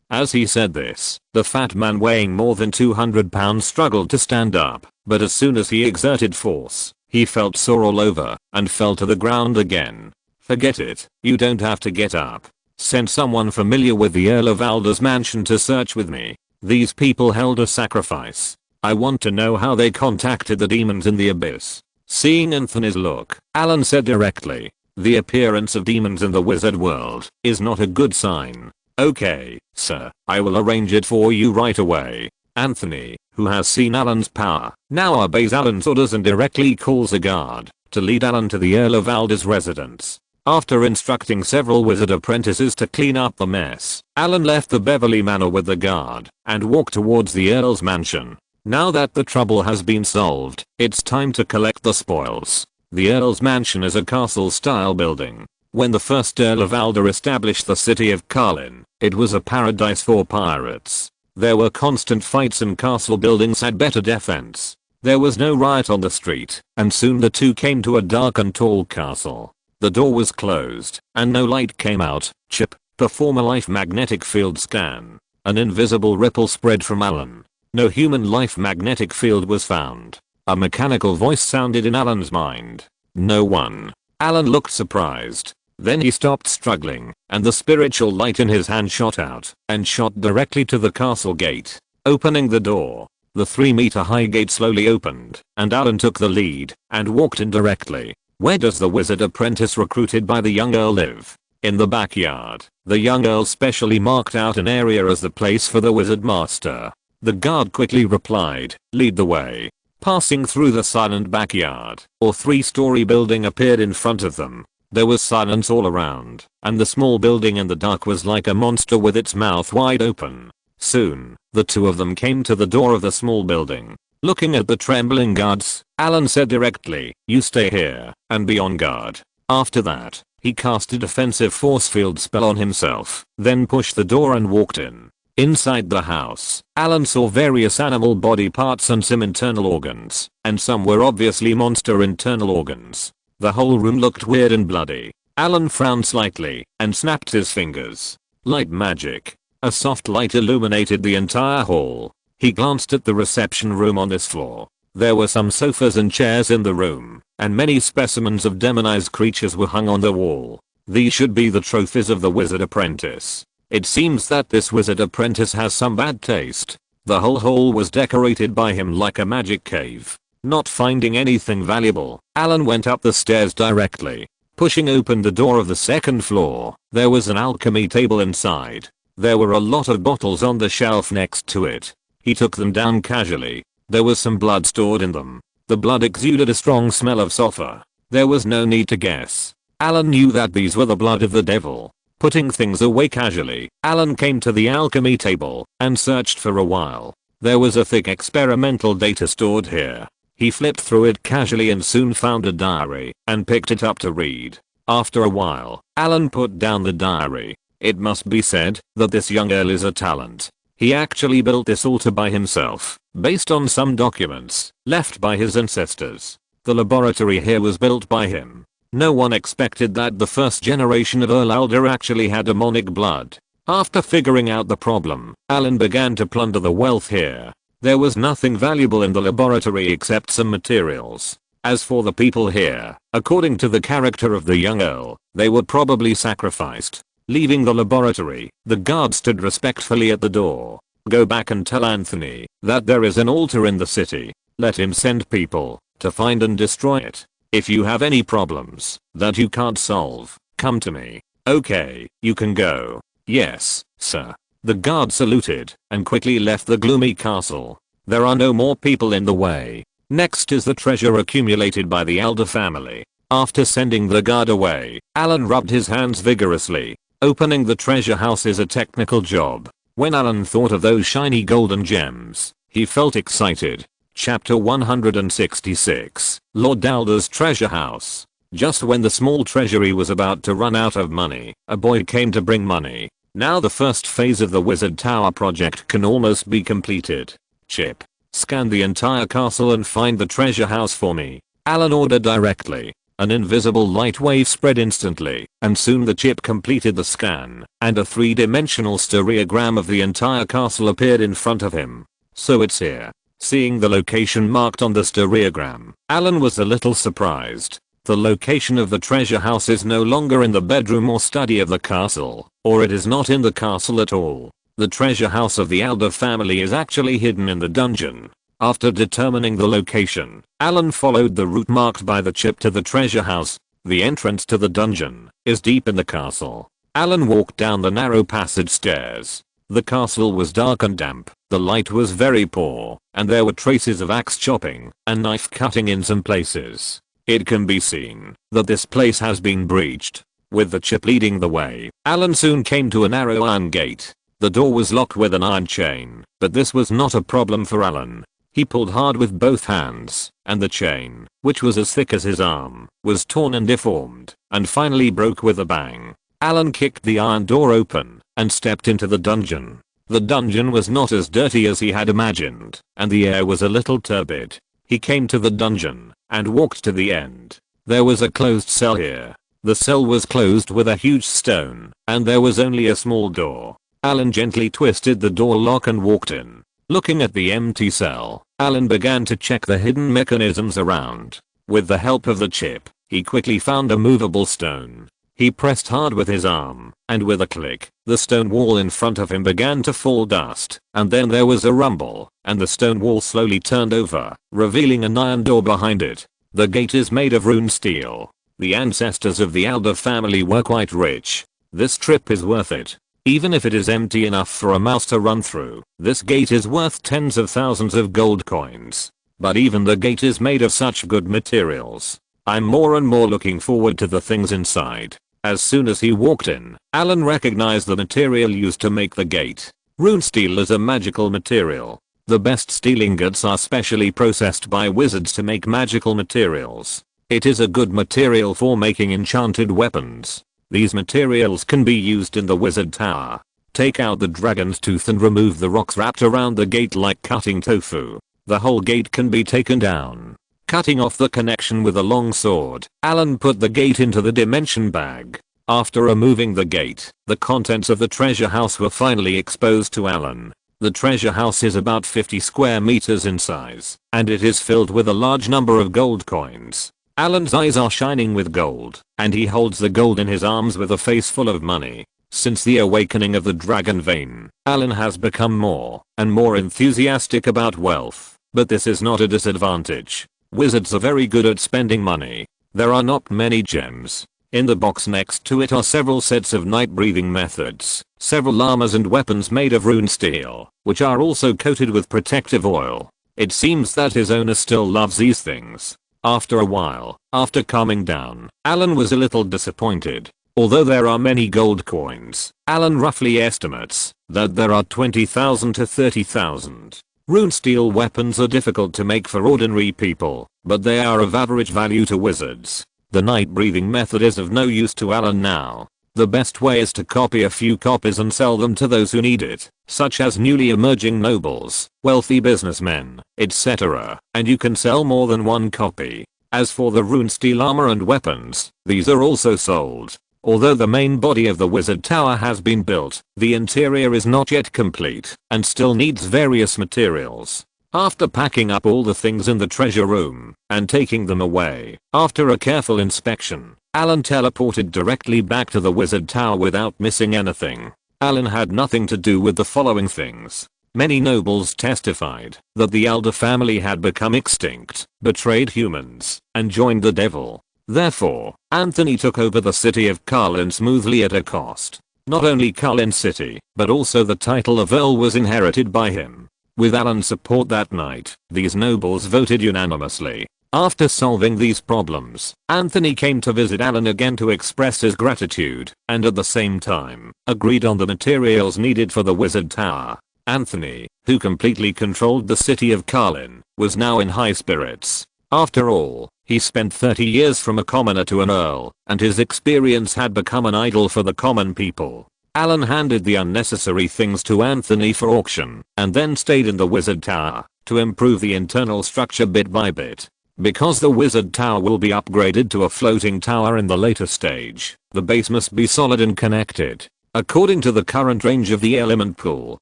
As he said this, the fat man weighing more than 200 pounds struggled to stand up, but as soon as he exerted force, he felt sore all over and fell to the ground again. Forget it, you don't have to get up. Send someone familiar with the Earl of Alder's mansion to search with me. These people held a sacrifice. I want to know how they contacted the demons in the abyss. Seeing Anthony's look, Allen said directly, the appearance of demons in the wizard world is not a good sign. Okay, sir, I will arrange it for you right away. Anthony, who has seen Allen's power, now obeys Allen's orders and directly calls a guard to lead Allen to the Earl of Alder's residence. After instructing several wizard apprentices to clean up the mess, Allen left the Beverly Manor with the guard and walked towards the Earl's mansion. Now that the trouble has been solved, it's time to collect the spoils. The Earl's mansion is a castle-style building. When the first Earl of Alder established the city of Carlin, it was a paradise for pirates. There were constant fights and castle buildings had better defense. There was no riot on the street, and soon the two came to a dark and tall castle. The door was closed, and no light came out. Chip, perform a life magnetic field scan. An invisible ripple spread from Allen. No human life magnetic field was found. A mechanical voice sounded in Allen's mind. No one. Allen looked surprised. Then he stopped struggling, and the spiritual light in his hand shot out and shot directly to the castle gate. Opening the door, the 3-meter-high gate slowly opened, and Allen took the lead and walked in directly. Where does the wizard apprentice recruited by the young earl live? In the backyard. The young earl specially marked out an area as the place for the wizard master. The guard quickly replied, lead the way. Passing through the silent backyard, a 3-story building appeared in front of them. There was silence all around, and the small building in the dark was like a monster with its mouth wide open. Soon, the two of them came to the door of the small building. Looking at the trembling guards, Allen said directly, you stay here and be on guard. After that, he cast a defensive force field spell on himself, then pushed the door and walked in. Inside the house, Allen saw various animal body parts and some internal organs, and some were obviously monster internal organs. The whole room looked weird and bloody. Allen frowned slightly and snapped his fingers. Light magic. A soft light illuminated the entire hall. He glanced at the reception room on this floor. There were some sofas and chairs in the room, and many specimens of demonized creatures were hung on the wall. These should be the trophies of the wizard apprentice. It seems that this wizard apprentice has some bad taste. The whole hall was decorated by him like a magic cave. Not finding anything valuable, Allen went up the stairs directly. Pushing open the door of the second floor, there was an alchemy table inside. There were a lot of bottles on the shelf next to it. He took them down casually. There was some blood stored in them. The blood exuded a strong smell of sulfur. There was no need to guess. Allen knew that these were the blood of the devil. Putting things away casually, Allen came to the alchemy table and searched for a while. There was a thick experimental data stored here. He flipped through it casually and soon found a diary and picked it up to read. After a while, Allen put down the diary. It must be said that this young earl is a talent. He actually built this altar by himself, based on some documents left by his ancestors. The laboratory here was built by him. No one expected that the first generation of Earl Alder actually had demonic blood. After figuring out the problem, Allen began to plunder the wealth here. There was nothing valuable in the laboratory except some materials. As for the people here, according to the character of the young earl, they were probably sacrificed. Leaving the laboratory, the guard stood respectfully at the door. Go back and tell Anthony that there is an altar in the city. Let him send people to find and destroy it. If you have any problems that you can't solve, come to me. Okay, you can go. Yes, sir. The guard saluted and quickly left the gloomy castle. There are no more people in the way. Next is the treasure accumulated by the Alder family. After sending the guard away, Allen rubbed his hands vigorously. Opening the treasure house is a technical job. When Allen thought of those shiny golden gems, he felt excited. Chapter 166, Lord Alder's Treasure House. Just when the small treasury was about to run out of money, a boy came to bring money. Now the first phase of the Wizard Tower project can almost be completed. Chip, scan the entire castle and find the treasure house for me. Allen ordered directly. An invisible light wave spread instantly, and soon the chip completed the scan, and a three-dimensional stereogram of the entire castle appeared in front of him. So it's here. Seeing the location marked on the stereogram, Allen was a little surprised. The location of the treasure house is no longer in the bedroom or study of the castle, or it is not in the castle at all. The treasure house of the Elder family is actually hidden in the dungeon. After determining the location, Allen followed the route marked by the chip to the treasure house. The entrance to the dungeon is deep in the castle. Allen walked down the narrow passage stairs. The castle was dark and damp, the light was very poor, and there were traces of axe chopping and knife cutting in some places. It can be seen that this place has been breached. With the chip leading the way, Allen soon came to a narrow iron gate. The door was locked with an iron chain, but this was not a problem for Allen. He pulled hard with both hands, and the chain, which was as thick as his arm, was torn and deformed, and finally broke with a bang. Allen kicked the iron door open and stepped into the dungeon. The dungeon was not as dirty as he had imagined, and the air was a little turbid. He came to the dungeon and walked to the end. There was a closed cell here. The cell was closed with a huge stone, and there was only a small door. Allen gently twisted the door lock and walked in. Looking at the empty cell, Allen began to check the hidden mechanisms around. With the help of the chip, he quickly found a movable stone. He pressed hard with his arm, and with a click, the stone wall in front of him began to fall dust, and then there was a rumble, and the stone wall slowly turned over, revealing an iron door behind it. The gate is made of rune steel. The ancestors of the Elder family were quite rich. This trip is worth it. Even if it is empty enough for a mouse to run through, this gate is worth tens of thousands of gold coins. But even the gate is made of such good materials. I'm more and more looking forward to the things inside. As soon as he walked in, Allen recognized the material used to make the gate. Rune steel is a magical material. The best steel ingots are specially processed by wizards to make magical materials. It is a good material for making enchanted weapons. These materials can be used in the wizard tower. Take out the dragon's tooth and remove the rocks wrapped around the gate like cutting tofu. The whole gate can be taken down. Cutting off the connection with a long sword, Allen put the gate into the dimension bag. After removing the gate, the contents of the treasure house were finally exposed to Allen. The treasure house is about 50 square meters in size, and it is filled with a large number of gold coins. Allen's eyes are shining with gold, and he holds the gold in his arms with a face full of money. Since the awakening of the dragon vein, Allen has become more and more enthusiastic about wealth, but this is not a disadvantage. Wizards are very good at spending money. There are not many gems. In the box next to it are several sets of night breathing methods, several armors and weapons made of rune steel, which are also coated with protective oil. It seems that his owner still loves these things. After a while, after calming down, Allen was a little disappointed. Although there are many gold coins, Allen roughly estimates that there are 20,000 to 30,000. Rune steel weapons are difficult to make for ordinary people, but they are of average value to wizards. The night breathing method is of no use to Allen now. The best way is to copy a few copies and sell them to those who need it, such as newly emerging nobles, wealthy businessmen, etc., and you can sell more than one copy. As for the rune steel armor and weapons, these are also sold. Although the main body of the wizard tower has been built, the interior is not yet complete and still needs various materials. After packing up all the things in the treasure room and taking them away, after a careful inspection, Allen teleported directly back to the wizard tower without missing anything. Allen had nothing to do with the following things. Many nobles testified that the Elder family had become extinct, betrayed humans, and joined the devil. Therefore, Anthony took over the city of Carlin smoothly at a cost. Not only Carlin City, but also the title of Earl was inherited by him. With Allen's support that night, these nobles voted unanimously. After solving these problems, Anthony came to visit Allen again to express his gratitude, and at the same time, agreed on the materials needed for the wizard tower. Anthony, who completely controlled the city of Carlin, was now in high spirits. After all, he spent 30 years from a commoner to an earl, and his experience had become an idol for the common people. Allen handed the unnecessary things to Anthony for auction, and then stayed in the wizard tower to improve the internal structure bit by bit. Because the wizard tower will be upgraded to a floating tower in the later stage, the base must be solid and connected. According to the current range of the element pool,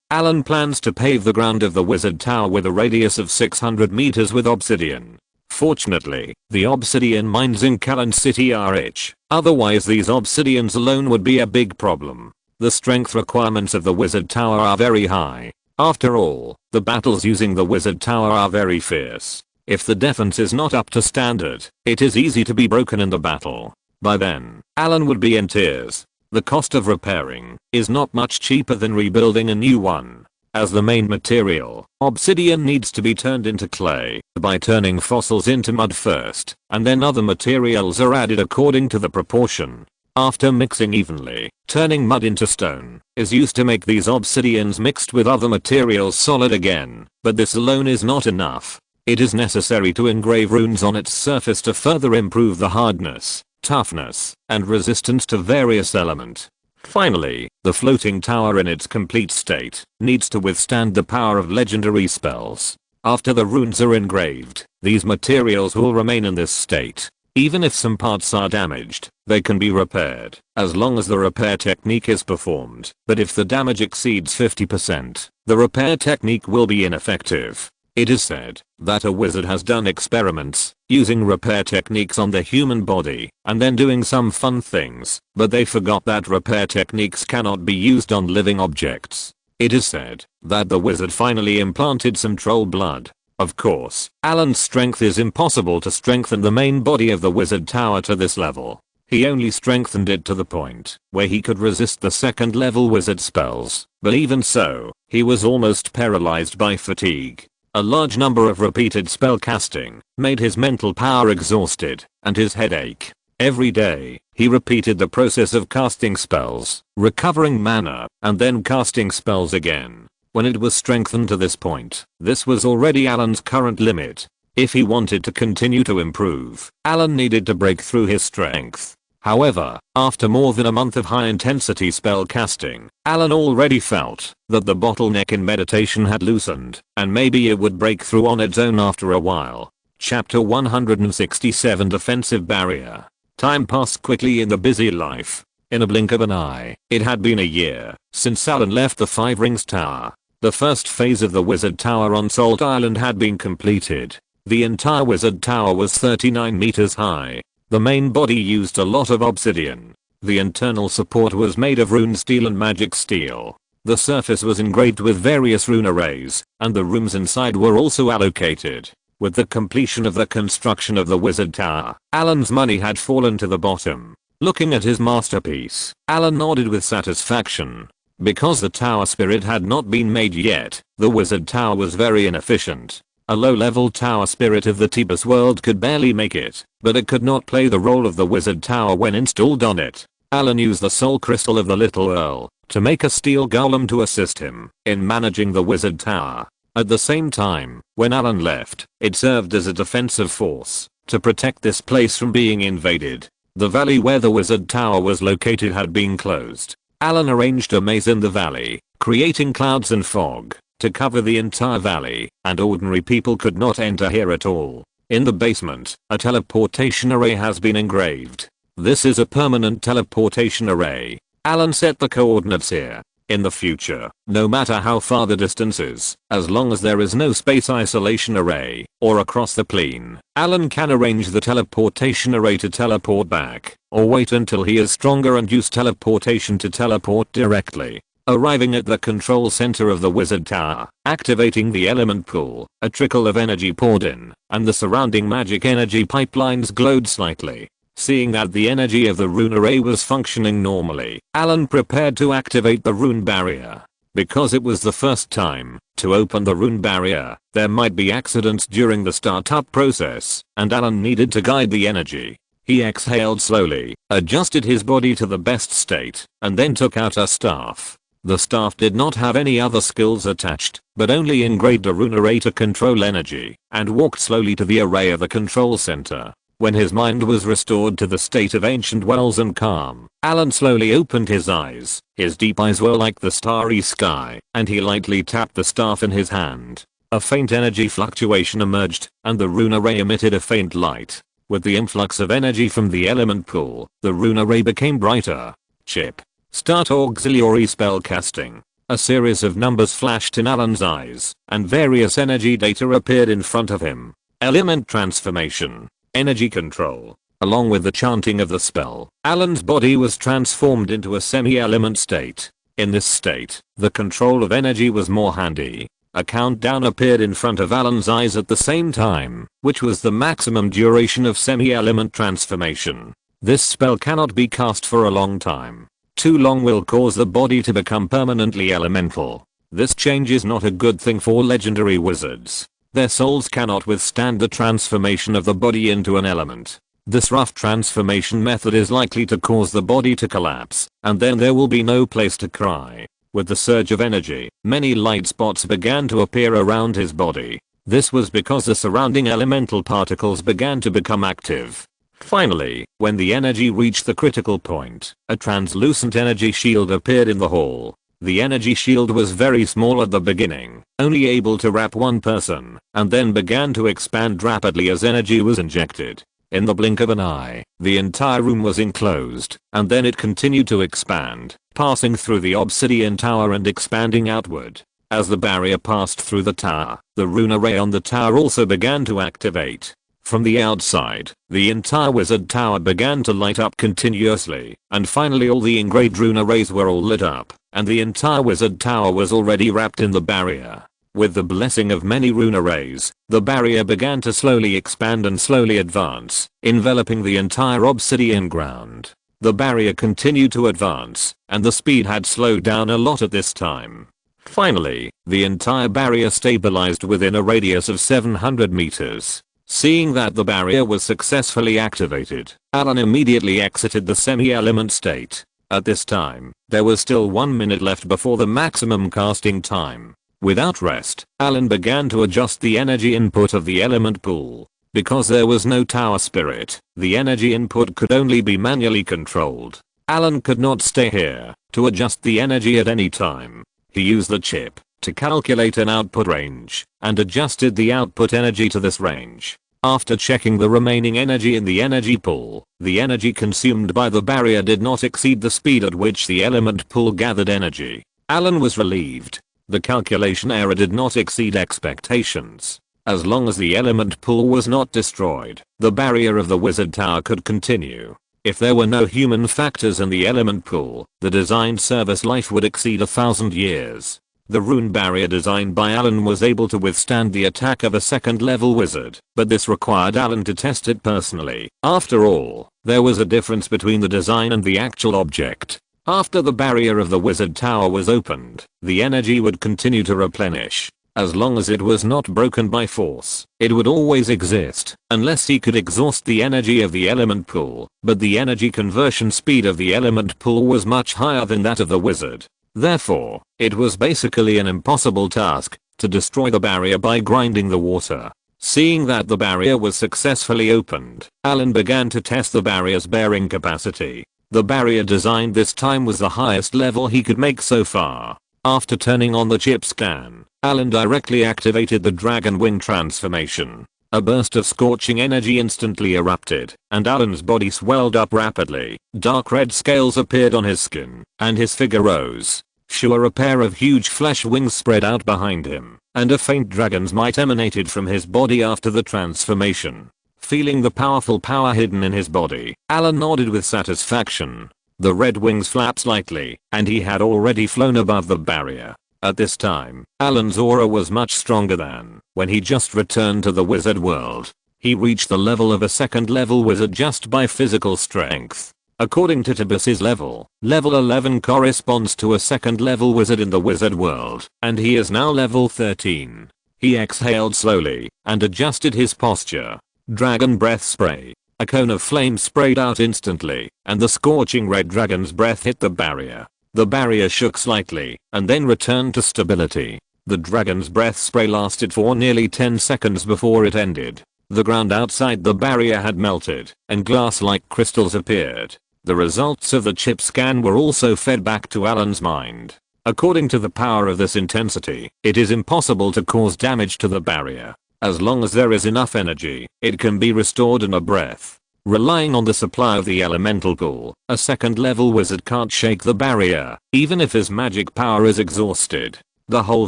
Allen plans to pave the ground of the wizard tower with a radius of 600 meters with obsidian. Fortunately, the obsidian mines in Callan City are rich, otherwise these obsidians alone would be a big problem. The strength requirements of the wizard tower are very high. After all, the battles using the wizard tower are very fierce. If the defense is not up to standard, it is easy to be broken in the battle. By then, Allen would be in tears. The cost of repairing is not much cheaper than rebuilding a new one. As the main material, obsidian needs to be turned into clay by turning fossils into mud first, and then other materials are added according to the proportion. After mixing evenly, turning mud into stone is used to make these obsidians mixed with other materials solid again, but this alone is not enough. It is necessary to engrave runes on its surface to further improve the hardness, toughness, and resistance to various elements. Finally, the floating tower in its complete state needs to withstand the power of legendary spells. After the runes are engraved, these materials will remain in this state. Even if some parts are damaged, they can be repaired, as long as the repair technique is performed, but if the damage exceeds 50%, the repair technique will be ineffective. It is said that a wizard has done experiments using repair techniques on the human body and then doing some fun things, but they forgot that repair techniques cannot be used on living objects. It is said that the wizard finally implanted some troll blood. Of course, Allen's strength is impossible to strengthen the main body of the wizard tower to this level. He only strengthened it to the point where he could resist the second level wizard spells, but even so, he was almost paralyzed by fatigue. A large number of repeated spell casting made his mental power exhausted and his head ache. Every day, he repeated the process of casting spells, recovering mana, and then casting spells again. When it was strengthened to this point, this was already Allen's current limit. If he wanted to continue to improve, Allen needed to break through his strength. However, after more than a month of high-intensity spell casting, Allen already felt that the bottleneck in meditation had loosened, and maybe it would break through on its own after a while. Chapter 167 Defensive Barrier. Time passed quickly in the busy life. In a blink of an eye, it had been a year since Allen left the Five Rings Tower. The first phase of the Wizard Tower on Salt Island had been completed. The entire Wizard Tower was 39 meters high. The main body used a lot of obsidian. The internal support was made of rune steel and magic steel. The surface was engraved with various rune arrays, and the rooms inside were also allocated. With the completion of the construction of the Wizard Tower, Allen's money had fallen to the bottom. Looking at his masterpiece, Allen nodded with satisfaction. Because the tower spirit had not been made yet, the Wizard Tower was very inefficient. A low-level tower spirit of the Tebas world could barely make it, but it could not play the role of the Wizard Tower when installed on it. Allen used the soul crystal of the Little Earl to make a steel golem to assist him in managing the Wizard Tower. At the same time, when Allen left, it served as a defensive force to protect this place from being invaded. The valley where the Wizard Tower was located had been closed. Allen arranged a maze in the valley, creating clouds and fog to cover the entire valley, and ordinary people could not enter here at all. In the basement, a teleportation array has been engraved. This is a permanent teleportation array. Allen set the coordinates here. In the future, no matter how far the distance is, as long as there is no space isolation array, or across the plane, Allen can arrange the teleportation array to teleport back, or wait until he is stronger and use teleportation to teleport directly. Arriving at the control center of the Wizard Tower, activating the element pool, a trickle of energy poured in, and the surrounding magic energy pipelines glowed slightly. Seeing that the energy of the rune array was functioning normally, Allen prepared to activate the rune barrier. Because it was the first time to open the rune barrier, there might be accidents during the startup process, and Allen needed to guide the energy. He exhaled slowly, adjusted his body to the best state, and then took out a staff. The staff did not have any other skills attached, but only engraved a rune array to control energy, and walked slowly to the array of the control center. When his mind was restored to the state of ancient wells and calm, Allen slowly opened his eyes. His deep eyes were like the starry sky, and he lightly tapped the staff in his hand. A faint energy fluctuation emerged, and the rune array emitted a faint light. With the influx of energy from the element pool, the rune array became brighter. Chip. Start auxiliary spell casting. A series of numbers flashed in Allen's eyes, and various energy data appeared in front of him. Element transformation. Energy control. Along with the chanting of the spell, Allen's body was transformed into a semi-element state. In this state, the control of energy was more handy. A countdown appeared in front of Allen's eyes at the same time, which was the maximum duration of semi-element transformation. This spell cannot be cast for a long time. Too long will cause the body to become permanently elemental. This change is not a good thing for legendary wizards. Their souls cannot withstand the transformation of the body into an element. This rough transformation method is likely to cause the body to collapse, and then there will be no place to cry. With the surge of energy, many light spots began to appear around his body. This was because the surrounding elemental particles began to become active. Finally, when the energy reached the critical point, a translucent energy shield appeared in the hall. The energy shield was very small at the beginning, only able to wrap one person, and then began to expand rapidly as energy was injected. In the blink of an eye, the entire room was enclosed, and then it continued to expand, passing through the obsidian tower and expanding outward. As the barrier passed through the tower, the rune array on the tower also began to activate. From the outside, the entire wizard tower began to light up continuously, and finally all the engraved rune arrays were all lit up, and the entire wizard tower was already wrapped in the barrier. With the blessing of many rune arrays, the barrier began to slowly expand and slowly advance, enveloping the entire obsidian ground. The barrier continued to advance, and the speed had slowed down a lot at this time. Finally, the entire barrier stabilized within a radius of 700 meters. Seeing that the barrier was successfully activated, Allen immediately exited the semi-element state. At this time, there was still 1 minute left before the maximum casting time. Without rest, Allen began to adjust the energy input of the element pool. Because there was no tower spirit, the energy input could only be manually controlled. Allen could not stay here to adjust the energy at any time. He used the chip to calculate an output range and adjusted the output energy to this range. After checking the remaining energy in the energy pool, the energy consumed by the barrier did not exceed the speed at which the element pool gathered energy. Allen was relieved. The calculation error did not exceed expectations. As long as the element pool was not destroyed, the barrier of the wizard tower could continue. If there were no human factors in the element pool, the designed service life would exceed 1,000 years. The rune barrier designed by Allen was able to withstand the attack of a second level wizard, but this required Allen to test it personally. After all, there was a difference between the design and the actual object. After the barrier of the wizard tower was opened, the energy would continue to replenish. As long as it was not broken by force, it would always exist, unless he could exhaust the energy of the element pool, but the energy conversion speed of the element pool was much higher than that of the wizard. Therefore, it was basically an impossible task to destroy the barrier by grinding the water. Seeing that the barrier was successfully opened, Allen began to test the barrier's bearing capacity. The barrier designed this time was the highest level he could make so far. After turning on the chip scan, Allen directly activated the dragon wing transformation. A burst of scorching energy instantly erupted, and Allen's body swelled up rapidly. Dark red scales appeared on his skin, and his figure rose. Sure, a pair of huge flesh wings spread out behind him, and a faint dragon's might emanated from his body after the transformation. Feeling the powerful power hidden in his body, Allen nodded with satisfaction. The red wings flapped slightly, and he had already flown above the barrier. At this time, Allen's aura was much stronger than when he just returned to the wizard world. He reached the level of a second level wizard just by physical strength. According to Tibus's level 11 corresponds to a second level wizard in the wizard world, and he is now level 13. He exhaled slowly and adjusted his posture. Dragon breath spray. A cone of flame sprayed out instantly, and the scorching red dragon's breath hit the barrier. The barrier shook slightly, and then returned to stability. The dragon's breath spray lasted for nearly 10 seconds before it ended. The ground outside the barrier had melted, and glass-like crystals appeared. The results of the chip scan were also fed back to Allen's mind. According to the power of this intensity, it is impossible to cause damage to the barrier. As long as there is enough energy, it can be restored in a breath. Relying on the supply of the elemental pool, a second level wizard can't shake the barrier, even if his magic power is exhausted. The whole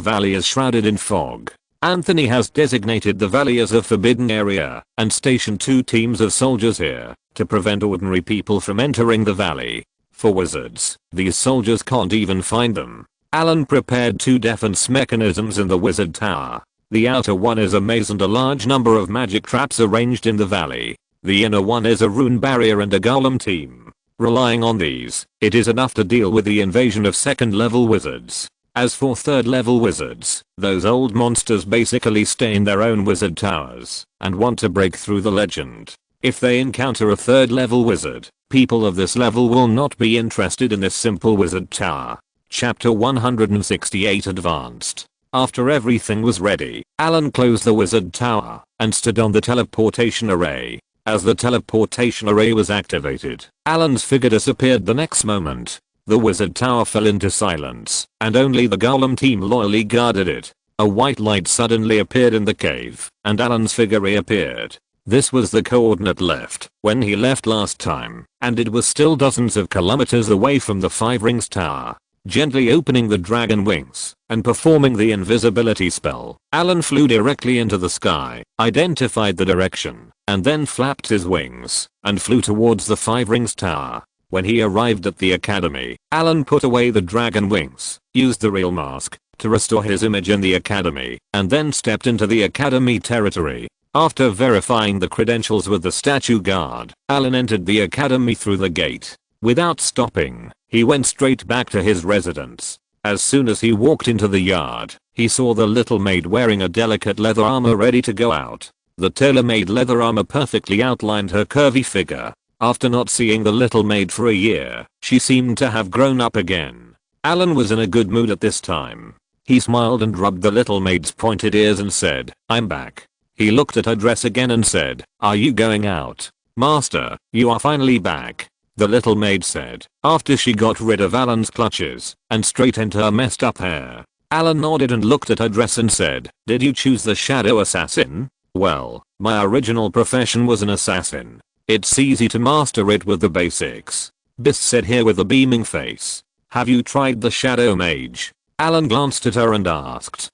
valley is shrouded in fog. Anthony has designated the valley as a forbidden area and stationed 2 teams of soldiers here to prevent ordinary people from entering the valley. For wizards, these soldiers can't even find them. Allen prepared 2 defense mechanisms in the wizard tower. The outer one is a maze and a large number of magic traps arranged in the valley. The inner one is a rune barrier and a golem team. Relying on these, it is enough to deal with the invasion of second level wizards. As for third level wizards, those old monsters basically stay in their own wizard towers and want to break through the legend. If they encounter a third level wizard, people of this level will not be interested in this simple wizard tower. Chapter 168 Advanced. After everything was ready, Allen closed the wizard tower and stood on the teleportation array. As the teleportation array was activated, Allen's figure disappeared the next moment. The wizard tower fell into silence, and only the golem team loyally guarded it. A white light suddenly appeared in the cave, and Allen's figure reappeared. This was the coordinate left when he left last time, and it was still dozens of kilometers away from the 5 Rings Tower. Gently opening the dragon wings and performing the invisibility spell, Allen flew directly into the sky, identified the direction, and then flapped his wings and flew towards the 5 Rings Tower. When he arrived at the academy, Allen put away the dragon wings, used the real mask to restore his image in the academy, and then stepped into the academy territory. After verifying the credentials with the statue guard, Allen entered the academy through the gate. Without stopping, he went straight back to his residence. As soon as he walked into the yard, he saw the little maid wearing a delicate leather armor ready to go out. The tailor-made leather armor perfectly outlined her curvy figure. After not seeing the little maid for a year, she seemed to have grown up again. Allen was in a good mood at this time. He smiled and rubbed the little maid's pointed ears and said, "I'm back." He looked at her dress again and said, "Are you going out?" "Master, you are finally back," the little maid said, after she got rid of Allen's clutches and straightened her messed up hair. Allen nodded and looked at her dress and said, "Did you choose the shadow assassin?" "Well, my original profession was an assassin. It's easy to master it with the basics," Biss said here with a beaming face. "Have you tried the shadow mage?" Allen glanced at her and asked.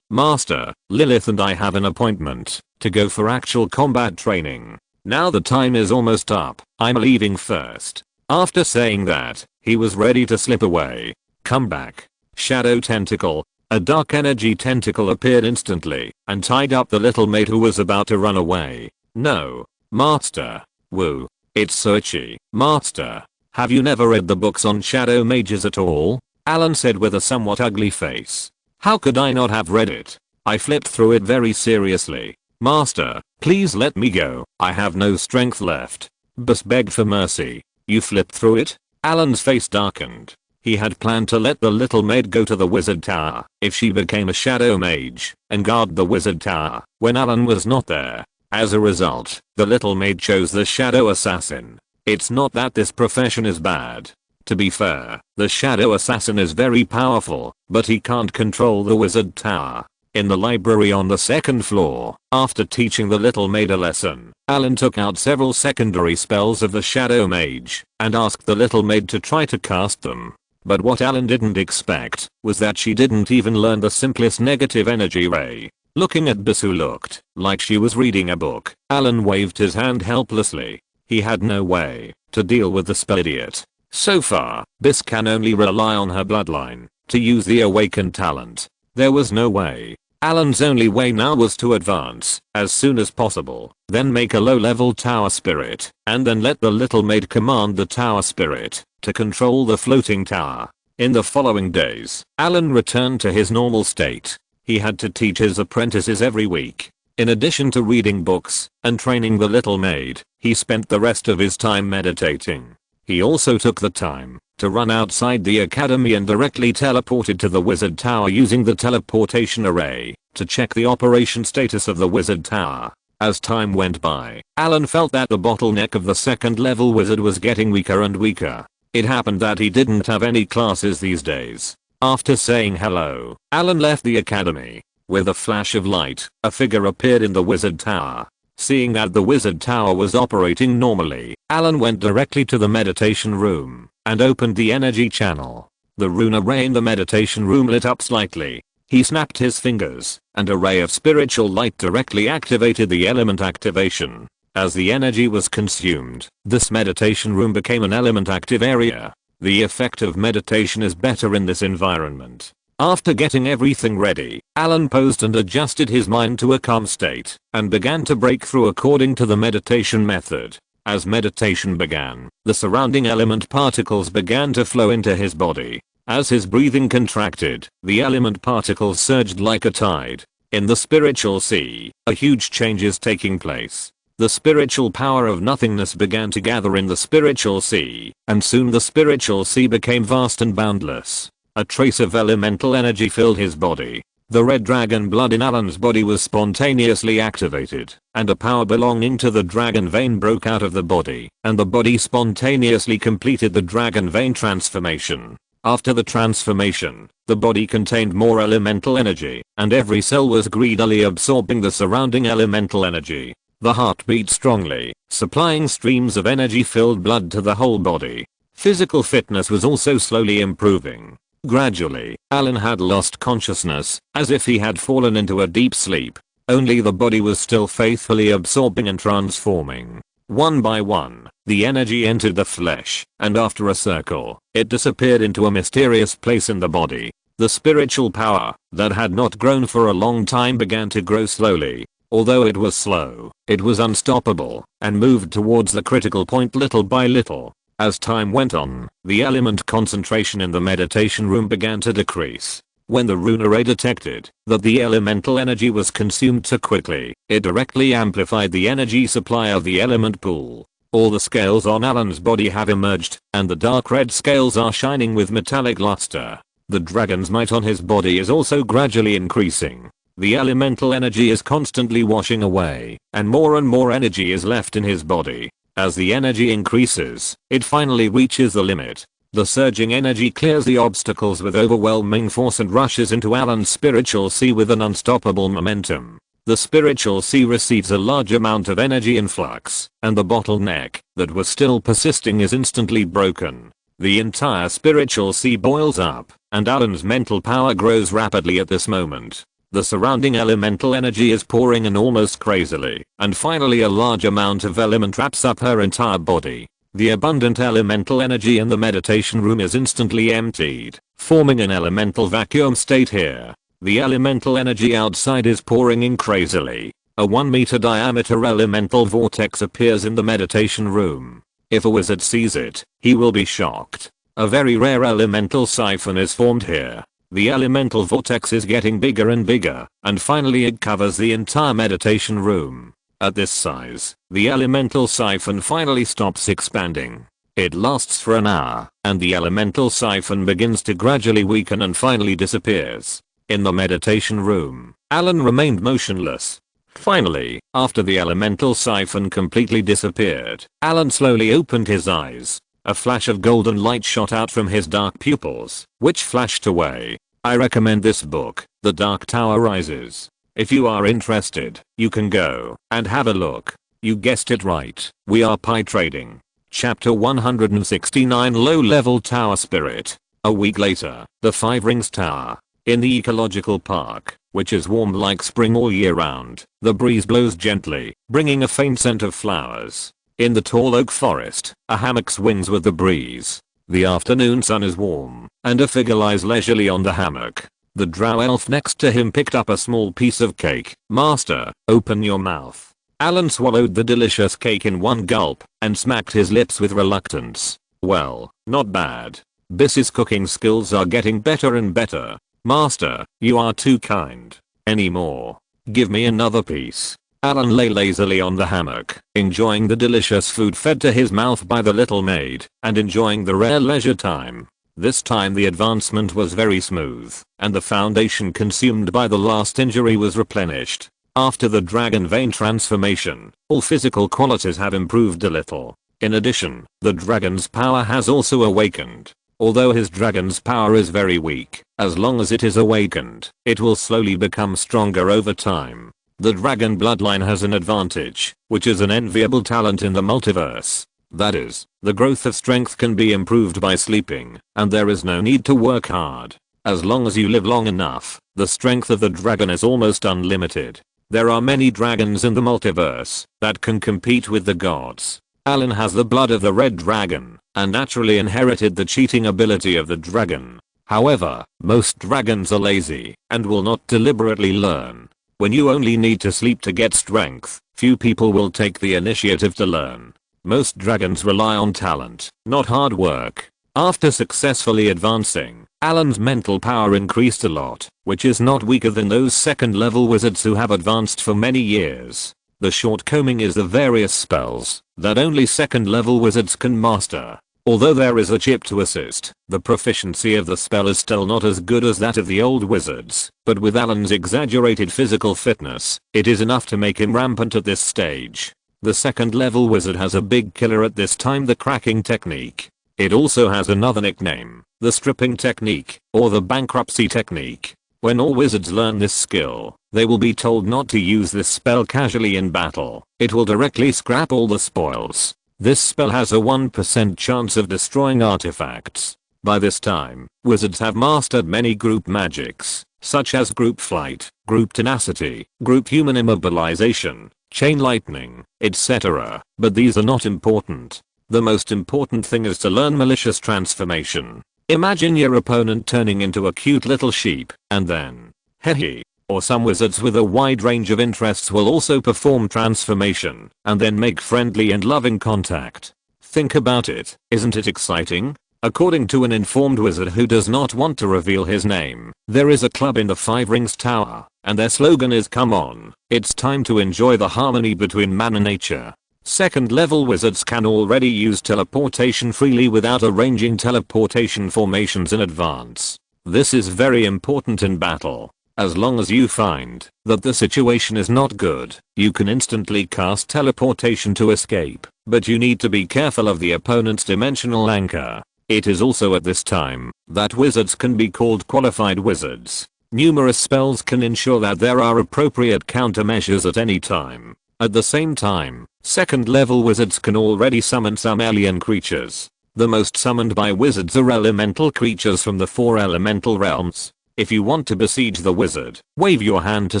Master, Lilith and I have an appointment to go for actual combat training. Now the time is almost up. I'm leaving first." After saying that, he was ready to slip away. "Come back." Shadow tentacle. A dark energy tentacle appeared instantly and tied up the little maid who was about to run away. "No, Master." "Woo. It's so itchy, Master. Have you never read the books on shadow mages at all?" Allen said with a somewhat ugly face. "How could I not have read it? I flipped through it very seriously. Master, please let me go. I have no strength left." Biss begged for mercy. "You flipped through it?" Allen's face darkened. He had planned to let the little maid go to the wizard tower if she became a shadow mage and guard the wizard tower when Allen was not there. As a result, the little maid chose the shadow assassin. It's not that this profession is bad. To be fair, the shadow assassin is very powerful, but he can't control the wizard tower. In the library on the 2nd floor, after teaching the little maid a lesson, Allen took out several secondary spells of the shadow mage and asked the little maid to try to cast them. But what Allen didn't expect was that she didn't even learn the simplest negative energy ray. Looking at Biss, who looked like she was reading a book, Allen waved his hand helplessly. He had no way to deal with the spell idiot. So far, Biss can only rely on her bloodline to use the awakened talent. There was no way. Allen's only way now was to advance as soon as possible, then make a low-level tower spirit, and then let the little maid command the tower spirit to control the floating tower. In the following days, Allen returned to his normal state. He had to teach his apprentices every week. In addition to reading books and training the little maid, he spent the rest of his time meditating. He also took the time to run outside the academy and directly teleported to the wizard tower using the teleportation array to check the operation status of the wizard tower. As time went by, Allen felt that the bottleneck of the 2nd level wizard was getting weaker and weaker. It happened that he didn't have any classes these days. After saying hello, Allen left the academy. With a flash of light, a figure appeared in the wizard tower. Seeing that the wizard tower was operating normally, Allen went directly to the meditation room and opened the energy channel. The rune array in the meditation room lit up slightly. He snapped his fingers, and a ray of spiritual light directly activated the element activation. As the energy was consumed, this meditation room became an element active area. The effect of meditation is better in this environment. After getting everything ready, Allen posed and adjusted his mind to a calm state, and began to break through according to the meditation method. As meditation began, the surrounding element particles began to flow into his body. As his breathing contracted, the element particles surged like a tide. In the spiritual sea, a huge change is taking place. The spiritual power of nothingness began to gather in the spiritual sea, and soon the spiritual sea became vast and boundless. A trace of elemental energy filled his body. The red dragon blood in Allen's body was spontaneously activated, and a power belonging to the dragon vein broke out of the body, and the body spontaneously completed the dragon vein transformation. After the transformation, the body contained more elemental energy, and every cell was greedily absorbing the surrounding elemental energy. The heart beat strongly, supplying streams of energy-filled blood to the whole body. Physical fitness was also slowly improving. Gradually, Allen had lost consciousness, as if he had fallen into a deep sleep. Only the body was still faithfully absorbing and transforming. One by one, the energy entered the flesh, and after a circle, it disappeared into a mysterious place in the body. The spiritual power, that had not grown for a long time, began to grow slowly. Although it was slow, it was unstoppable, and moved towards the critical point little by little. As time went on, the element concentration in the meditation room began to decrease. When the rune array detected that the elemental energy was consumed too quickly, it directly amplified the energy supply of the element pool. All the scales on Allen's body have emerged, and the dark red scales are shining with metallic luster. The dragon's might on his body is also gradually increasing. The elemental energy is constantly washing away, and more energy is left in his body. As the energy increases, it finally reaches the limit. The surging energy clears the obstacles with overwhelming force and rushes into Allen's spiritual sea with an unstoppable momentum. The spiritual sea receives a large amount of energy influx, and the bottleneck that was still persisting is instantly broken. The entire spiritual sea boils up, and Allen's mental power grows rapidly at this moment. The surrounding elemental energy is pouring in almost crazily, and finally a large amount of element wraps up her entire body. The abundant elemental energy in the meditation room is instantly emptied, forming an elemental vacuum state here. The elemental energy outside is pouring in crazily. A 1 meter diameter elemental vortex appears in the meditation room. If a wizard sees it, he will be shocked. A very rare elemental siphon is formed here. The elemental vortex is getting bigger and bigger, and finally it covers the entire meditation room. At this size, the elemental siphon finally stops expanding. It lasts for an hour, and the elemental siphon begins to gradually weaken and finally disappears. In the meditation room, Allen remained motionless. Finally, after the elemental siphon completely disappeared, Allen slowly opened his eyes. A flash of golden light shot out from his dark pupils, which flashed away. I recommend this book, The Dark Tower Rises. If you are interested, you can go and have a look. You guessed it right, we are pie trading. Chapter 169 Low-Level Tower Spirit. A week later, the Five Rings Tower. In the ecological park, which is warm like spring all year round, the breeze blows gently, bringing a faint scent of flowers. In the tall oak forest, a hammock swings with the breeze. The afternoon sun is warm, and a figure lies leisurely on the hammock. The drow elf next to him picked up a small piece of cake. Master, open your mouth. Allen swallowed the delicious cake in one gulp, and smacked his lips with reluctance. Well, not bad. Biss's cooking skills are getting better and better. Master, you are too kind. Any more? Give me another piece. Allen lay lazily on the hammock, enjoying the delicious food fed to his mouth by the little maid, and enjoying the rare leisure time. This time the advancement was very smooth, and the foundation consumed by the last injury was replenished. After the dragon vein transformation, all physical qualities have improved a little. In addition, the dragon's power has also awakened. Although his dragon's power is very weak, as long as it is awakened, it will slowly become stronger over time. The dragon bloodline has an advantage, which is an enviable talent in the multiverse. That is, the growth of strength can be improved by sleeping, and there is no need to work hard. As long as you live long enough, the strength of the dragon is almost unlimited. There are many dragons in the multiverse that can compete with the gods. Allen has the blood of the red dragon, and naturally inherited the cheating ability of the dragon. However, most dragons are lazy, and will not deliberately learn. When you only need to sleep to get strength, few people will take the initiative to learn. Most dragons rely on talent, not hard work. After successfully advancing, Allen's mental power increased a lot, which is not weaker than those second level wizards who have advanced for many years. The shortcoming is the various spells that only second level wizards can master. Although there is a chip to assist, the proficiency of the spell is still not as good as that of the old wizards, but with Allen's exaggerated physical fitness, it is enough to make him rampant at this stage. The second level wizard has a big killer at this time, the cracking technique. It also has another nickname, the stripping technique, or the bankruptcy technique. When all wizards learn this skill, they will be told not to use this spell casually in battle. It will directly scrap all the spoils. This spell has a 1% chance of destroying artifacts. By this time, wizards have mastered many group magics, such as group flight, group tenacity, group human immobilization, chain lightning, etc. But these are not important. The most important thing is to learn malicious transformation. Imagine your opponent turning into a cute little sheep, and then, hehe. Or some wizards with a wide range of interests will also perform transformation, and then make friendly and loving contact. Think about it, isn't it exciting? According to an informed wizard who does not want to reveal his name, there is a club in the Five Rings Tower, and their slogan is "Come on, it's time to enjoy the harmony between man and nature." Second level wizards can already use teleportation freely without arranging teleportation formations in advance. This is very important in battle. As long as you find that the situation is not good, you can instantly cast teleportation to escape, but you need to be careful of the opponent's dimensional anchor. It is also at this time that wizards can be called qualified wizards. Numerous spells can ensure that there are appropriate countermeasures at any time. At the same time, second level wizards can already summon some alien creatures. The most summoned by wizards are elemental creatures from the 4 elemental realms. If you want to besiege the wizard, wave your hand to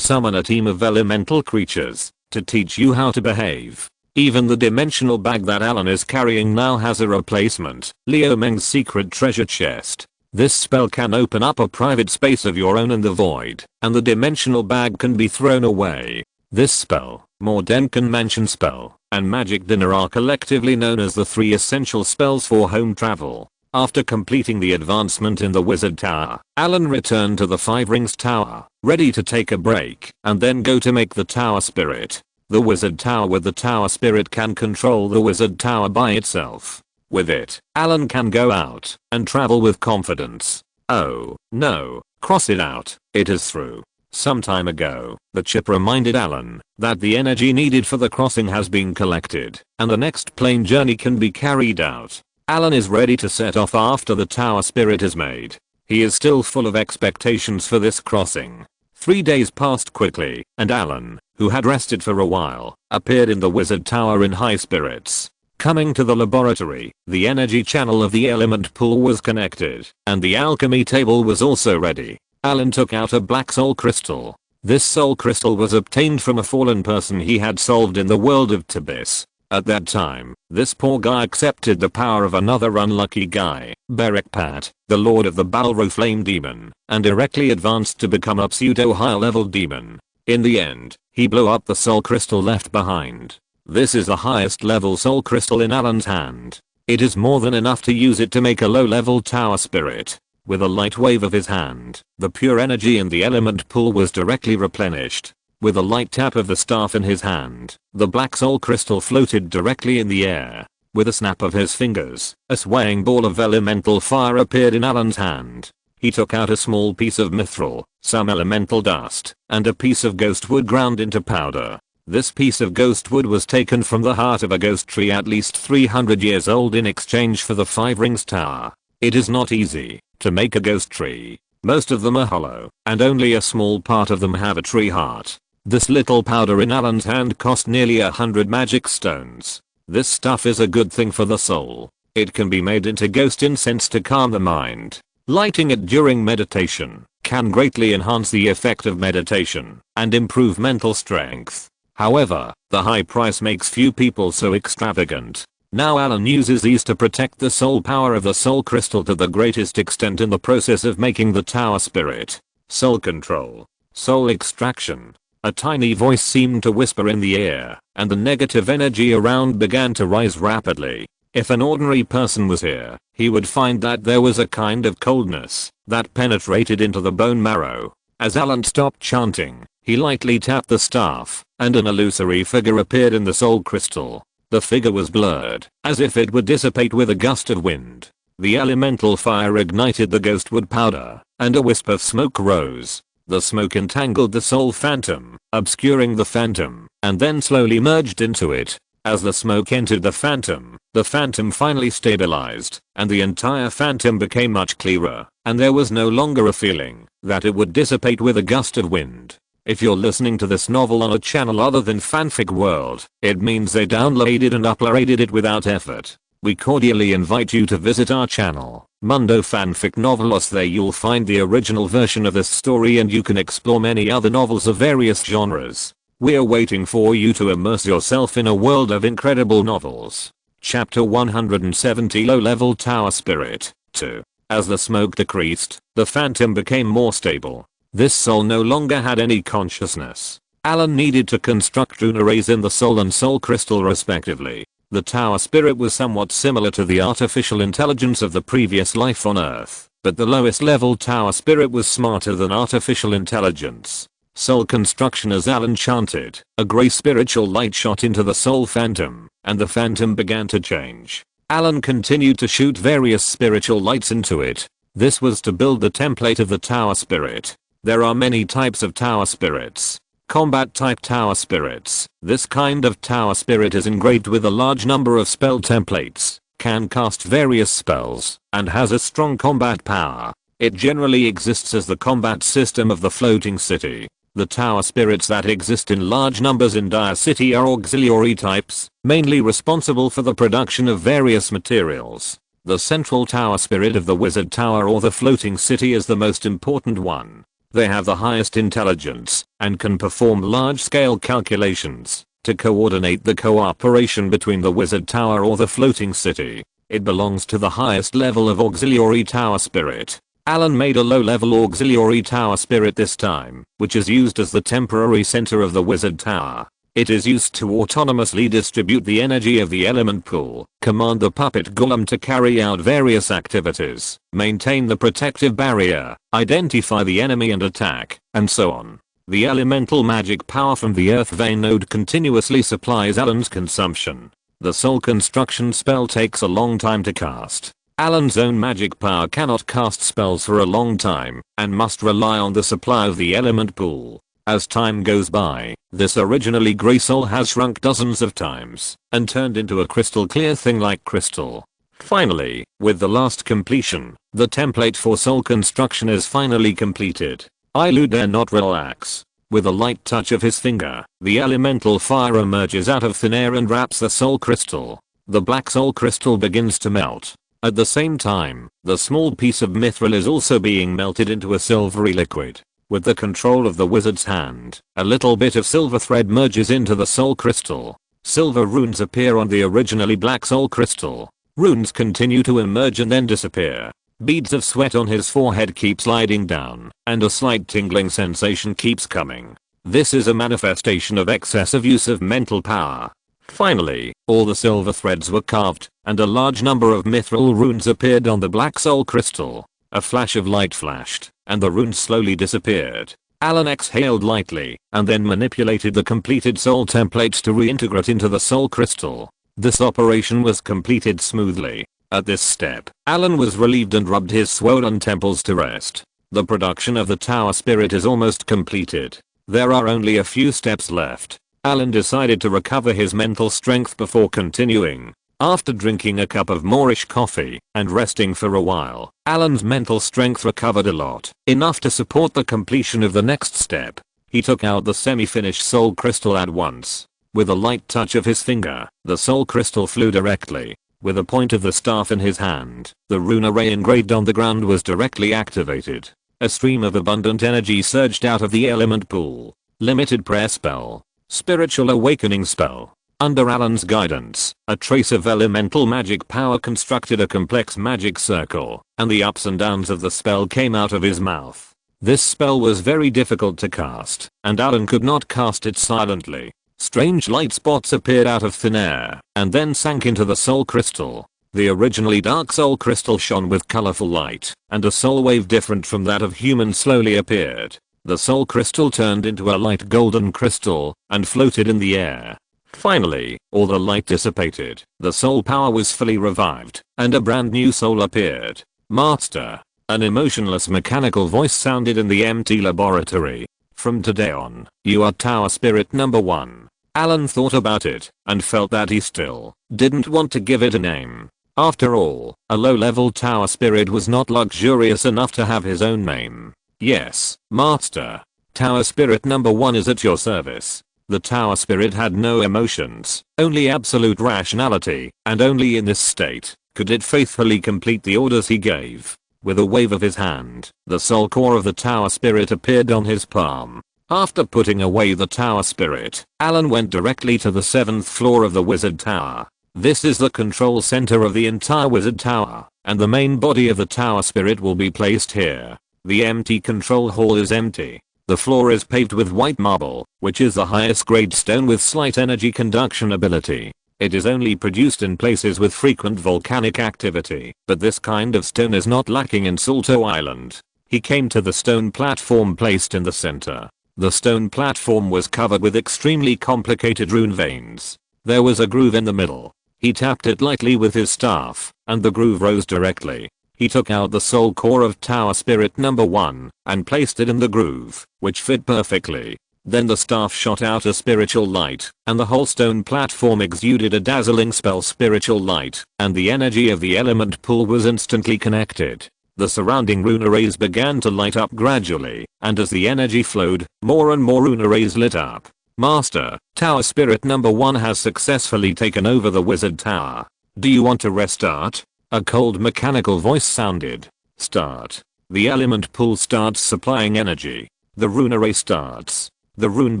summon a team of elemental creatures to teach you how to behave. Even the dimensional bag that Allen is carrying now has a replacement, Liu Meng's secret treasure chest. This spell can open up a private space of your own in the void, and the dimensional bag can be thrown away. This spell, Mordenkan Mansion spell, and Magic Dinner are collectively known as the 3 essential spells for home travel. After completing the advancement in the Wizard Tower, Allen returned to the Five Rings Tower, ready to take a break, and then go to make the Tower Spirit. The Wizard Tower with the Tower Spirit can control the Wizard Tower by itself. With it, Allen can go out and travel with confidence. Oh, no, cross it out, it is through. Some time ago, the chip reminded Allen that the energy needed for the crossing has been collected, and the next plane journey can be carried out. Allen is ready to set off after the Tower Spirit is made. He is still full of expectations for this crossing. 3 days passed quickly, and Allen, who had rested for a while, appeared in the Wizard Tower in high spirits. Coming to the laboratory, the energy channel of the element pool was connected, and the alchemy table was also ready. Allen took out a black soul crystal. This soul crystal was obtained from a fallen person he had solved in the world of Tibis. At that time, this poor guy accepted the power of another unlucky guy, Berekpat, the lord of the Balro flame demon, and directly advanced to become a pseudo high-level demon. In the end, he blew up the soul crystal left behind. This is the highest level soul crystal in Allen's hand. It is more than enough to use it to make a low-level tower spirit. With a light wave of his hand, the pure energy in the element pool was directly replenished. With a light tap of the staff in his hand, the black soul crystal floated directly in the air. With a snap of his fingers, a swaying ball of elemental fire appeared in Allen's hand. He took out a small piece of mithril, some elemental dust, and a piece of ghost wood ground into powder. This piece of ghost wood was taken from the heart of a ghost tree at least 300 years old in exchange for the Five Rings Tower. It is not easy to make a ghost tree. Most of them are hollow, and only a small part of them have a tree heart. This little powder in Allen's hand cost nearly 100 magic stones. This stuff is a good thing for the soul. It can be made into ghost incense to calm the mind. Lighting it during meditation can greatly enhance the effect of meditation and improve mental strength. However, the high price makes few people so extravagant. Now Allen uses these to protect the soul power of the soul crystal to the greatest extent in the process of making the tower spirit. Soul control. Soul extraction. A tiny voice seemed to whisper in the air, and the negative energy around began to rise rapidly. If an ordinary person was here, he would find that there was a kind of coldness that penetrated into the bone marrow. As Allen stopped chanting, he lightly tapped the staff, and an illusory figure appeared in the soul crystal. The figure was blurred, as if it would dissipate with a gust of wind. The elemental fire ignited the ghostwood powder, and a wisp of smoke rose. The smoke entangled the soul phantom, obscuring the phantom, and then slowly merged into it. As the smoke entered the phantom finally stabilized, and the entire phantom became much clearer, and there was no longer a feeling that it would dissipate with a gust of wind. If you're listening to this novel on a channel other than Fanfic World, it means they downloaded and uploaded it without effort. We cordially invite you to visit our channel, Mundo Fanfic Novelos. There you'll find the original version of this story, and you can explore many other novels of various genres. We're waiting for you to immerse yourself in a world of incredible novels. Chapter 170, Low-Level Tower Spirit 2. As the smoke decreased, the phantom became more stable. This soul no longer had any consciousness. Allen needed to construct rune arrays in the soul and soul crystal respectively. The tower spirit was somewhat similar to the artificial intelligence of the previous life on Earth, but the lowest level tower spirit was smarter than artificial intelligence. Soul construction. As Allen chanted, a grey spiritual light shot into the soul phantom, and the phantom began to change. Allen continued to shoot various spiritual lights into it. This was to build the template of the tower spirit. There are many types of tower spirits. Combat type tower spirits. This kind of tower spirit is engraved with a large number of spell templates, can cast various spells, and has a strong combat power. It generally exists as the combat system of the floating city. The tower spirits that exist in large numbers in Dire City are auxiliary types, mainly responsible for the production of various materials. The central tower spirit of the wizard tower or the floating city is the most important one. They have the highest intelligence and can perform large-scale calculations to coordinate the cooperation between the wizard tower or the floating city. It belongs to the highest level of auxiliary tower spirit. Allen made a low-level auxiliary tower spirit this time, which is used as the temporary center of the wizard tower. It is used to autonomously distribute the energy of the element pool, command the puppet golem to carry out various activities, maintain the protective barrier, identify the enemy and attack, and so on. The elemental magic power from the Earth Vein node continuously supplies Allen's consumption. The soul construction spell takes a long time to cast. Allen's own magic power cannot cast spells for a long time, and must rely on the supply of the element pool. As time goes by, this originally grey soul has shrunk dozens of times, and turned into a crystal clear thing like crystal. Finally, with the last completion, the template for soul construction is finally completed. Ilu dare not relax. With a light touch of his finger, the elemental fire emerges out of thin air and wraps the soul crystal. The black soul crystal begins to melt. At the same time, the small piece of mithril is also being melted into a silvery liquid. With the control of the wizard's hand, a little bit of silver thread merges into the soul crystal. Silver runes appear on the originally black soul crystal. Runes continue to emerge and then disappear. Beads of sweat on his forehead keep sliding down, and a slight tingling sensation keeps coming. This is a manifestation of excessive use of mental power. Finally, all the silver threads were carved, and a large number of mithril runes appeared on the black soul crystal. A flash of light flashed, and the runes slowly disappeared. Allen exhaled lightly, and then manipulated the completed soul templates to reintegrate into the soul crystal. This operation was completed smoothly. At this step, Allen was relieved and rubbed his swollen temples to rest. The production of the tower spirit is almost completed. There are only a few steps left. Allen decided to recover his mental strength before continuing. After drinking a cup of Moorish coffee and resting for a while, Allen's mental strength recovered a lot, enough to support the completion of the next step. He took out the semi-finished soul crystal at once. With a light touch of his finger, the soul crystal flew directly. With the point of the staff in his hand, the rune array engraved on the ground was directly activated. A stream of abundant energy surged out of the element pool. Limited prayer spell. Spiritual awakening spell. Under Allen's guidance, a trace of elemental magic power constructed a complex magic circle, and the ups and downs of the spell came out of his mouth. This spell was very difficult to cast, and Allen could not cast it silently. Strange light spots appeared out of thin air, and then sank into the soul crystal. The originally dark soul crystal shone with colorful light, and a soul wave different from that of humans slowly appeared. The soul crystal turned into a light golden crystal, and floated in the air. Finally, all the light dissipated, the soul power was fully revived, and a brand new soul appeared. Master. An emotionless mechanical voice sounded in the empty laboratory. From today on, you are Tower Spirit number 1. Allen thought about it, and felt that he still didn't want to give it a name. After all, a low-level Tower Spirit was not luxurious enough to have his own name. Yes, Master. Tower Spirit number 1 is at your service. The Tower Spirit had no emotions, only absolute rationality, and only in this state could it faithfully complete the orders he gave. With a wave of his hand, the soul core of the Tower Spirit appeared on his palm. After putting away the Tower Spirit, Allen went directly to the 7th floor of the Wizard Tower. This is the control center of the entire Wizard Tower, and the main body of the Tower Spirit will be placed here. The empty control hall is empty. The floor is paved with white marble, which is the highest grade stone with slight energy conduction ability. It is only produced in places with frequent volcanic activity, but this kind of stone is not lacking in Salto Island. He came to the stone platform placed in the center. The stone platform was covered with extremely complicated rune veins. There was a groove in the middle. He tapped it lightly with his staff, and the groove rose directly. He took out the soul core of Tower Spirit number 1 and placed it in the groove, which fit perfectly. Then the staff shot out a spiritual light, and the whole stone platform exuded a dazzling spell spiritual light, and the energy of the element pool was instantly connected. The surrounding rune arrays began to light up gradually, and as the energy flowed, more and more rune arrays lit up. Master, Tower Spirit number 1 has successfully taken over the Wizard Tower. Do you want to restart? A cold mechanical voice sounded. Start. The element pool starts supplying energy. The rune array starts. The rune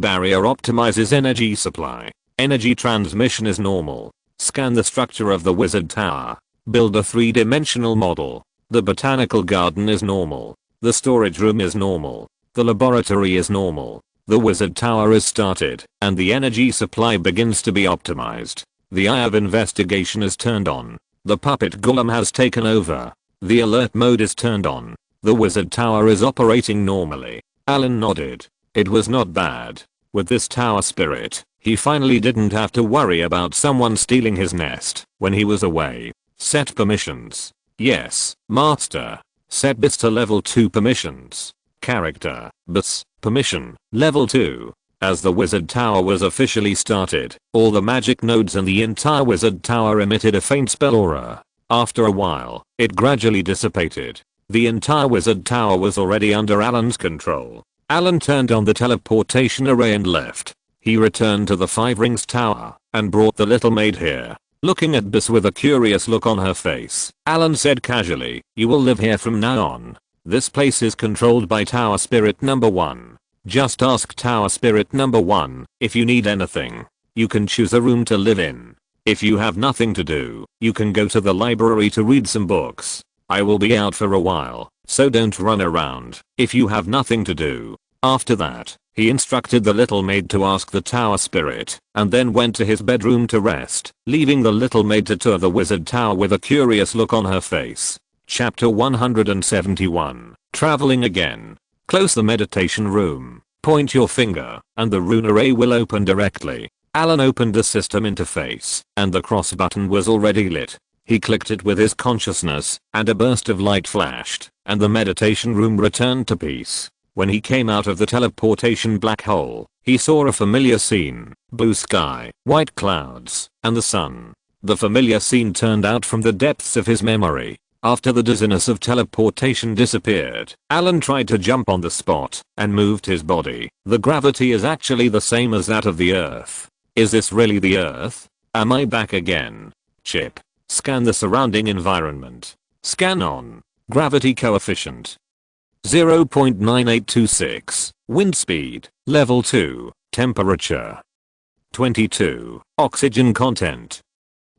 barrier optimizes energy supply. Energy transmission is normal. Scan the structure of the Wizard Tower. Build a 3-dimensional model. The botanical garden is normal. The storage room is normal. The laboratory is normal. The Wizard Tower is started, and the energy supply begins to be optimized. The eye of investigation is turned on. The puppet golem has taken over. The alert mode is turned on. The Wizard Tower is operating normally. Allen nodded. It was not bad. With this Tower Spirit, he finally didn't have to worry about someone stealing his nest when he was away. Set permissions. Yes, Master. Set BIS to level 2 permissions. Character, BIS, permission, level 2. As the Wizard Tower was officially started, all the magic nodes in the entire Wizard Tower emitted a faint spell aura. After a while, it gradually dissipated. The entire Wizard Tower was already under Allen's control. Allen turned on the teleportation array and left. He returned to the 5 Rings Tower and brought the little maid here. Looking at Biss with a curious look on her face, Allen said casually, "You will live here from now on. This place is controlled by Tower Spirit number 1. Just ask Tower Spirit number 1 if you need anything. You can choose a room to live in. If you have nothing to do, you can go to the library to read some books. I will be out for a while, so don't run around if you have nothing to do." After that, he instructed the little maid to ask the Tower Spirit, and then went to his bedroom to rest, leaving the little maid to tour the Wizard Tower with a curious look on her face. Chapter 171. Traveling again. Close the meditation room, point your finger, and the rune array will open directly. Allen opened the system interface, and the cross button was already lit. He clicked it with his consciousness, and a burst of light flashed, and the meditation room returned to peace. When he came out of the teleportation black hole, he saw a familiar scene: blue sky, white clouds, and the sun. The familiar scene turned out from the depths of his memory. After the dizziness of teleportation disappeared, Allen tried to jump on the spot and moved his body. The gravity is actually the same as that of the Earth. Is this really the Earth? Am I back again? Chip. Scan the surrounding environment. Scan on. Gravity coefficient 0.9826. Wind speed. Level 2. Temperature 22. Oxygen content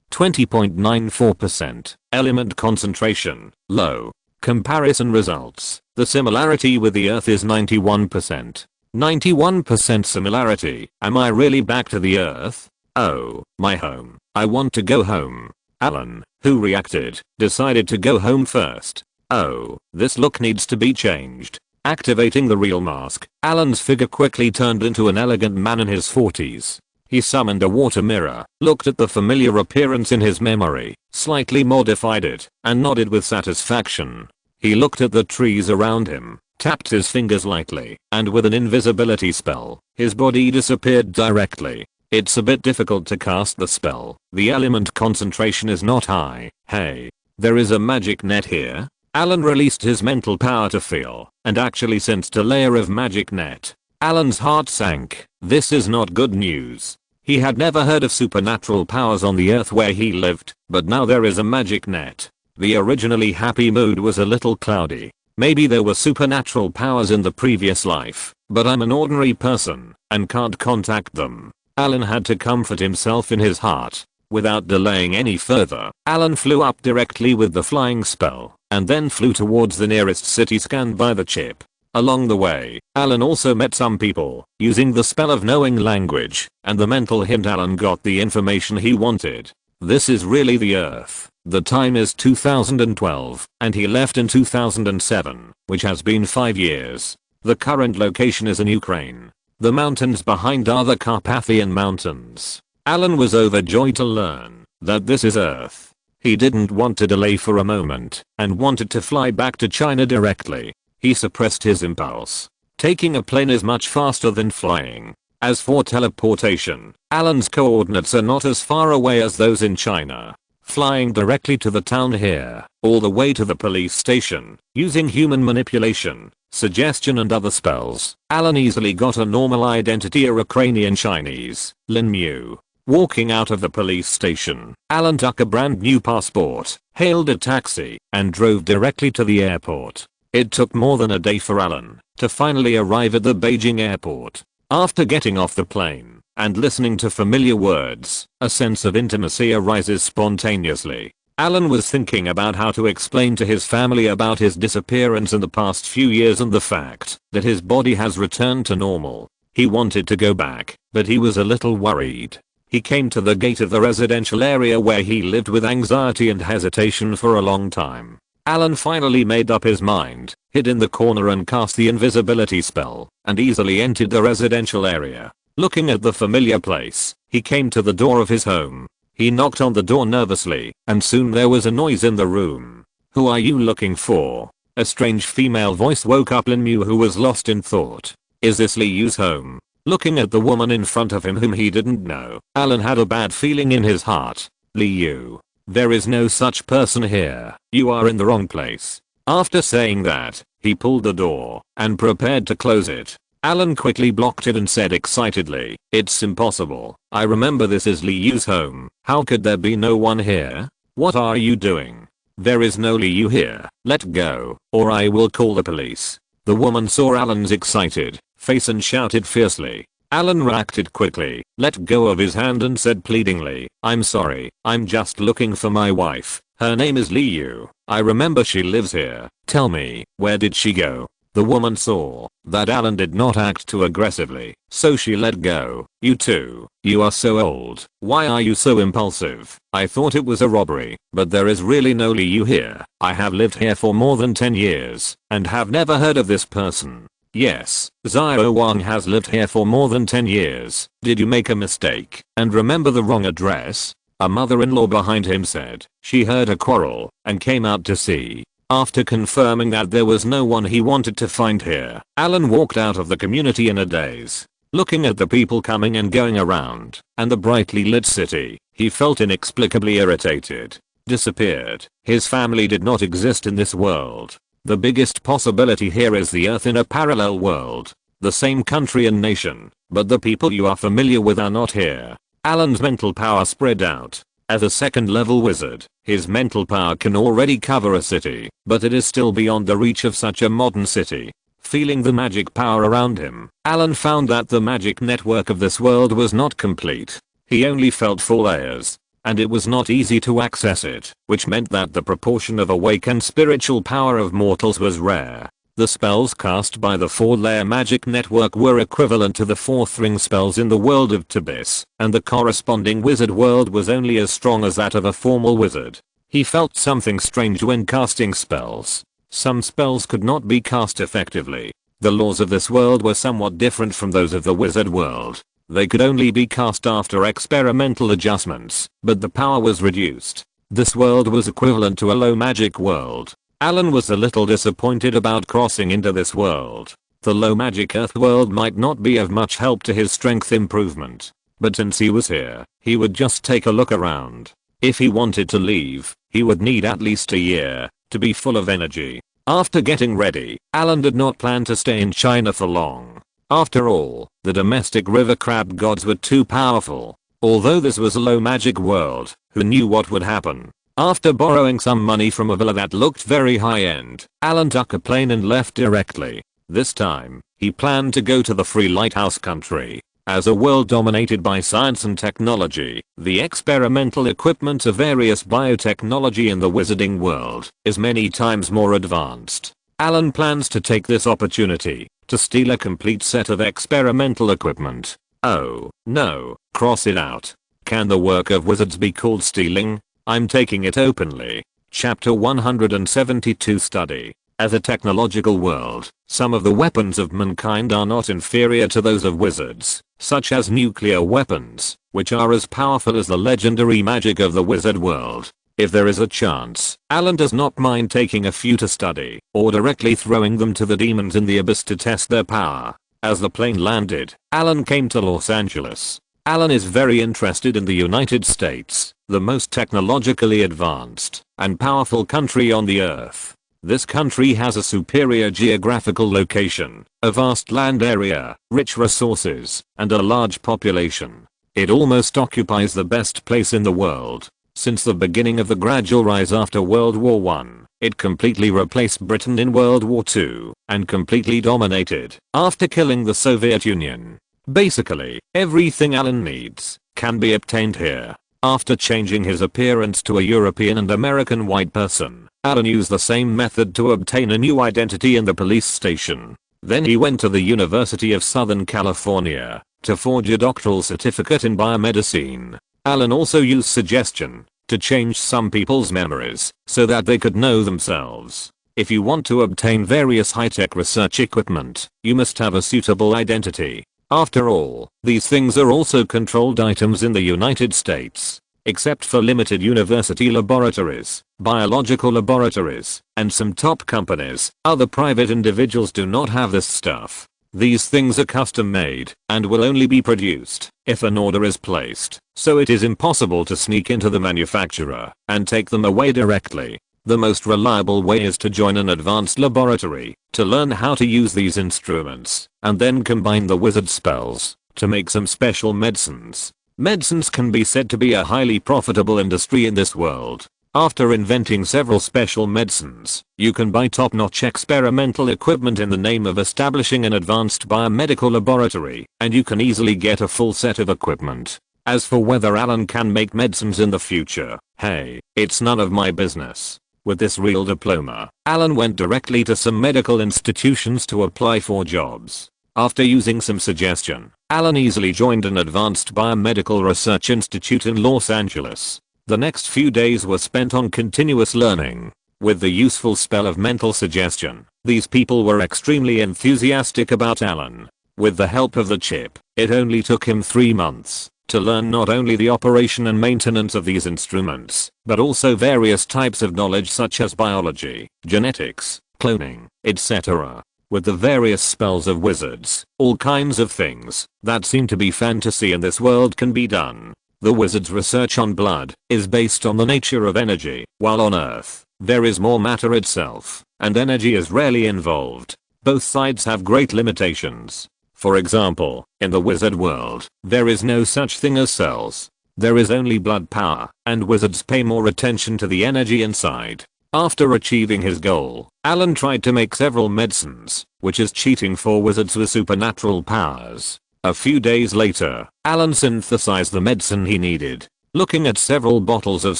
20.94%. Element concentration. Low. Comparison results. The similarity with the Earth is 91%. 91% similarity. Am I really back to the Earth? Oh, my home. I want to go home. Allen, who reacted, decided to go home first. Oh, this look needs to be changed. Activating the real mask, Allen's figure quickly turned into an elegant man in his 40s. He summoned a water mirror, looked at the familiar appearance in his memory, slightly modified it, and nodded with satisfaction. He looked at the trees around him, tapped his fingers lightly, and with an invisibility spell, his body disappeared directly. It's a bit difficult to cast the spell. The element concentration is not high. Hey, there is a magic net here? Allen released his mental power to feel, and actually sensed a layer of magic net. Allen's heart sank. This is not good news. He had never heard of supernatural powers on the Earth where he lived, but now there is a magic net. The originally happy mood was a little cloudy. Maybe there were supernatural powers in the previous life, but I'm an ordinary person, and can't contact them. Allen had to comfort himself in his heart. Without delaying any further, Allen flew up directly with the flying spell, and then flew towards the nearest city scanned by the chip. Along the way, Allen also met some people, using the spell of knowing language, and the mental hint Allen got the information he wanted. This is really the Earth. The time is 2012, and he left in 2007, which has been 5 years. The current location is in Ukraine. The mountains behind are the Carpathian Mountains. Allen was overjoyed to learn that this is Earth. He didn't want to delay for a moment, and wanted to fly back to China directly. He suppressed his impulse. Taking a plane is much faster than flying. As for teleportation, Allen's coordinates are not as far away as those in China. Flying directly to the town here, all the way to the police station, using human manipulation, suggestion and other spells, Allen easily got a normal identity, a Ukrainian Chinese, Lin Mu. Walking out of the police station, Allen took a brand new passport, hailed a taxi, and drove directly to the airport. It took more than a day for Allen to finally arrive at the Beijing airport. After getting off the plane and listening to familiar words, a sense of intimacy arises spontaneously. Allen was thinking about how to explain to his family about his disappearance in the past few years and the fact that his body has returned to normal. He wanted to go back, but he was a little worried. He came to the gate of the residential area where he lived with anxiety and hesitation for a long time. Allen finally made up his mind, hid in the corner and cast the invisibility spell, and easily entered the residential area. Looking at the familiar place, he came to the door of his home. He knocked on the door nervously, and soon there was a noise in the room. "Who are you looking for?" A strange female voice woke up Lin Mu, who was lost in thought. "Is this Li Yu's home?" Looking at the woman in front of him whom he didn't know, Allen had a bad feeling in his heart. "Li Yu. There is no such person here. You are in the wrong place." After saying that, he pulled the door and prepared to close it. Allen quickly blocked it and said excitedly, "It's impossible. I remember this is Li Yu's home. How could there be no one here? What are you doing? There is no Li Yu here. Let go, or I will call the police." The woman saw Allen's excited face and shouted fiercely. Allen reacted quickly, let go of his hand and said pleadingly, "I'm sorry, I'm just looking for my wife. Her name is Li Yu. I remember she lives here. Tell me, where did she go?" The woman saw that Allen did not act too aggressively, so she let go. "You too. You are so old. Why are you so impulsive? I thought it was a robbery, but there is really no Li Yu here. I have lived here for more than 10 years, and have never heard of this person." "Yes, Xiao Wang has lived here for more than 10 years. Did you make a mistake and remember the wrong address?" A mother-in-law behind him said. She heard a quarrel and came out to see. After confirming that there was no one he wanted to find here, Allen walked out of the community in a daze. Looking at the people coming and going around, and the brightly lit city, He felt inexplicably irritated. Disappeared. His family did not exist in this world. The biggest possibility here is the Earth in a parallel world. The same country and nation, but the people you are familiar with are not here. Allen's mental power spread out. As a second level wizard, his mental power can already cover a city, but it is still beyond the reach of such a modern city. Feeling the magic power around him, Allen found that the magic network of this world was not complete. He only felt 4 layers, and it was not easy to access it, which meant that the proportion of awake and spiritual power of mortals was rare. The spells cast by the 4-layer magic network were equivalent to the 4th ring spells in the world of Abyss, and the corresponding wizard world was only as strong as that of a formal wizard. He felt something strange when casting spells. Some spells could not be cast effectively. The laws of this world were somewhat different from those of the wizard world. They could only be cast after experimental adjustments, but the power was reduced. This world was equivalent to a low magic world. Allen was a little disappointed about crossing into this world. The low magic earth world might not be of much help to his strength improvement. But since he was here, he would just take a look around. If he wanted to leave, he would need at least a year to be full of energy. After getting ready, Allen did not plan to stay in China for long. After all, the domestic river crab gods were too powerful. Although this was a low magic world, who knew what would happen? After borrowing some money from a villa that looked very high-end, Allen took a plane and left directly. This time, he planned to go to the free lighthouse country. As a world dominated by science and technology, the experimental equipment of various biotechnology in the wizarding world is many times more advanced. Allen plans to take this opportunity to steal a complete set of experimental equipment. Oh, no, cross it out. Can the work of wizards be called stealing? I'm taking it openly. Chapter 172 Study. As a technological world, some of the weapons of mankind are not inferior to those of wizards, such as nuclear weapons, which are as powerful as the legendary magic of the wizard world. If there is a chance, Allen does not mind taking a few to study, or directly throwing them to the demons in the abyss to test their power. As the plane landed, Allen came to Los Angeles. Allen is very interested in the United States, the most technologically advanced and powerful country on the earth. This country has a superior geographical location, a vast land area, rich resources, and a large population. It almost occupies the best place in the world. Since the beginning of the gradual rise after World War I, it completely replaced Britain in World War II, and completely dominated after killing the Soviet Union. Basically, everything Allen needs can be obtained here. After changing his appearance to a European and American white person, Allen used the same method to obtain a new identity in the police station. Then he went to the University of Southern California to forge a doctoral certificate in biomedicine. Allen also used suggestion to change some people's memories so that they could know themselves. If you want to obtain various high-tech research equipment, you must have a suitable identity. After all, these things are also controlled items in the United States. Except for limited university laboratories, biological laboratories, and some top companies, other private individuals do not have this stuff. These things are custom made and will only be produced if an order is placed, so it is impossible to sneak into the manufacturer and take them away directly. The most reliable way is to join an advanced laboratory to learn how to use these instruments and then combine the wizard spells to make some special medicines. Medicines can be said to be a highly profitable industry in this world. After inventing several special medicines, you can buy top-notch experimental equipment in the name of establishing an advanced biomedical laboratory, and you can easily get a full set of equipment. As for whether Allen can make medicines in the future, hey, it's none of my business. With this real diploma, Allen went directly to some medical institutions to apply for jobs. After using some suggestion, Allen easily joined an advanced biomedical research institute in Los Angeles. The next few days were spent on continuous learning. With the useful spell of mental suggestion, these people were extremely enthusiastic about Allen. With the help of the chip, it only took him 3 months to learn not only the operation and maintenance of these instruments, but also various types of knowledge such as biology, genetics, cloning, etc. With the various spells of wizards, all kinds of things that seem to be fantasy in this world can be done. The wizard's research on blood is based on the nature of energy, while on Earth, there is more matter itself, and energy is rarely involved. Both sides have great limitations. For example, in the wizard world, there is no such thing as cells. There is only blood power, and wizards pay more attention to the energy inside. After achieving his goal, Allen tried to make several medicines, which is cheating for wizards with supernatural powers. A few days later, Allen synthesized the medicine he needed. Looking at several bottles of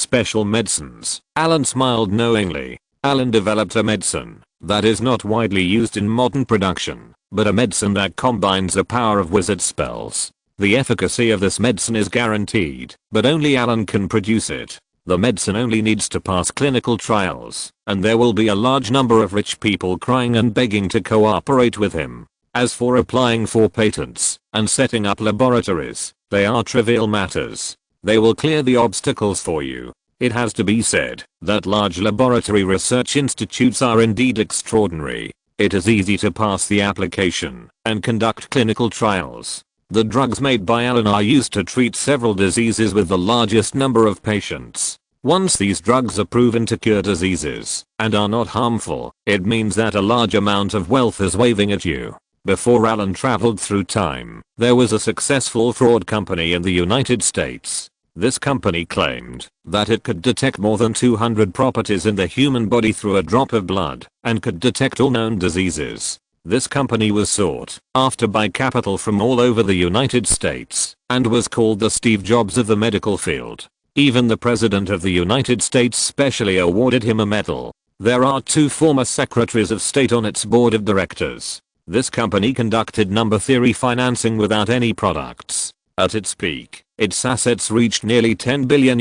special medicines, Allen smiled knowingly. Allen developed a medicine that is not widely used in modern production, but a medicine that combines the power of wizard spells. The efficacy of this medicine is guaranteed, but only Allen can produce it. The medicine only needs to pass clinical trials, and there will be a large number of rich people crying and begging to cooperate with him. As for applying for patents and setting up laboratories, they are trivial matters. They will clear the obstacles for you. It has to be said that large laboratory research institutes are indeed extraordinary. It is easy to pass the application and conduct clinical trials. The drugs made by Allen are used to treat several diseases with the largest number of patients. Once these drugs are proven to cure diseases and are not harmful, it means that a large amount of wealth is waving at you. Before Allen traveled through time, there was a successful fraud company in the United States. This company claimed that it could detect more than 200 properties in the human body through a drop of blood and could detect all known diseases. This company was sought after by capital from all over the United States and was called the Steve Jobs of the medical field. Even the President of the United States specially awarded him a medal. There are 2 former secretaries of state on its board of directors. This company conducted number theory financing without any products. At its peak, its assets reached nearly $10 billion,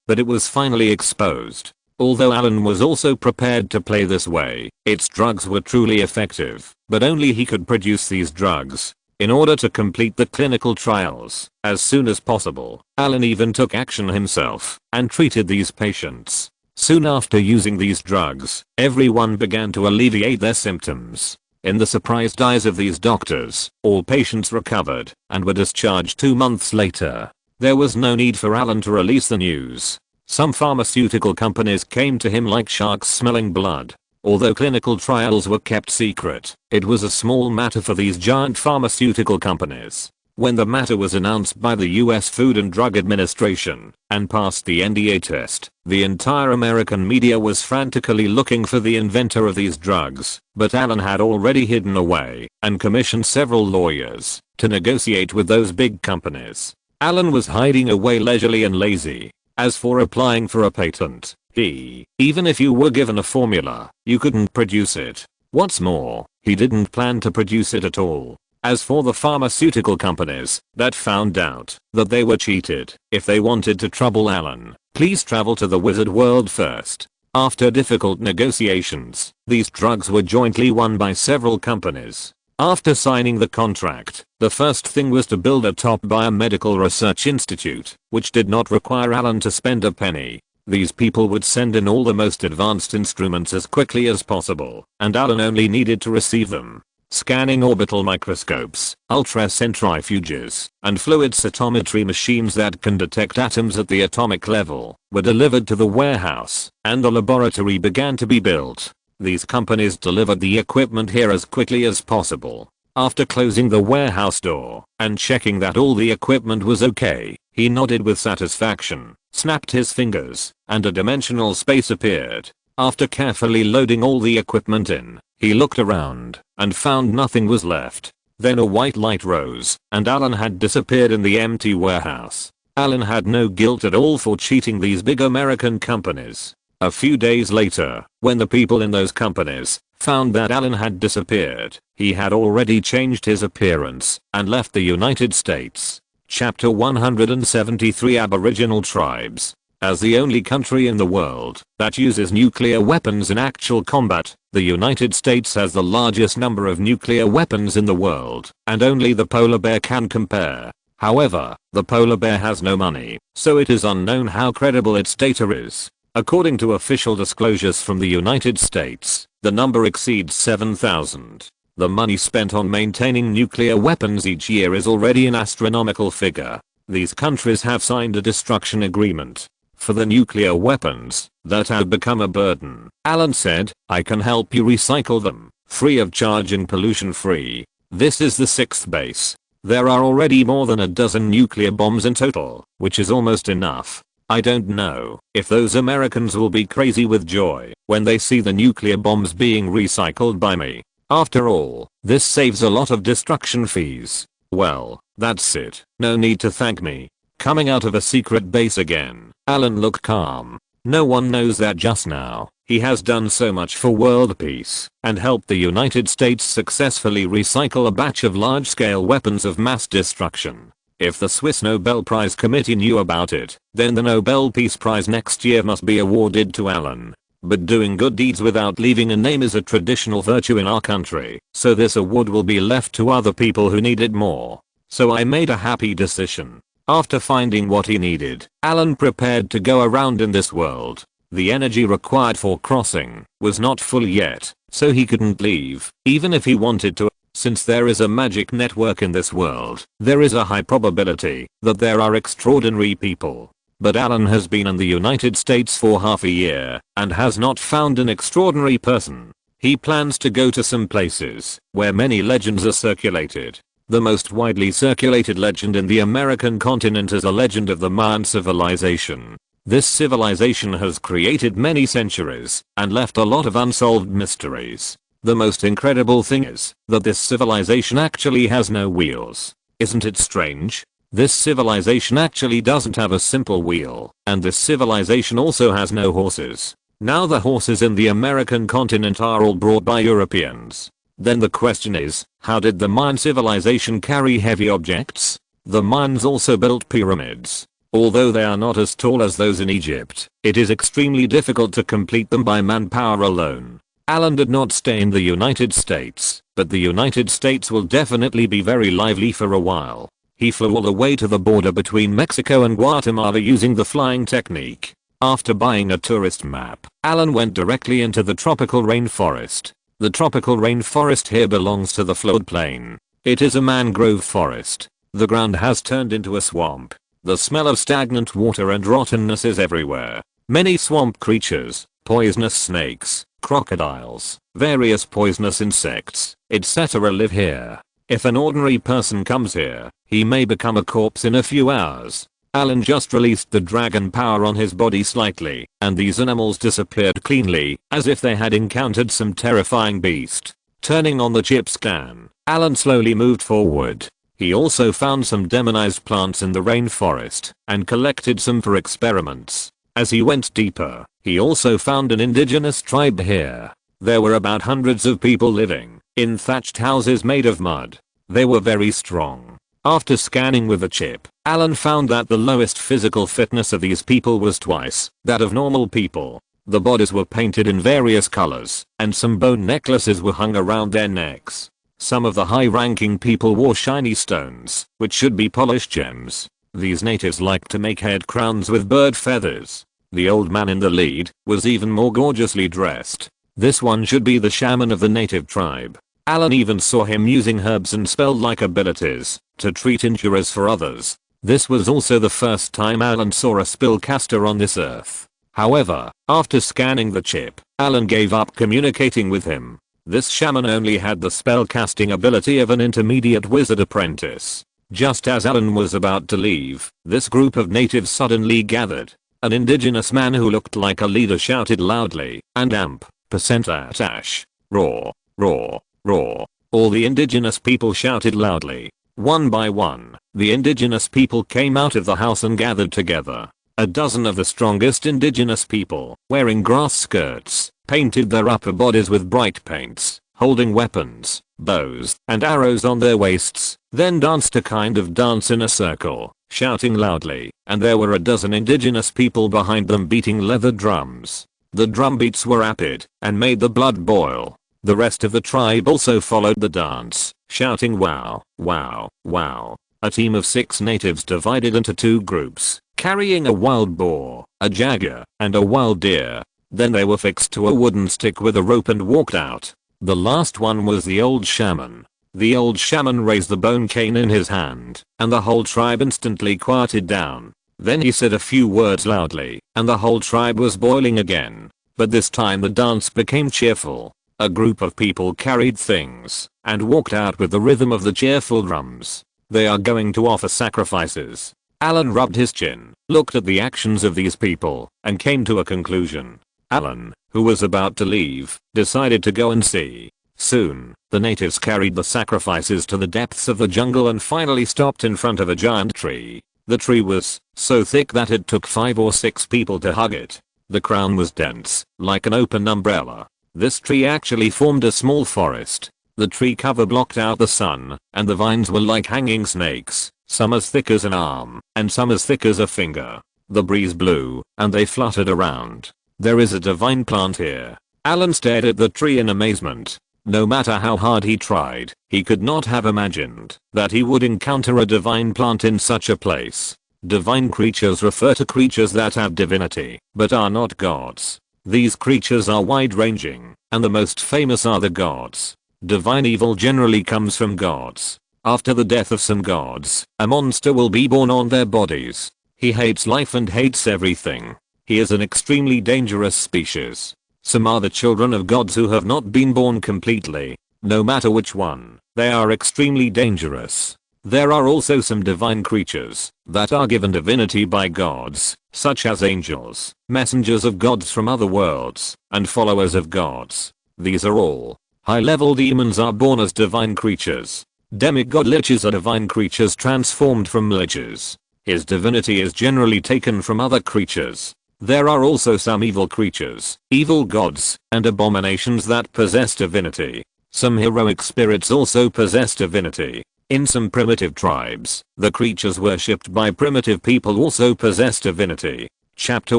but it was finally exposed. Although Allen was also prepared to play this way, its drugs were truly effective, but only he could produce these drugs. In order to complete the clinical trials as soon as possible, Allen even took action himself and treated these patients. Soon after using these drugs, everyone began to alleviate their symptoms. In the surprised eyes of these doctors, all patients recovered and were discharged 2 months later. There was no need for Allen to release the news. Some pharmaceutical companies came to him like sharks smelling blood. Although clinical trials were kept secret, it was a small matter for these giant pharmaceutical companies. When the matter was announced by the US Food and Drug Administration and passed the NDA test, the entire American media was frantically looking for the inventor of these drugs, but Allen had already hidden away and commissioned several lawyers to negotiate with those big companies. Allen was hiding away leisurely and lazy. As for applying for a patent, even if you were given a formula, you couldn't produce it. What's more, he didn't plan to produce it at all. As for the pharmaceutical companies that found out that they were cheated, if they wanted to trouble Allen, please travel to the wizard world first. After difficult negotiations, these drugs were jointly won by several companies. After signing the contract, the first thing was to build a top biomedical research institute, which did not require Allen to spend a penny. These people would send in all the most advanced instruments as quickly as possible, and Allen only needed to receive them. Scanning orbital microscopes, ultracentrifuges, and fluid cytometry machines that can detect atoms at the atomic level were delivered to the warehouse, and the laboratory began to be built. These companies delivered the equipment here as quickly as possible. After closing the warehouse door and checking that all the equipment was okay, he nodded with satisfaction, snapped his fingers, and a dimensional space appeared. After carefully loading all the equipment in, he looked around and found nothing was left. Then a white light rose, and Allen had disappeared in the empty warehouse. Allen had no guilt at all for cheating these big American companies. A few days later, when the people in those companies found that Allen had disappeared, he had already changed his appearance and left the United States. Chapter 173 Aboriginal Tribes. As the only country in the world that uses nuclear weapons in actual combat, the United States has the largest number of nuclear weapons in the world, and only the polar bear can compare. However, the polar bear has no money, so it is unknown how credible its data is. According to official disclosures from the United States, the number exceeds 7,000. The money spent on maintaining nuclear weapons each year is already an astronomical figure. These countries have signed a destruction agreement for the nuclear weapons that have become a burden. Allen said, I can help you recycle them, free of charge and pollution free. This is the 6th base. There are already more than a dozen nuclear bombs in total, which is almost enough. I don't know if those Americans will be crazy with joy when they see the nuclear bombs being recycled by me. After all, this saves a lot of destruction fees. Well, that's it. No need to thank me. Coming out of a secret base again, Allen looked calm. No one knows that just now. He has done so much for world peace and helped the United States successfully recycle a batch of large-scale weapons of mass destruction. If the Swiss Nobel Prize Committee knew about it, then the Nobel Peace Prize next year must be awarded to Allen. But doing good deeds without leaving a name is a traditional virtue in our country, so this award will be left to other people who need it more. So I made a happy decision. After finding what he needed, Allen prepared to go around in this world. The energy required for crossing was not full yet, so he couldn't leave, even if he wanted to. Since there is a magic network in this world, there is a high probability that there are extraordinary people. But Allen has been in the United States for half a year and has not found an extraordinary person. He plans to go to some places where many legends are circulated. The most widely circulated legend in the American continent is a legend of the Mayan civilization. This civilization has created many centuries and left a lot of unsolved mysteries. The most incredible thing is that this civilization actually has no wheels. Isn't it strange? This civilization actually doesn't have a simple wheel, and this civilization also has no horses. Now the horses in the American continent are all brought by Europeans. Then the question is, how did the Mayan civilization carry heavy objects? The Mayans also built pyramids. Although they are not as tall as those in Egypt, it is extremely difficult to complete them by manpower alone. Allen did not stay in the United States, but the United States will definitely be very lively for a while. He flew all the way to the border between Mexico and Guatemala using the flying technique. After buying a tourist map, Allen went directly into the tropical rainforest. The tropical rainforest here belongs to the floodplain. It is a mangrove forest. The ground has turned into a swamp. The smell of stagnant water and rottenness is everywhere. Many swamp creatures, poisonous snakes, crocodiles, various poisonous insects, etc. live here. If an ordinary person comes here, he may become a corpse in a few hours. Allen just released the dragon power on his body slightly, and these animals disappeared cleanly, as if they had encountered some terrifying beast. Turning on the chip scan, Allen slowly moved forward. He also found some demonized plants in the rainforest, and collected some for experiments. As he went deeper, he also found an indigenous tribe here. There were about hundreds of people living in thatched houses made of mud. They were very strong. After scanning with the chip, Allen found that the lowest physical fitness of these people was twice that of normal people. The bodies were painted in various colors, and some bone necklaces were hung around their necks. Some of the high-ranking people wore shiny stones, which should be polished gems. These natives liked to make head crowns with bird feathers. The old man in the lead was even more gorgeously dressed. This one should be the shaman of the native tribe. Allen even saw him using herbs and spell-like abilities to treat injuries for others. This was also the first time Allen saw a spellcaster on this earth. However, after scanning the chip, Allen gave up communicating with him. This shaman only had the spellcasting ability of an intermediate wizard apprentice. Just as Allen was about to leave, this group of natives suddenly gathered. An indigenous man who looked like a leader shouted loudly, and amp, %ash, roar, roar, roar. All the indigenous people shouted loudly. One by one, the indigenous people came out of the house and gathered together. A dozen of the strongest indigenous people, wearing grass skirts, painted their upper bodies with bright paints, holding weapons, bows, and arrows on their waists, then danced a kind of dance in a circle, shouting loudly, and there were a dozen indigenous people behind them beating leather drums. The drum beats were rapid, and made the blood boil. The rest of the tribe also followed the dance, shouting wow, wow, wow. A team of 6 natives divided into 2 groups, carrying a wild boar, a jaguar, and a wild deer. Then they were fixed to a wooden stick with a rope and walked out. The last one was the old shaman. The old shaman raised the bone cane in his hand, and the whole tribe instantly quieted down. Then he said a few words loudly, and the whole tribe was boiling again. But this time the dance became cheerful. A group of people carried things, and walked out with the rhythm of the cheerful drums. They are going to offer sacrifices. Allen rubbed his chin, looked at the actions of these people, and came to a conclusion. Allen, who was about to leave, decided to go and see. Soon, the natives carried the sacrifices to the depths of the jungle and finally stopped in front of a giant tree. The tree was so thick that it took 5 or 6 people to hug it. The crown was dense, like an open umbrella. This tree actually formed a small forest. The tree cover blocked out the sun, and the vines were like hanging snakes, some as thick as an arm, and some as thick as a finger. The breeze blew, and they fluttered around. There is a divine plant here. Allen stared at the tree in amazement. No matter how hard he tried, he could not have imagined that he would encounter a divine plant in such a place. Divine creatures refer to creatures that have divinity, but are not gods. These creatures are wide-ranging, and the most famous are the gods. Divine evil generally comes from gods. After the death of some gods, a monster will be born on their bodies. He hates life and hates everything. He is an extremely dangerous species. Some are the children of gods who have not been born completely. No matter which one, they are extremely dangerous. There are also some divine creatures that are given divinity by gods, such as angels, messengers of gods from other worlds, and followers of gods. These are all. High-level demons are born as divine creatures. Demigod liches are divine creatures transformed from liches. His divinity is generally taken from other creatures. There are also some evil creatures, evil gods, and abominations that possess divinity. Some heroic spirits also possess divinity. In some primitive tribes, the creatures worshipped by primitive people also possess divinity. Chapter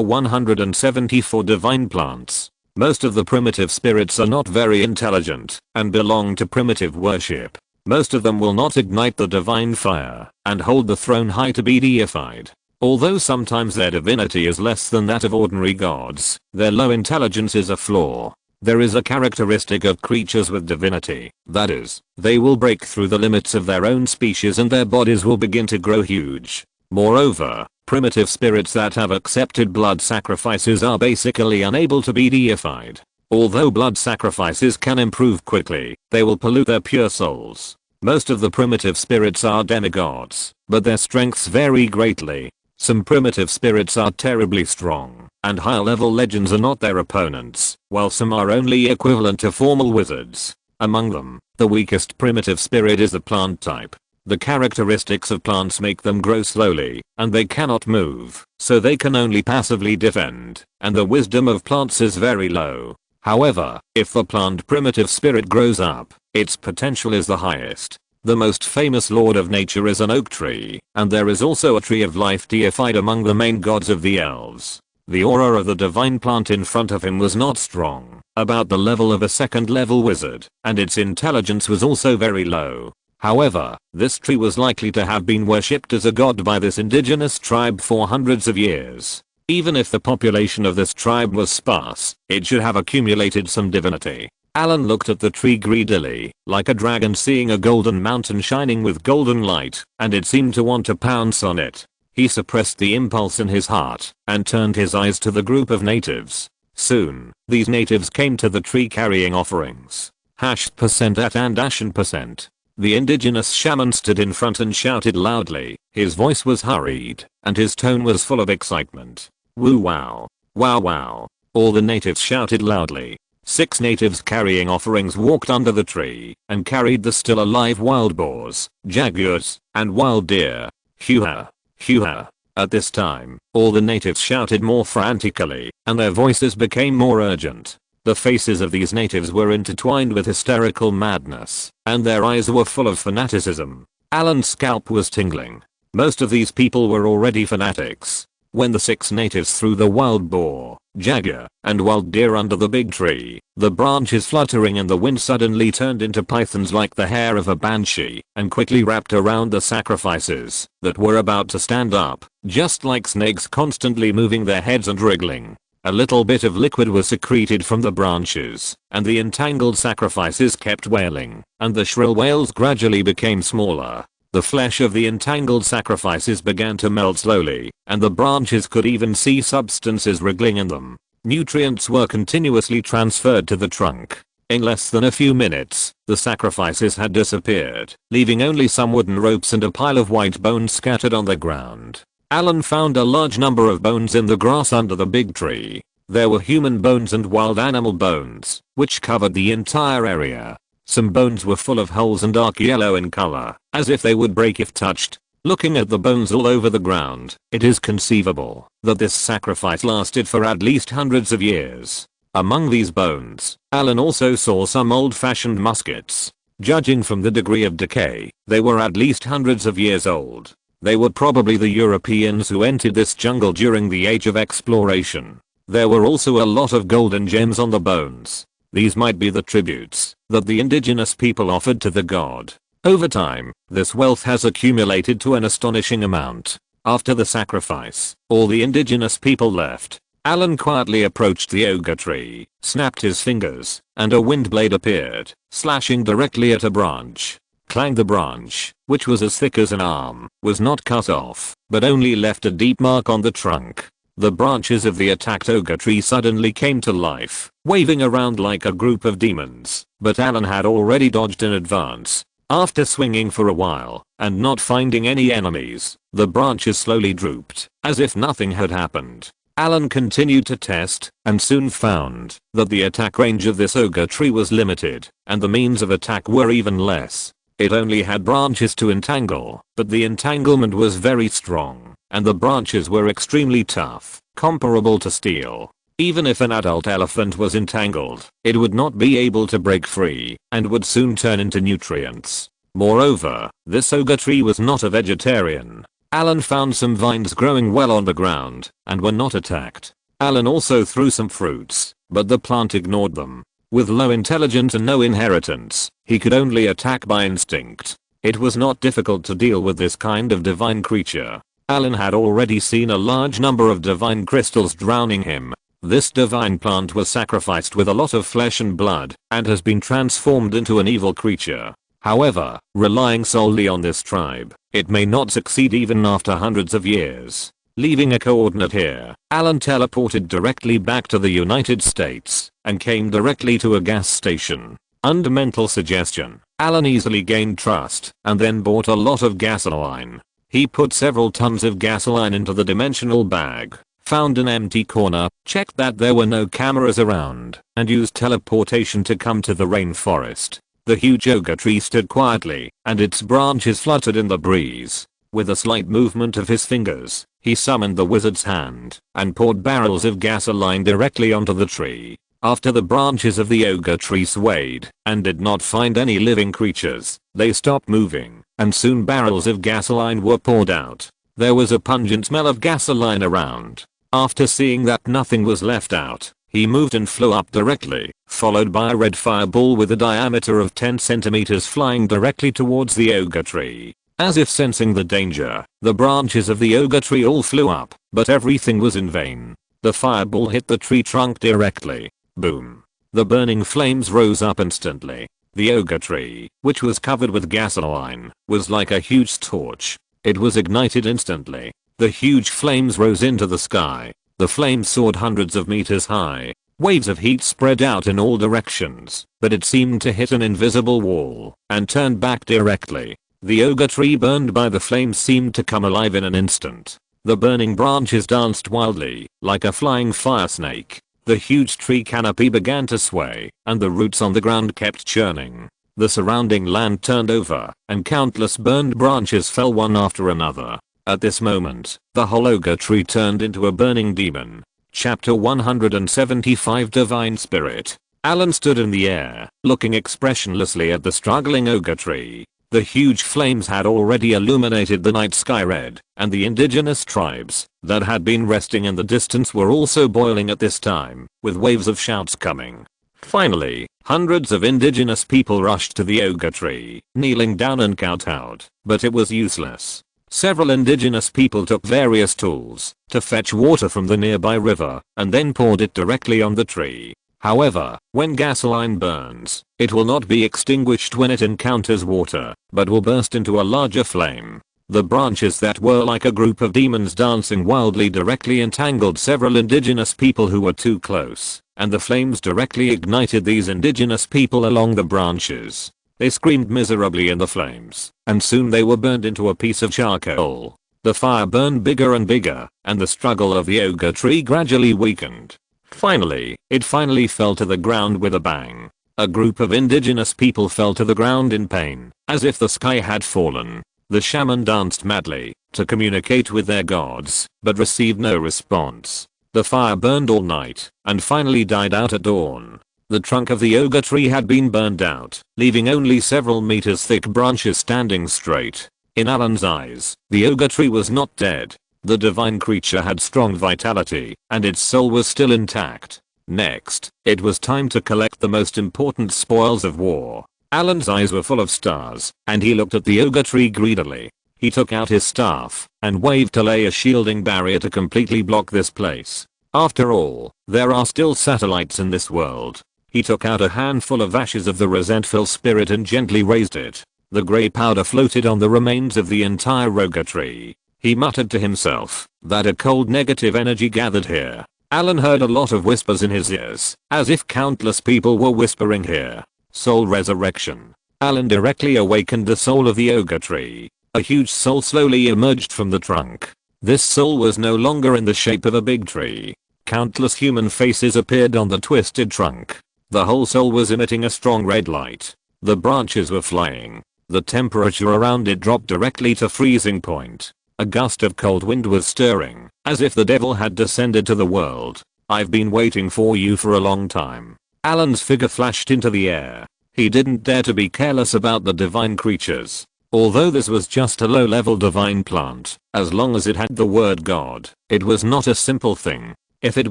174 Divine Plants. Most of the primitive spirits are not very intelligent and belong to primitive worship. Most of them will not ignite the divine fire and hold the throne high to be deified. Although sometimes their divinity is less than that of ordinary gods, their low intelligence is a flaw. There is a characteristic of creatures with divinity, that is, they will break through the limits of their own species and their bodies will begin to grow huge. Moreover, primitive spirits that have accepted blood sacrifices are basically unable to be deified. Although blood sacrifices can improve quickly, they will pollute their pure souls. Most of the primitive spirits are demigods, but their strengths vary greatly. Some primitive spirits are terribly strong, and higher-level legends are not their opponents, while some are only equivalent to formal wizards. Among them, the weakest primitive spirit is the plant type. The characteristics of plants make them grow slowly, and they cannot move, so they can only passively defend, and the wisdom of plants is very low. However, if the plant primitive spirit grows up, its potential is the highest. The most famous lord of nature is an oak tree, and there is also a tree of life deified among the main gods of the elves. The aura of the divine plant in front of him was not strong, about the level of a second-level wizard, and its intelligence was also very low. However, this tree was likely to have been worshipped as a god by this indigenous tribe for hundreds of years. Even if the population of this tribe was sparse, it should have accumulated some divinity. Allen looked at the tree greedily, like a dragon seeing a golden mountain shining with golden light, and it seemed to want to pounce on it. He suppressed the impulse in his heart, and turned his eyes to the group of natives. Soon, these natives came to the tree carrying offerings. %at and %. The indigenous shaman stood in front and shouted loudly. His voice was hurried, and his tone was full of excitement. Woo wow. Wow wow. All the natives shouted loudly. 6 natives carrying offerings walked under the tree, and carried the still alive wild boars, jaguars, and wild deer. Hoo-ha. Hoo-ha. At this time, all the natives shouted more frantically, and their voices became more urgent. The faces of these natives were intertwined with hysterical madness, and their eyes were full of fanaticism. Allen's scalp was tingling. Most of these people were already fanatics. When the 6 natives threw the wild boar, jaguar, and wild deer under the big tree, the branches fluttering in the wind suddenly turned into pythons like the hair of a banshee, and quickly wrapped around the sacrifices that were about to stand up, just like snakes constantly moving their heads and wriggling. A little bit of liquid was secreted from the branches, and the entangled sacrifices kept wailing, and the shrill wails gradually became smaller. The flesh of the entangled sacrifices began to melt slowly, and the branches could even see substances wriggling in them. Nutrients were continuously transferred to the trunk. In less than a few minutes, the sacrifices had disappeared, leaving only some wooden ropes and a pile of white bones scattered on the ground. Allen found a large number of bones in the grass under the big tree. There were human bones and wild animal bones, which covered the entire area. Some bones were full of holes and dark yellow in color, as if they would break if touched. Looking at the bones all over the ground, it is conceivable that this sacrifice lasted for at least hundreds of years. Among these bones, Allen also saw some old-fashioned muskets. Judging from the degree of decay, they were at least hundreds of years old. They were probably the Europeans who entered this jungle during the age of exploration. There were also a lot of gold and gems on the bones. These might be the tributes that the indigenous people offered to the god. Over time, this wealth has accumulated to an astonishing amount. After the sacrifice, all the indigenous people left. Allen quietly approached the ogre tree, snapped his fingers, and a wind blade appeared, slashing directly at a branch. Clang! The branch, which was as thick as an arm, was not cut off, but only left a deep mark on the trunk. The branches of the attacked ogre tree suddenly came to life, waving around like a group of demons, but Allen had already dodged in advance. After swinging for a while, and not finding any enemies, the branches slowly drooped, as if nothing had happened. Allen continued to test, and soon found that the attack range of this ogre tree was limited, and the means of attack were even less. It only had branches to entangle, but the entanglement was very strong, and the branches were extremely tough, comparable to steel. Even if an adult elephant was entangled, it would not be able to break free, and would soon turn into nutrients. Moreover, this ogre tree was not a vegetarian. Allen found some vines growing well on the ground, and were not attacked. Allen also threw some fruits, but the plant ignored them. With low intelligence and no inheritance, he could only attack by instinct. It was not difficult to deal with this kind of divine creature. Allen had already seen a large number of divine crystals drowning him. This divine plant was sacrificed with a lot of flesh and blood, and has been transformed into an evil creature. However, relying solely on this tribe, it may not succeed even after hundreds of years. Leaving a coordinate here, Allen teleported directly back to the United States, and came directly to a gas station. Under mental suggestion, Allen easily gained trust, and then bought a lot of gasoline. He put several tons of gasoline into the dimensional bag, found an empty corner, checked that there were no cameras around, and used teleportation to come to the rainforest. The huge ogre tree stood quietly, and its branches fluttered in the breeze. With a slight movement of his fingers, he summoned the wizard's hand, and poured barrels of gasoline directly onto the tree. After the branches of the ogre tree swayed, and did not find any living creatures, they stopped moving, and soon barrels of gasoline were poured out. There was a pungent smell of gasoline around. After seeing that nothing was left out, he moved and flew up directly, followed by a red fireball with a diameter of 10 centimeters flying directly towards the ogre tree. As if sensing the danger, the branches of the ogre tree all flew up, but everything was in vain. The fireball hit the tree trunk directly. Boom. The burning flames rose up instantly. The ogre tree, which was covered with gasoline, was like a huge torch. It was ignited instantly. The huge flames rose into the sky. The flames soared hundreds of meters high. Waves of heat spread out in all directions, but it seemed to hit an invisible wall, and turned back directly. The ogre tree burned by the flames seemed to come alive in an instant. The burning branches danced wildly, like a flying fire snake. The huge tree canopy began to sway, and the roots on the ground kept churning. The surrounding land turned over, and countless burned branches fell one after another. At this moment, the whole ogre tree turned into a burning demon. Chapter 175 Divine Spirit. Allen stood in the air, looking expressionlessly at the struggling ogre tree. The huge flames had already illuminated the night sky red, and the indigenous tribes that had been resting in the distance were also boiling at this time, with waves of shouts coming. Finally, hundreds of indigenous people rushed to the ogre tree, kneeling down and kowtowed, but it was useless. Several indigenous people took various tools to fetch water from the nearby river and then poured it directly on the tree. However, when gasoline burns, it will not be extinguished when it encounters water, but will burst into a larger flame. The branches that were like a group of demons dancing wildly directly entangled several indigenous people who were too close, and the flames directly ignited these indigenous people along the branches. They screamed miserably in the flames, and soon they were burned into a piece of charcoal. The fire burned bigger and bigger, and the struggle of the ogre tree gradually weakened. Finally, it fell to the ground with a bang. A group of indigenous people fell to the ground in pain, as if the sky had fallen. The shaman danced madly to communicate with their gods, but received no response. The fire burned all night, and finally died out at dawn. The trunk of the ogre tree had been burned out, leaving only several meters thick branches standing straight. In Allen's eyes, the ogre tree was not dead. The divine creature had strong vitality, and its soul was still intact. Next, it was time to collect the most important spoils of war. Allen's eyes were full of stars, and he looked at the ogre tree greedily. He took out his staff and waved to lay a shielding barrier to completely block this place. After all, there are still satellites in this world. He took out a handful of ashes of the resentful spirit and gently raised it. The grey powder floated on the remains of the entire ogre tree. He muttered to himself that a cold negative energy gathered here. Allen heard a lot of whispers in his ears, as if countless people were whispering here. Soul resurrection. Allen directly awakened the soul of the ogre tree. A huge soul slowly emerged from the trunk. This soul was no longer in the shape of a big tree. Countless human faces appeared on the twisted trunk. The whole soul was emitting a strong red light. The branches were flying. The temperature around it dropped directly to freezing point. A gust of cold wind was stirring, as if the devil had descended to the world. I've been waiting for you for a long time. Allen's figure flashed into the air. He didn't dare to be careless about the divine creatures. Although this was just a low-level divine plant, as long as it had the word God, it was not a simple thing. If it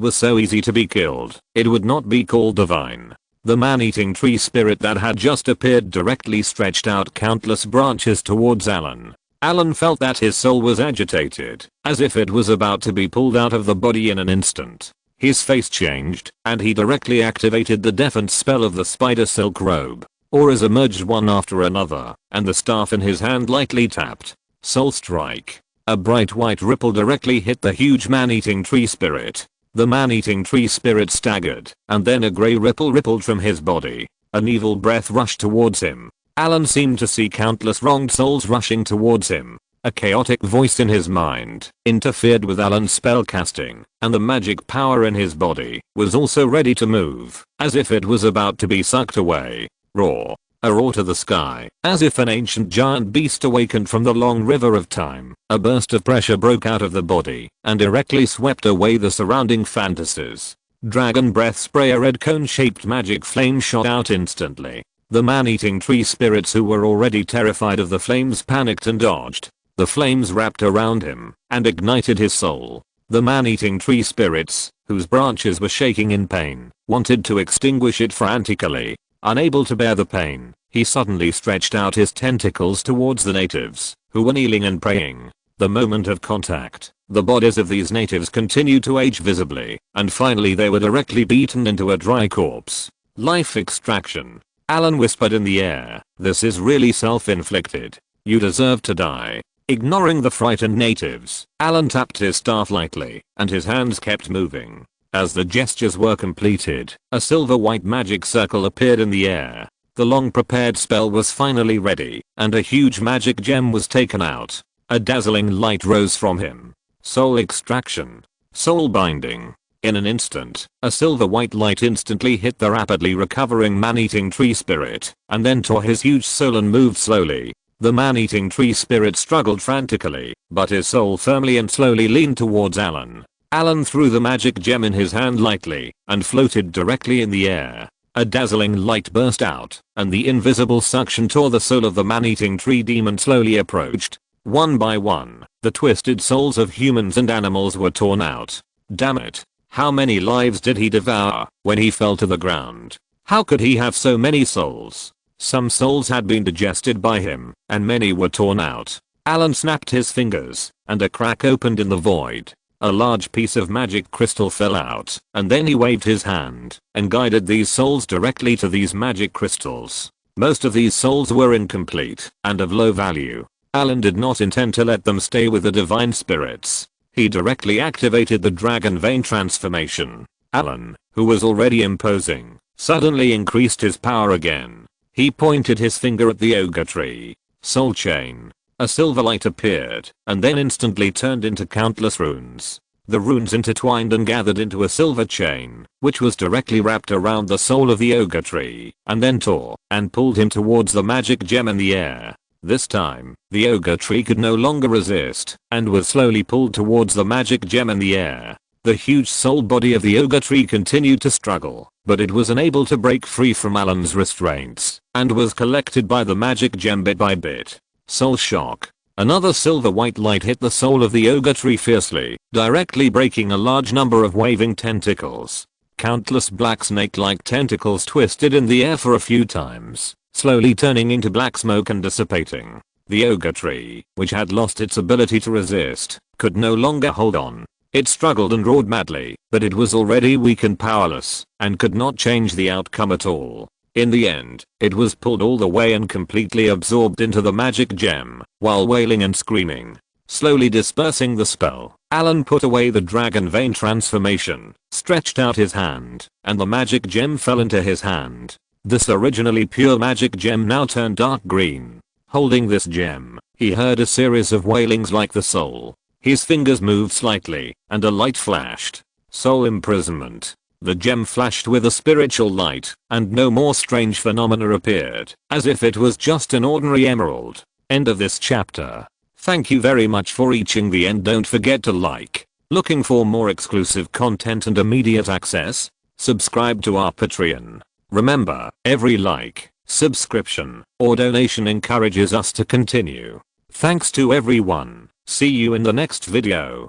was so easy to be killed, it would not be called divine. The man-eating tree spirit that had just appeared directly stretched out countless branches towards Allen. Allen felt that his soul was agitated, as if it was about to be pulled out of the body in an instant. His face changed, and he directly activated the deafened spell of the spider silk robe. Auras emerged one after another, and the staff in his hand lightly tapped. Soul strike. A bright white ripple directly hit the huge man-eating tree spirit. The man-eating tree spirit staggered, and then a grey ripple rippled from his body. An evil breath rushed towards him. Allen seemed to see countless wronged souls rushing towards him. A chaotic voice in his mind interfered with Allen's spellcasting, and the magic power in his body was also ready to move, as if it was about to be sucked away. Roar. A roar to the sky, as if an ancient giant beast awakened from the long river of time. A burst of pressure broke out of the body, and directly swept away the surrounding fantasies. Dragon breath spray. A red cone-shaped magic flame shot out instantly. The man-eating tree spirits who were already terrified of the flames panicked and dodged. The flames wrapped around him and ignited his soul. The man-eating tree spirits, whose branches were shaking in pain, wanted to extinguish it frantically. Unable to bear the pain, he suddenly stretched out his tentacles towards the natives, who were kneeling and praying. The moment of contact, the bodies of these natives continued to age visibly, and finally they were directly beaten into a dry corpse. Life extraction. Allen whispered in the air, "This is really self-inflicted. You deserve to die." Ignoring the frightened natives, Allen tapped his staff lightly, and his hands kept moving. As the gestures were completed, a silver-white magic circle appeared in the air. The long-prepared spell was finally ready, and a huge magic gem was taken out. A dazzling light rose from him. Soul extraction. Soul binding. In an instant, a silver-white light instantly hit the rapidly recovering man-eating tree spirit, and then tore his huge soul and moved slowly. The man-eating tree spirit struggled frantically, but his soul firmly and slowly leaned towards Allen. Allen threw the magic gem in his hand lightly, and floated directly in the air. A dazzling light burst out, and the invisible suction tore the soul of the man-eating tree demon slowly approached. One by one, the twisted souls of humans and animals were torn out. Damn it. How many lives did he devour when he fell to the ground? How could he have so many souls? Some souls had been digested by him, and many were torn out. Allen snapped his fingers, and a crack opened in the void. A large piece of magic crystal fell out, and then he waved his hand and guided these souls directly to these magic crystals. Most of these souls were incomplete and of low value. Allen did not intend to let them stay with the divine spirits. He directly activated the dragon vein transformation. Allen, who was already imposing, suddenly increased his power again. He pointed his finger at the ogre tree. Soul chain. A silver light appeared, and then instantly turned into countless runes. The runes intertwined and gathered into a silver chain, which was directly wrapped around the soul of the ogre tree, and then tore and pulled him towards the magic gem in the air. This time, the ogre tree could no longer resist, and was slowly pulled towards the magic gem in the air. The huge soul body of the ogre tree continued to struggle, but it was unable to break free from Allen's restraints, and was collected by the magic gem bit by bit. Soul shock. Another silver white light hit the soul of the ogre tree fiercely, directly breaking a large number of waving tentacles. Countless black snake-like tentacles twisted in the air for a few times, slowly turning into black smoke and dissipating. The ogre tree, which had lost its ability to resist, could no longer hold on. It struggled and roared madly, but it was already weak and powerless, and could not change the outcome at all. In the end, it was pulled all the way and completely absorbed into the magic gem, while wailing and screaming. Slowly dispersing the spell, Allen put away the dragon vein transformation, stretched out his hand, and the magic gem fell into his hand. This originally pure magic gem now turned dark green. Holding this gem, he heard a series of wailings like the soul. His fingers moved slightly, and a light flashed. Soul imprisonment. The gem flashed with a spiritual light, and no more strange phenomena appeared, as if it was just an ordinary emerald. End of this chapter. Thank you very much for reaching the end. Don't forget to like. Looking for more exclusive content and immediate access? Subscribe to our Patreon. Remember, every like, subscription, or donation encourages us to continue. Thanks to everyone. See you in the next video.